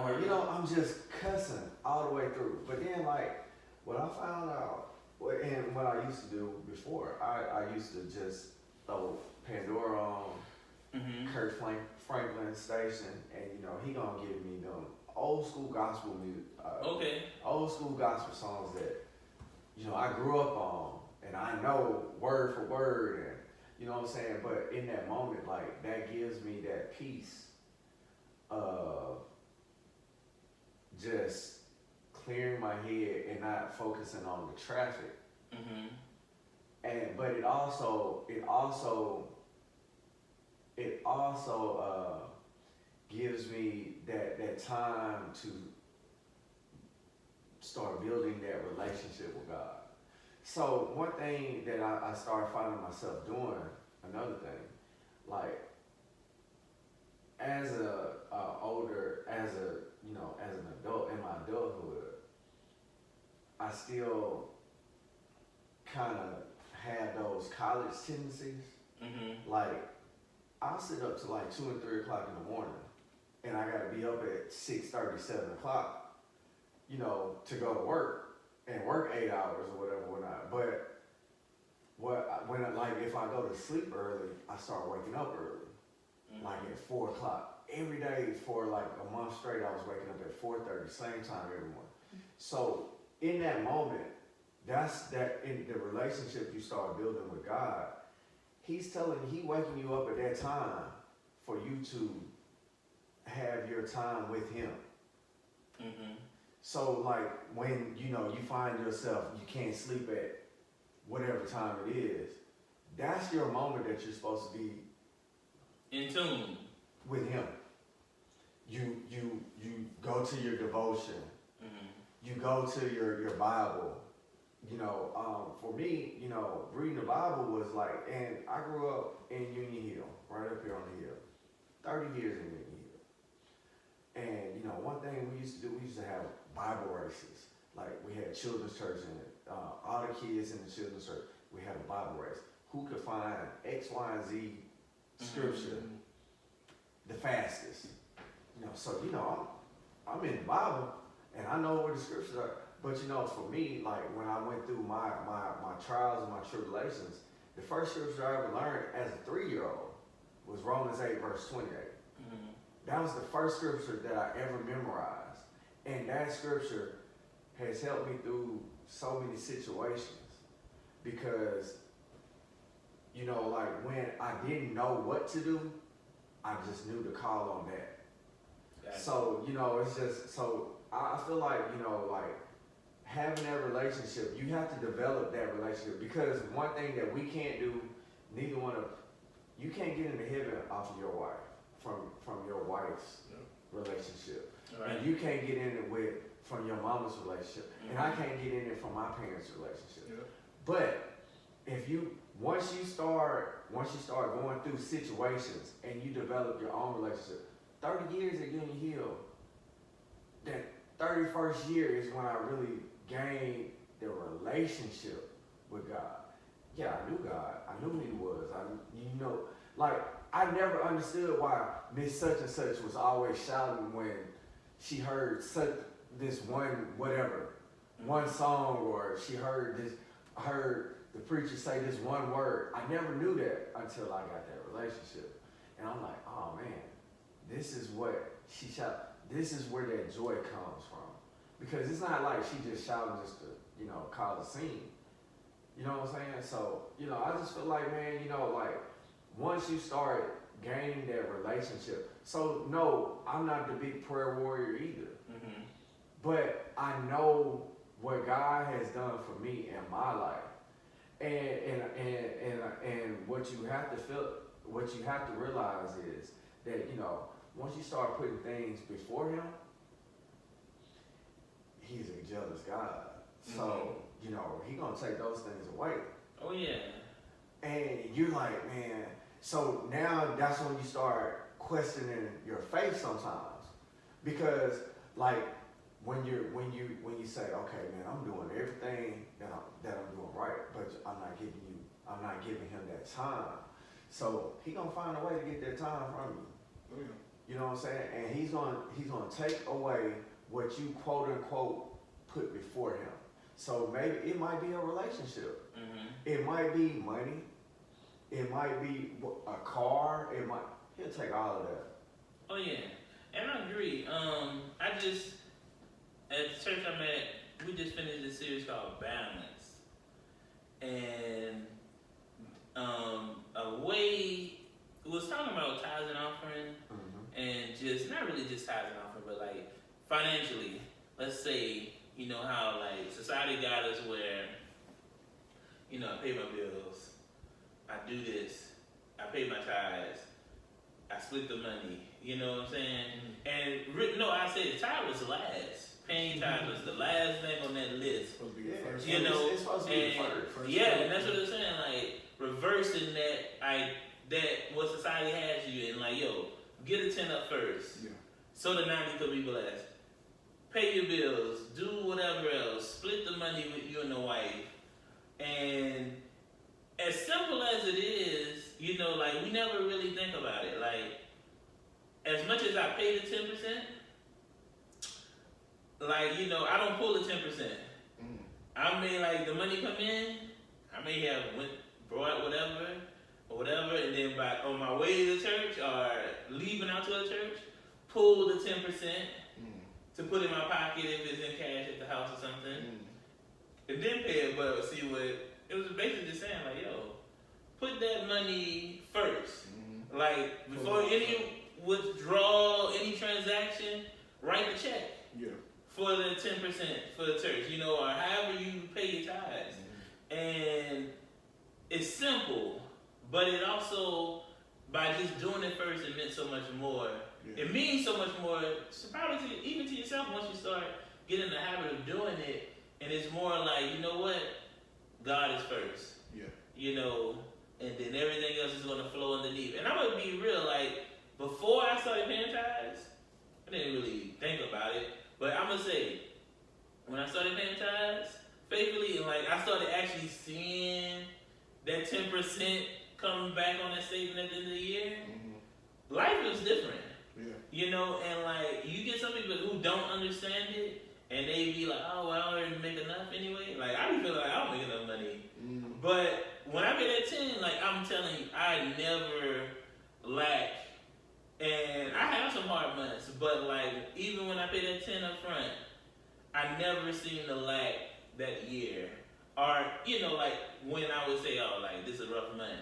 S1: Or, you know, I'm just cussing all the way through. But then, like, what I found out, and what I used to do before, I used to just throw Pandora on, Kurt Franklin station, and, you know, he gonna give me them old school gospel music, old school gospel songs that, you know, I grew up on, and I know word for word, and you know what I'm saying? But in that moment, like, that gives me that peace of just clearing my head and not focusing on the traffic. But it also gives me that time to start building that relationship with God. So one thing that I started finding myself doing, another thing, like as an adult in my adulthood, I still kind of had those college tendencies. Like, I'll sit up to like 2 and 3 o'clock in the morning, and I gotta be up at 6:30, 7 o'clock, you know, to go to work and work 8 hours or whatnot. But if I go to sleep early, I start waking up early, like at 4 o'clock. Every day for like a month straight, I was waking up at 4:30, same time every morning. So in that moment, that's that in the relationship you start building with God. He waking you up at that time for you to have your time with him. So like when, you know, you find yourself, you can't sleep at whatever time it is, that's your moment that you're supposed to be
S3: in tune
S1: with him. You go to your devotion. You go to your Bible. You know, for me, you know, reading the Bible was like, and I grew up in Union Hill, right up here on the hill, 30 years in Union Hill. And, you know, one thing we used to have Bible races. Like, we had children's church in it. All the kids in the children's church, we had a Bible race. Who could find X, Y, and Z scripture the fastest? You know, so, you know, I'm in the Bible, and I know where the scriptures are. But, you know, for me, like, when I went through my trials and my tribulations, the first scripture I ever learned as a 3-year-old was Romans 8, verse 28. That was the first scripture that I ever memorized. And that scripture has helped me through so many situations. Because, you know, like, when I didn't know what to do, I just knew to call on that. So, you know, it's just, so I feel like, you know, like, having that relationship, you have to develop that relationship, because one thing that we can't do, you can't get into heaven off of your wife, from your wife's relationship. Right. And you can't get in it from your mama's relationship. And I can't get in it from my parents' relationship. But once you start going through situations and you develop your own relationship, 30 years at Union Hill, that 31st year is when I really gained the relationship with God. Yeah, I knew God. I knew who he was. I never understood why Miss Such and Such was always shouting when she heard this one song, or she heard the preacher say this one word. I never knew that until I got that relationship. And I'm like, oh man, this is what she shouted. This is where that joy comes from. Because it's not like she just shouting just to, you know, cause a scene. You know what I'm saying? So, you know, I just feel like, man, you know, like, once you start gaining that relationship, so no, I'm not the big prayer warrior either. But I know what God has done for me in my life. And what you have to realize is that, you know, once you start putting things before him, he's a jealous God. So, you know, he gonna take those things away.
S3: Oh yeah.
S1: And you're like, man, so now that's when you start questioning your faith sometimes. Because like when you say, okay, man, I'm doing everything that I'm doing right, but I'm not giving him that time. So he gonna find a way to get that time from you.
S2: Oh, yeah.
S1: You know what I'm saying? And he's gonna take away what you quote unquote put before him. So maybe it might be a relationship.
S3: Mm-hmm.
S1: It might be money. It might be a car. He'll take all of that.
S3: Oh yeah, and I agree. I just at the church I'm at, we just finished a series called Balance, and a way it was talking about tithes and offering, and just not really just tithes and offering, but like financially. Let's say, you know how like society got us where, you know, I pay my bills, I do this, I pay my tithes, I split the money, you know what I'm saying? And no, I said the tithe was last. Paying tithes was the last thing on that list. You know,
S1: it's supposed to be the first.
S3: Yeah, and that's what I'm saying, like reversing that what society has you in, like, yo, get a 10 up first.
S2: Yeah.
S3: So the 90 could be blessed. Pay your bills, do whatever else, split the money with you and the wife. And as simple as it is, you know, like we never really think about it. Like, as much as I pay the 10%, like, you know, I don't pull the 10%. I may, like, the money come in, I may have brought whatever, and then on my way to church or leaving out to a church, pull the 10% to put in my pocket if it's in cash at the house or something, and then pay it. But see what it was basically just saying, like, yo, put that money first. Like before any withdrawal, any transaction, write the check.
S2: Yeah.
S3: For the 10% for the church, you know, or however you pay your tithes. And it's simple, but it also, by just doing it first, it meant so much more. Yeah. It means so much more, probably even to yourself once you start getting the habit of doing it. And it's more like, you know what? God is first.
S2: Yeah.
S3: You know, and then everything else is going to flow underneath. And I'm going to be real, like, before I started paying tithes, I didn't really think about it. But I'm going to say, when I started paying tithes faithfully, and like I started actually seeing that 10% coming back on that statement at the end of the year, life was different.
S2: Yeah.
S3: You know, and like you get some people who don't understand it, and they be like, oh, well, I already make enough anyway. Like, I be feeling like I don't make enough money. But when I pay that 10, like I'm telling you, I never lack. And I have some hard months, but like even when I pay that 10 up front, I never seem to lack that year. Or, you know, like when I would say, oh, like this is a rough month.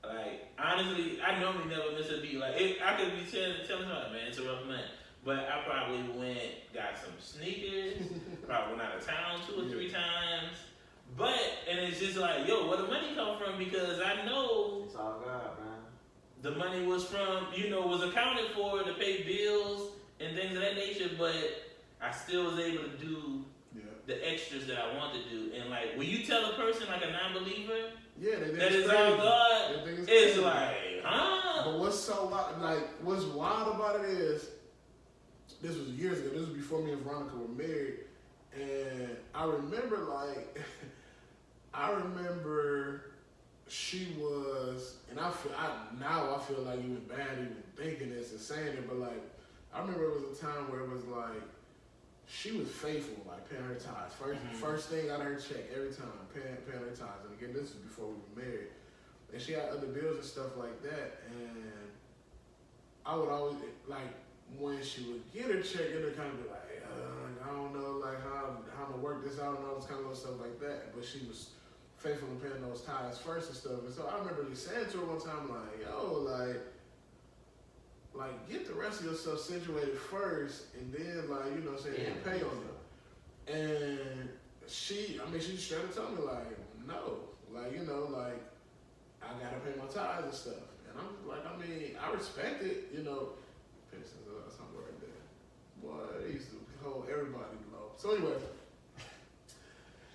S3: Like honestly, I normally never miss a beat. Like I could be telling somebody, man, it's a rough month. But I probably got some sneakers, probably went out of town 2 or 3 times. But, and it's just like, yo, where the money come from? Because I know
S1: it's all God, man.
S3: The money was from, you know, was accounted for to pay bills and things of that nature, but I still was able to do the extras that I want to do. And like, when you tell a person, like a non-believer, that is all God, it's like, huh?
S2: But what's wild about it is, this was years ago, this was before me and Veronica were married, and I remember she was, and I feel like even bad even thinking this and saying it, but like I remember it was a time where it was like she was faithful, like paying her tithes. First thing out of her check every time, paying her tithes. And again, this is before we were married, and she had other bills and stuff like that. And I would always like when she would get her check, it would kind of be like, I don't know, like how I'm gonna work this out and all this kind of little stuff like that. But she was faithful in paying those tithes first and stuff. And so I remember just saying to her one time, like, yo, like get the rest of your stuff situated first, and then like, you know, saying pay on it. And she straight up told me like, no, like, you know, like I gotta pay my tithes and stuff. And I'm like, I mean, I respect it, you know. Pistons, something right there. Boy, they used to hold everybody low. So anyway,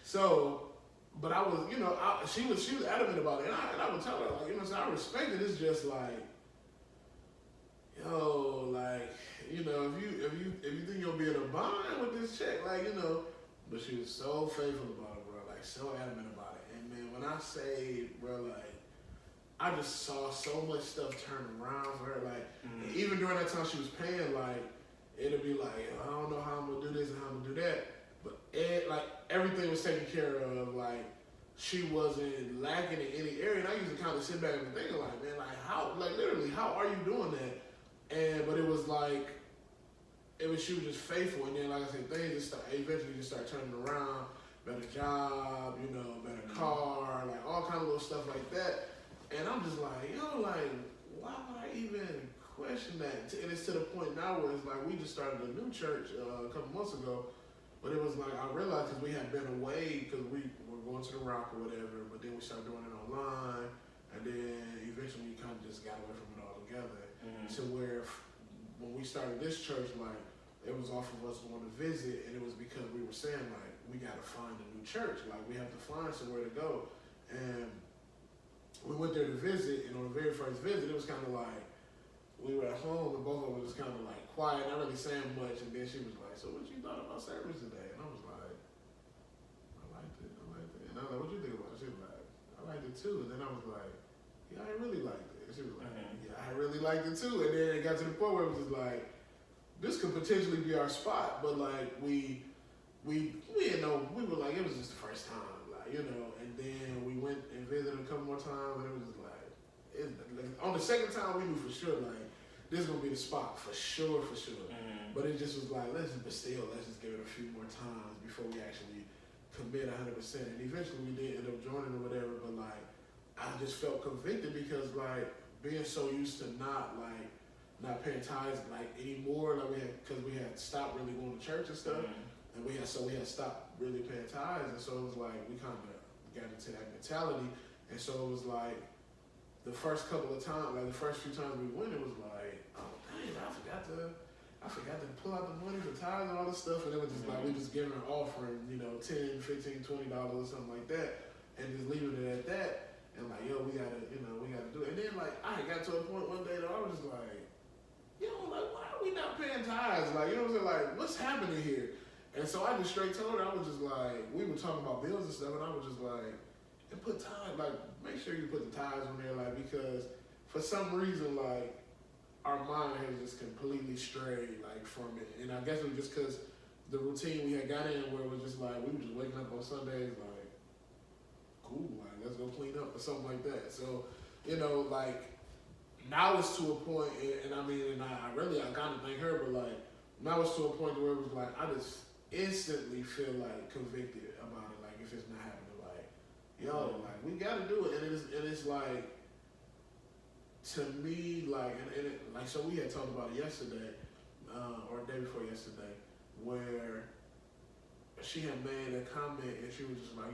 S2: So, but I was, she was adamant about it, and I would tell her, like, so I respect it. It's just like, yo, like, if you think you'll be in a bind with this chick, like, but she was so faithful about it, bro, like, so adamant about it. And man, when I say, bro, like, I just saw so much stuff turn around for her, like, even during that time she was paying, like, it'll be like, I don't know how I'm gonna do this and how I'm gonna do that, but like, everything was taken care of, like, she wasn't lacking in any area, and I used to kind of sit back and think, like, man, like, how, like, literally, how are you doing that? But it was like, she was just faithful, and then, like I said, things eventually just started turning around, better job, better car, like, all kind of little stuff like that. And I'm just like, yo, like, why would I even question that? And it's to the point now where it's like, we just started a new church a couple months ago, but it was like, I realized because we had been away, because we were going to the Rock or whatever, but then we started doing it online, and then eventually we kind of just got away from it altogether. To where when we started this church, like, it was off of us going to visit, and it was because we were saying, like, we got to find a new church. Like, we have to find somewhere to go. And we went there to visit, and on the very first visit, it was kind of like, we were at home, and both of us was kind of like quiet, not really saying much, and then she was like, so what you thought about service today? And I was like, I liked it. And I was like, what you think about it? She was like, I liked it too. And then I was like, yeah, I really liked it. And she was like, yeah, I really liked it too. And then it got to the point where it was just like, this could potentially be our spot, but like, we didn't know, we were like, it was just the first time, like, and then we went and visited a couple more times, and it was just like, on the second time, we knew for sure, like, this is going to be the spot, for sure. But it just was like, let's just give it a few more times before we actually commit 100%. And eventually we did end up joining or whatever, but like, I just felt convicted because like, being so used to not paying tithes like anymore, like because we had stopped really going to church and stuff, and we had stopped really paying tithes, and so it was like, we kind of got into that mentality, and so it was like, the first couple of times, like the first few times we went, it was like, oh dang, I forgot to pull out the money for tithes and all this stuff, and it was just like, we just giving an offering, $10, $15, $20, something like that, and just leaving it at that, and like, yo, we gotta do it. And then like, I got to a point one day that I was just like, like, why are we not paying tithes? Like, what I'm saying? Like, what's happening here? And so I just straight told her, I was just like, we were talking about bills and stuff, and I was just like, and put tithes, like, make sure you put the tithes on there, like, because for some reason, like, our mind has just completely strayed, like, from it. And I guess it was just because the routine we had got in where it was just like, we were just waking up on Sundays, like, cool, like, let's go clean up or something like that. So, like, now it's to a point, and I mean, and I kind of thank her, but like, now it's to a point where it was like, I just instantly feel like convicted about it, like, if it's not happening, like, yo, like, we gotta do it, and it's like, to me, like, like, so we had talked about it yesterday, or the day before yesterday, where she had made a comment, and she was just like,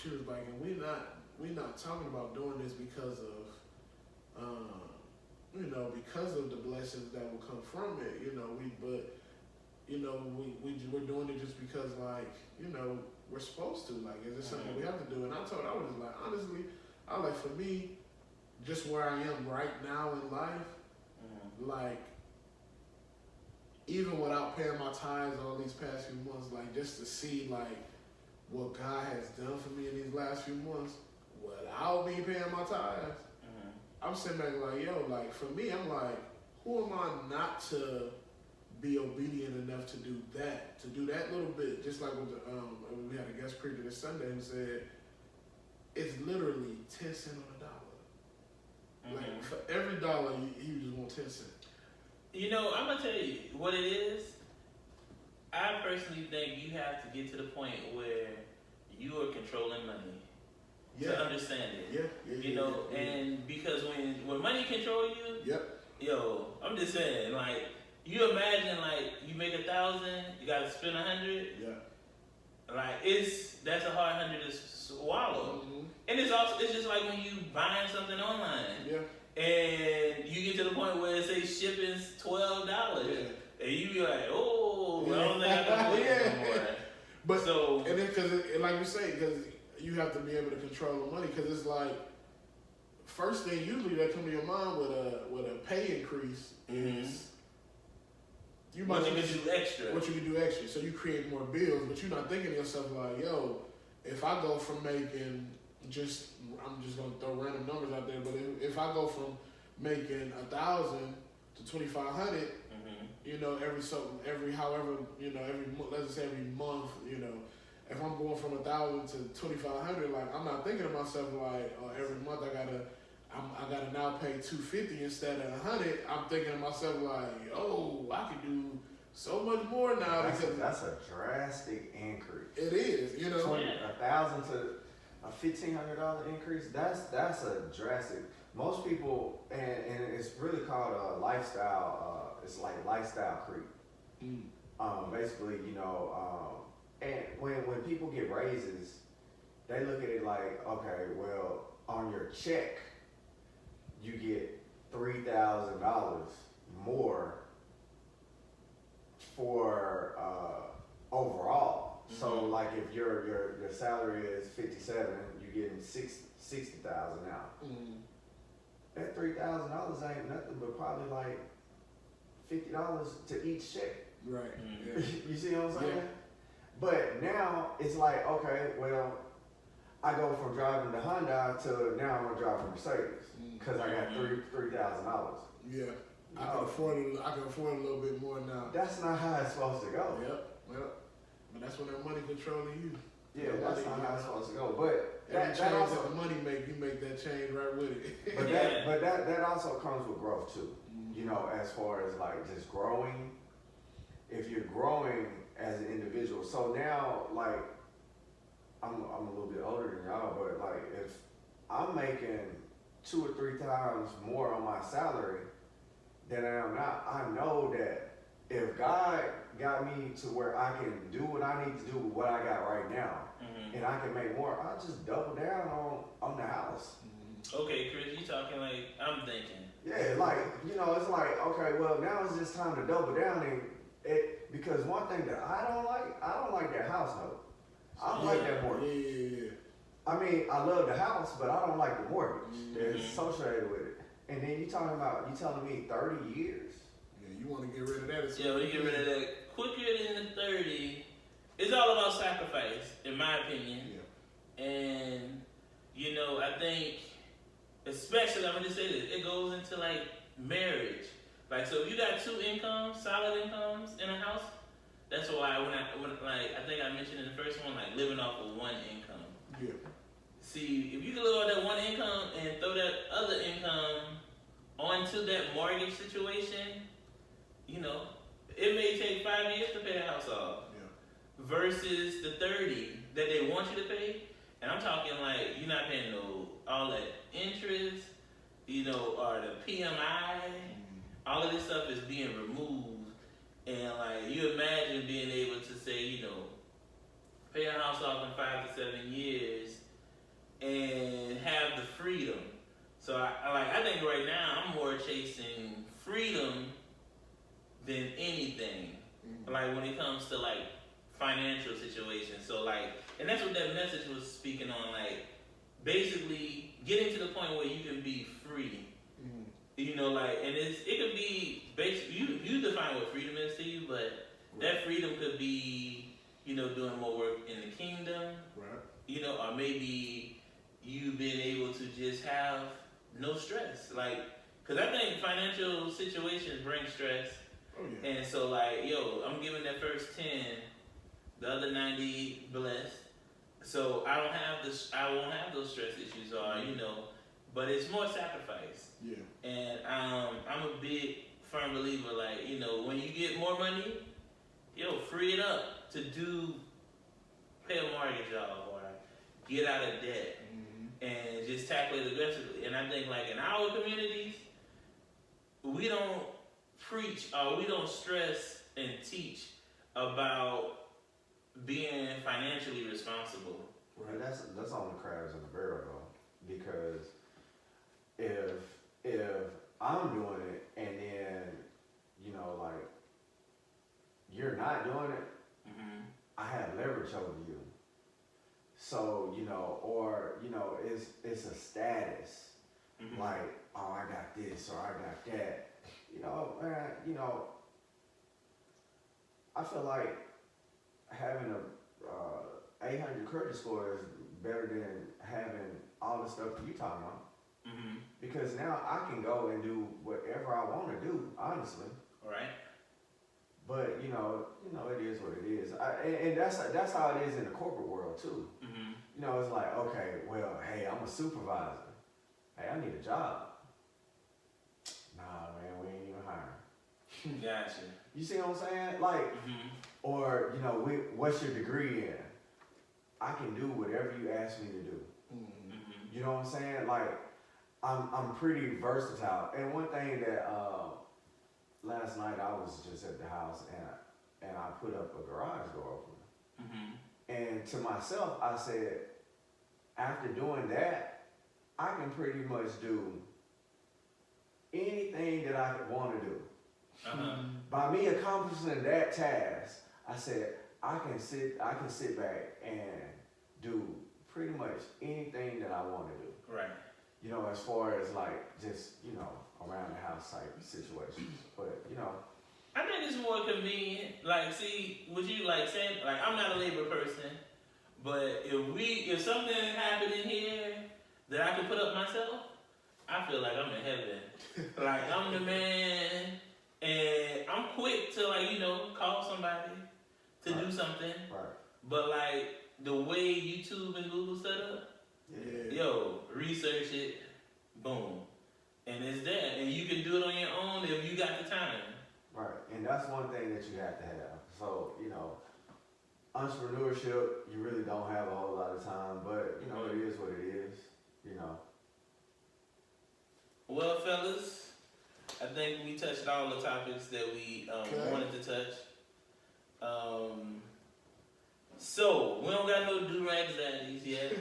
S2: she was like, and we're not talking about doing this because of, because of the blessings that will come from it, we're doing it just because, like, we're supposed to, like, is this something we have to do? And I told her, I was just like, honestly, for me, just where I am right now in life, like, even without paying my tithes all these past few months, like, just to see, like, what God has done for me in these last few months, without me paying my tithes, I'm sitting back like, yo, like, for me, I'm like, who am I not to be obedient enough to do that little bit, just like with we had a guest preacher this Sunday who said, it's literally 10 cents on a dollar. Like, for every dollar, you just want 10 cents.
S3: I'm going to tell you what it is. I personally think you have to get to the point where you are controlling money. To understand it. Yeah. And because when money control you, I'm just saying, like, you imagine, like, you make 1,000, you gotta spend 100.
S2: Yeah.
S3: Like, that's a hard 100 to swallow. And it's just like when you buying something online. Yeah. And you get to the point where it says shipping's $12. Yeah. And you be like, oh, I don't think I can afford it anymore.
S2: But
S3: so
S2: and then because like you say, because you have to be able to control the money. Because it's like first thing usually that come to your mind with a pay increase is you might
S3: what you can do extra.
S2: What you can do extra. So you create more bills, but you're not thinking to yourself like, yo, if I go from making I'm just gonna throw random numbers out there, but if I go from making 1,000 to 2,500, you know, every however, you know, let's just say every month, you know, if I'm going from 1,000 to 2,500, like I'm not thinking to myself like, oh, every month I gotta now pay 250 instead of 100. I'm thinking to myself like, oh, I could do so much more now because
S1: that's a drastic increase.
S2: It is, you know,
S1: 1,000 to a $1,500 increase. That's a drastic. Most people, and it's really called a lifestyle. It's like lifestyle creep. Basically, you know, and when people get raises, they look at it like, okay, well, on your check, you get $3,000 more for overall. So like if your salary is 57, you're getting 60,000 now. That $3,000 ain't nothing but probably like $50 to each check.
S2: Right.
S1: Yeah. You see what I'm saying?
S2: Yeah.
S1: But now it's like, okay, well, I go from driving the Hyundai to now I'm gonna drive a Mercedes because I got $3,000.
S2: Yeah. I can afford a little bit more now.
S1: That's not how it's supposed to go.
S2: Yep. But that's when that money controlling you.
S1: Yeah, that's not how it's supposed to go. But
S2: that
S1: that also,
S2: that the money make, you make that change right with it.
S1: but that also comes with growth too. You know, as far as like just growing. If you're growing as an individual, so now like I'm a little bit older than y'all, but like if I'm making 2 or 3 times more on my salary than I am now, I know that if God got me to where I can do what I need to do with what I got right now, and I can make more, I'll just double down on the house.
S3: Okay, Chris, you talking like I'm thinking.
S1: Yeah, like, you know, it's like, okay, well, now it's just time to double down because one thing that I don't like that house note. I don't like that mortgage.
S2: Yeah.
S1: I mean, I love the house, but I don't like the mortgage that's associated with it. And then you telling me 30 years?
S2: Yeah, you want to get rid of that.
S3: Yeah, you get rid of that quicker than the 30. It's all about sacrifice, in my opinion.
S2: Yeah.
S3: And, you know, I think, especially, I'm going to just say this, it goes into like marriage. Like, so if you got 2 incomes, solid incomes in a house, that's why when I think I mentioned in the first one, like living off of 1 income.
S2: Yeah.
S3: See, if you can live off that 1 income and throw that other income onto that mortgage situation, you know, it may take 5 years to pay the house off.
S2: Yeah.
S3: Versus the 30 that they want you to pay. And I'm talking like you're not paying all that interest, you know, or the PMI. All of this stuff is being removed. And like you imagine being able to say, you know, pay a house off in 5 to 7 years and have the freedom. So I think right now I'm more chasing freedom than anything. Like when it comes to like financial situations. So like, and that's what that message was speaking on, like basically getting to the point where you can be free. You know, like, and it could be basic. You define what freedom is to you, but that freedom could be, you know, doing more work in the kingdom,
S2: right?
S3: You know, or maybe you being able to just have no stress, like, because I think financial situations bring stress.
S2: Oh yeah.
S3: And so, like, yo, I'm giving that first 10, the other 90 blessed. So I won't have those stress issues, or you know. But it's more sacrifice.
S2: Yeah.
S3: And I'm a big firm believer, like, you know, when you get more money, yo, free it up to pay a mortgage off or get out of debt and just tackle it aggressively. And I think, like, in our communities, we don't preach or we don't stress and teach about being financially responsible.
S1: Right. That's on the crabs in the barrel though, because if I'm doing it and then, you know, like you're not doing it, I have leverage over Like, oh, I got this or I got that. You know, man, you know, I feel like having a 800 credit score is better than having all the stuff that you talking about. Because now I can go and do whatever I want to do, honestly.
S3: Right.
S1: But you know, it is what it is, and that's how it is in the corporate world too. You know, it's like, okay, well, hey, I'm a supervisor. Hey, I need a job. Nah, man, we ain't even hiring.
S3: Gotcha.
S1: You see what I'm saying? Like, or you know, what's your degree in? I can do whatever you ask me to do. You know what I'm saying? Like, I'm pretty versatile. And one thing that last night I was just at the house and I put up a garage door opener. And to myself, I said, after doing that, I can pretty much do anything that I could want to do. By me accomplishing that task, I said, I can sit back and do pretty much anything that I want to do.
S3: Right.
S1: You know, as far as like just, you know, around the house type situations. But, you know,
S3: I think it's more convenient. Like, see, what you like saying, like, I'm not a labor person, but if something happened in here that I can put up myself, I feel like I'm in heaven. Like, I'm the man, and I'm quick to, like, you know, call somebody to do something.
S1: right.
S3: But, like, the way YouTube and Google set up, yo, research it, boom. And it's there. And you can do it on your own if you got the time.
S1: Right. And that's one thing that you have to have. So, you know, entrepreneurship, you really don't have a whole lot of time, but, you know, it is what it is, you know.
S3: Well, fellas, I think we touched all the topics that we wanted to touch. So, we don't got no do-rag zaddies yet.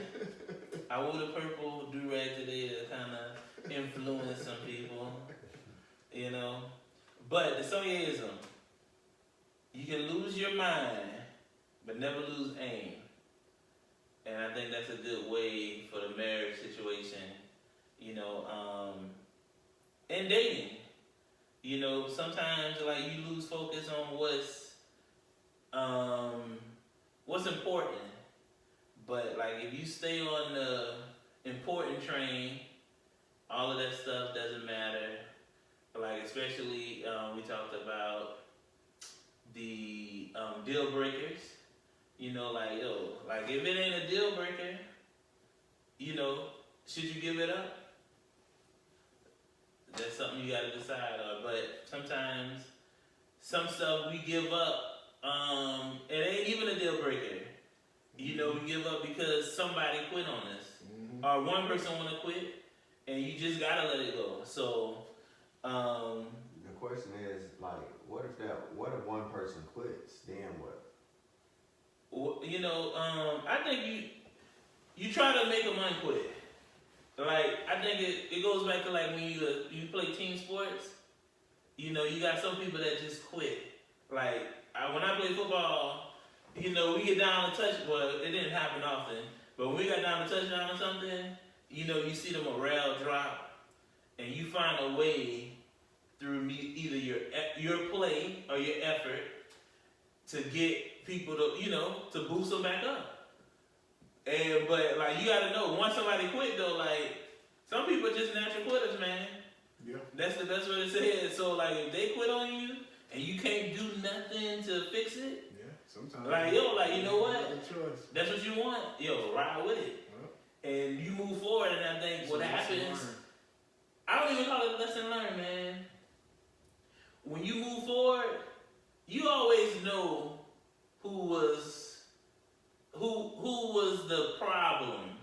S3: I wore the purple do-rag today to kind of influence some people, you know. But the Sonyaism, you can lose your mind, but never lose aim. And I think that's a good way for the marriage situation, you know, and dating. You know, sometimes like you lose focus on what's important. But like if you stay on the important train, all of that stuff doesn't matter. Like especially we talked about the deal breakers. You know, like if it ain't a deal breaker, you know, should you give it up? That's something you gotta decide on. But sometimes some stuff we give up, it ain't even a deal breaker. You know, we give up because somebody quit on us. Or one person wanna quit and you just gotta let it go. So
S1: the question is like, what if one person quits? Then what?
S3: You know, I think you try to make them unquit. Like, I think it goes back to like when you play team sports. You know, you got some people that just quit. Like, when I play football, you know, we get down to touch. Well, it didn't happen often, but when we got down to touchdown or something, you know, you see the morale drop, and you find a way through either your play or your effort to get people to, you know, to boost them back up. But like you gotta know, once somebody quit though, like some people are just natural quitters, man.
S2: Yeah.
S3: That's the best way to say it. So like if they quit on you and you can't do nothing to fix it,
S2: yeah, sometimes
S3: like yo, like you know what?
S2: Choice.
S3: That's what you want. Yo, ride with it. And you move forward, and I think what happens, I don't even call it lesson learned, man. When you move forward, you always know who was the problem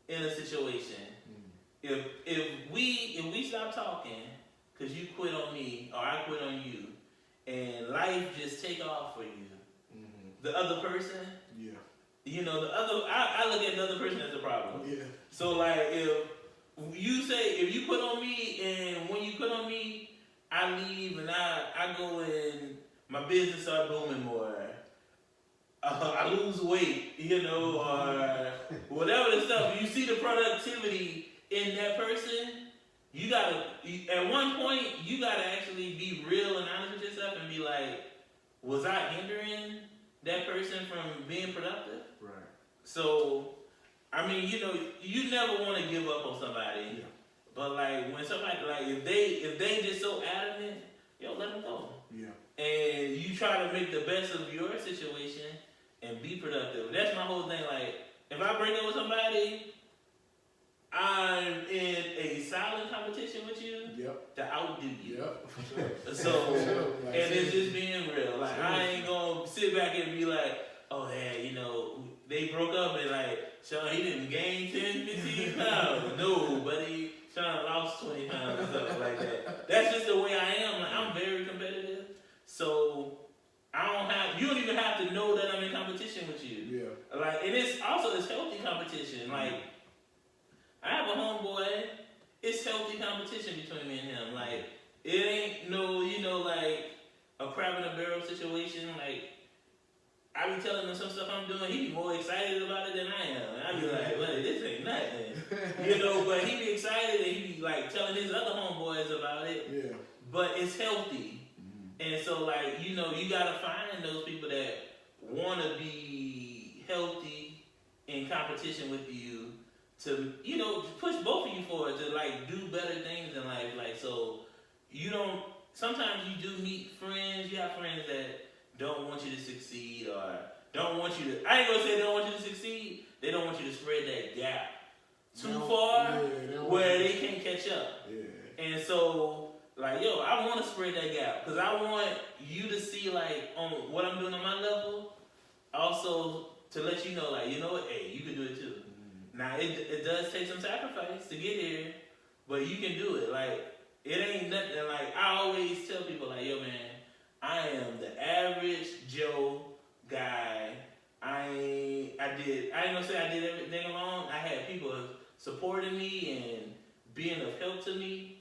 S3: in a situation. If we stop talking because you quit on me or I quit on you, and life just take off for you, the other person, you know, I look at the other person as a problem.
S2: Yeah.
S3: So like if you quit on me, and when you quit on me, I leave and I go and my business start booming more. I lose weight, you know, or whatever the stuff. You see the productivity in that person, you gotta, at one point, you gotta actually be real and honest with yourself and be like, was I hindering that person from being productive?
S1: Right.
S3: So, I mean, you never want to give up on somebody.
S1: Yeah.
S3: But like when somebody if they just so adamant, let them go.
S2: Yeah.
S3: And you try to make the best of your situation and be productive. That's my whole thing. Like if I break up with somebody, I'm in a silent competition with you
S2: Yep.
S3: to outdo you.
S2: Yep. For sure.
S3: So
S2: For sure. Like,
S3: and it's just being real. Like I ain't gonna sit back and be like, oh yeah, they broke up and like Sean, he didn't gain 10, 15 pounds. No, buddy. Sean lost 20 pounds and stuff like that. That's just the way I am. Like, I'm very competitive. So you don't even have to know that I'm in competition with you.
S2: Yeah.
S3: Like, and it's healthy competition. Like, I have a homeboy. It's healthy competition between me and him. Like, it ain't no, like a crab in a barrel situation. Like, I be telling him some stuff I'm doing. He be more excited about it than I am. And I be like, well, this ain't nothing. But he be excited and he be like telling his other homeboys about it.
S2: Yeah.
S3: But it's healthy. And so, like, you gotta find those people that wanna be healthy in competition with you to, push both of you forward to, like, do better things in life. Like, so, sometimes you do meet friends, you have friends that don't want you to succeed or don't want you to, I ain't gonna say they don't want you to succeed, they don't want you to spread that gap too far where they can't catch up.
S2: Yeah.
S3: And so, like, I want to spread that gap because I want you to see, like, on what I'm doing on my level, also to let you know, like, you know what, hey, you can do it too. Now, it does take some sacrifice to get here, but you can do it. Like, it ain't nothing. Like, I always tell people, like, yo, man, I am the average Joe guy. I ain't gonna say I did everything alone. I had people supporting me and being of help to me,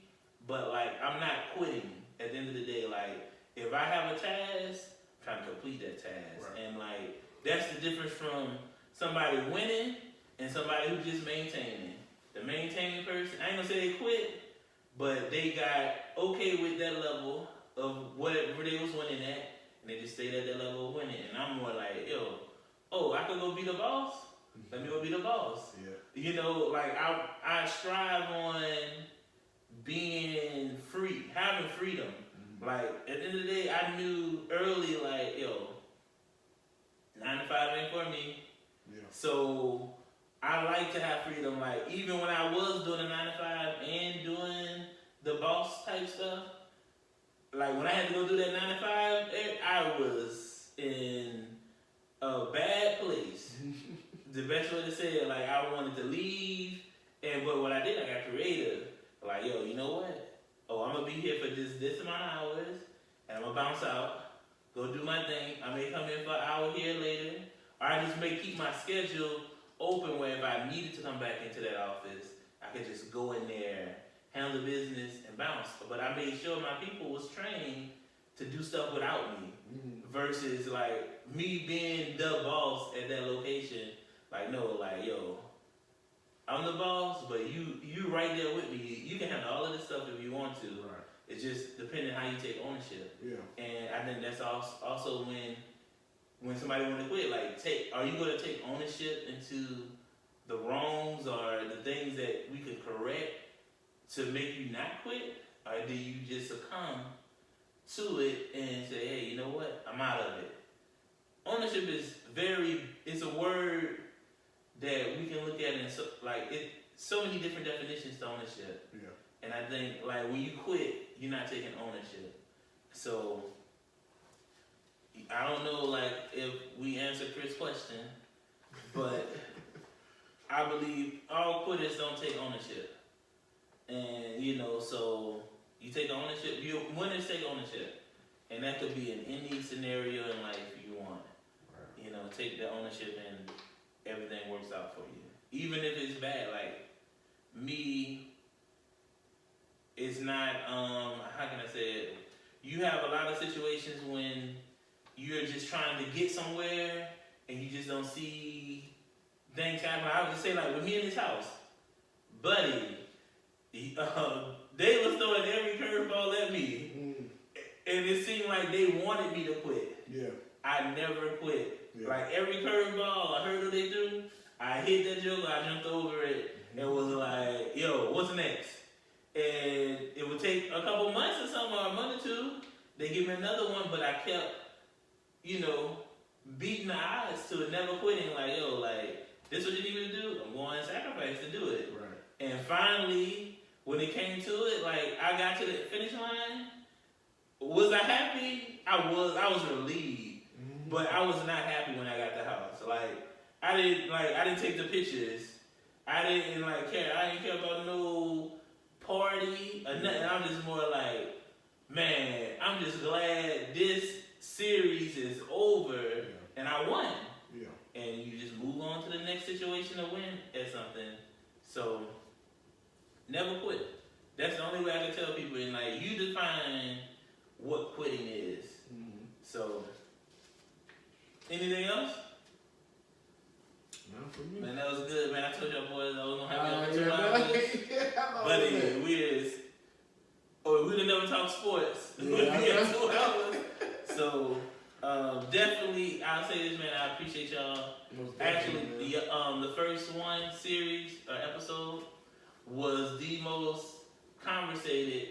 S3: but like I'm not quitting at the end of the day. Like if I have a task, I'm trying to complete that task. Right. And like that's the difference from somebody winning and somebody who's just maintaining. The maintaining person, I ain't gonna say they quit, but they got okay with that level of whatever they was winning at, and they just stayed at that level of winning. And I'm more like, I could go be the boss. Let me go be the boss. Yeah. Like I strive on being free, having freedom. Mm-hmm. Like at the end of the day, I knew early, like 9 to 5 ain't for me. Yeah. So I like to have freedom. Like even when I was doing the 9 to 5 and doing the boss type stuff. Like when I had to go do that 9 to 5, I was in a bad place. The best way to say it, like I wanted to leave, but what I did, I got creative. Like, you know what? I'm gonna be here for this amount of hours, and I'm gonna bounce out, go do my thing. I may come in for an hour here later, or I just may keep my schedule open where if I needed to come back into that office, I could just go in there, handle the business, and bounce. But I made sure my people was trained to do stuff without me, versus like me being the boss at that location. Like no, like I'm the boss, but you right there with me. You can handle all of this stuff if you want to. Right. It's just depending how you take ownership. Yeah. And I think that's also when somebody want to quit. Like, are you going to take ownership into the wrongs or the things that we could correct to make you not quit, or do you just succumb to it and say, hey, you know what? I'm out of it. Ownership it's a word that we can look at and so many different definitions to ownership. Yeah. And I think like when you quit, you're not taking ownership. So I don't know like if we answered Chris' question, but I believe all quitters don't take ownership. And so you take ownership, winners take ownership. And that could be in any scenario in life you want. Right. Take the ownership and everything works out for you. Even if it's bad, like me, it's not, how can I say it? You have a lot of situations when you're just trying to get somewhere and you just don't see things happen. I would just say like with me in this house, buddy, they was throwing every curveball at me, and it seemed like they wanted me to quit.
S2: Yeah.
S3: I never quit.
S2: Yeah.
S3: Like every curveball, I heard what they threw, I hit that joke, I jumped over it, and was like, "Yo, what's next?" And it would take a couple months or something, or a month or two. They give me another one, but I kept, beating the odds to it, never quitting. Like, yo, like, this what you need me to do? I'm going to sacrifice to do it.
S2: Right.
S3: And finally, when it came to it, like, I got to the finish line. Was I happy? I was relieved. But I was not happy when I got the house. Like, I didn't take the pictures. I didn't care. I didn't care about no party or nothing. I'm just more like, man, I'm just glad this series is over and I won.
S2: Yeah.
S3: And you just move on to the next situation to win at something. So never quit. That's the only way I can tell people. And like, you define what quitting is. So anything else?
S2: Not for me.
S3: Man, that was good, man. I told y'all boys I was gonna have you on 2 hours. Buddy, we'd have never talked sports. We'd be at 2 hours. So definitely, I'll say this, man. I appreciate y'all. Actually, the first one series or episode was the most conversated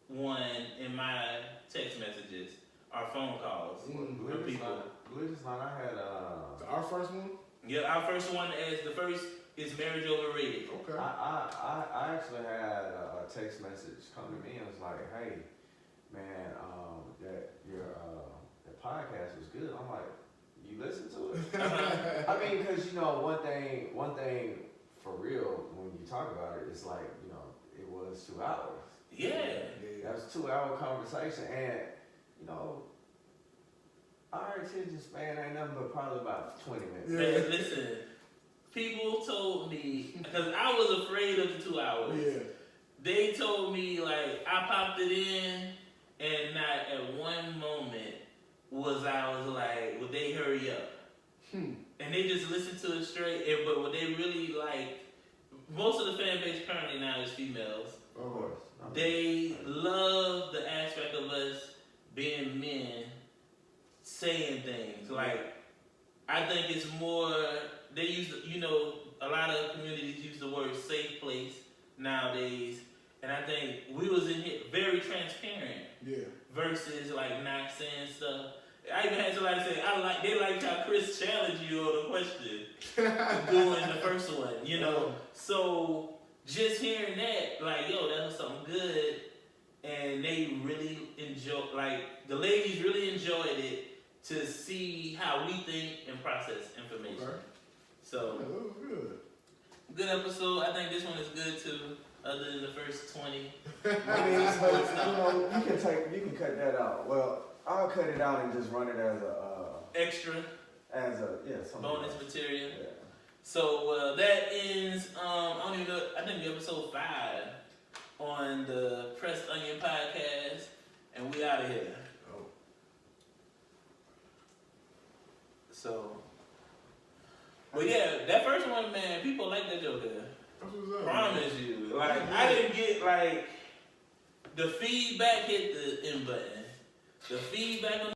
S3: one in my text messages, our phone calls from people.
S1: Believe it or not, I had
S2: our first one.
S3: Yeah, our first one is marriage overrated.
S2: Okay.
S1: I actually had a text message come to me and was like, "Hey, man, that your that podcast was good." I'm like, "You listen to it?" I mean, because one thing for real when you talk about it, it's like it was 2 hours.
S3: Yeah.
S1: That was a 2-hour conversation, and our attention span ain't nothing but probably about 20 minutes.
S3: Man, listen, people told me, because I was afraid of the 2 hours.
S2: Yeah.
S3: They told me, like, I popped it in, and not at one moment was like, would they hurry up? And they just listened to it straight, but what they really like, most of the fan base currently now is females.
S1: Of course.
S3: They love the aspect of us being men saying things. Like, I think it's more, they use, a lot of communities use the word safe place nowadays. And I think we was in here very transparent.
S2: Yeah.
S3: Versus like not saying stuff. I even had somebody say, they liked how Chris challenged you on the question doing the first one, So just hearing that, like, yo, that was something good. And they really the ladies really enjoyed it to see how we think and process information.
S2: Okay.
S3: So,
S2: that was good.
S3: Episode. I think this one is good too, other than the first 20.
S1: I mean, but you can cut that out. Well, I'll cut it out and just run it as a
S3: extra,
S1: something
S3: bonus
S1: else.
S3: material.
S1: Yeah.
S3: So that ends. I don't even know. I think episode 5 on the Pressed Onion podcast, and we out of here.
S2: Oh.
S3: So, but yeah, that first one, man, people like that joke there.
S2: That's what's up.
S3: Promise you. Like, I didn't get, the feedback hit the end button. The feedback on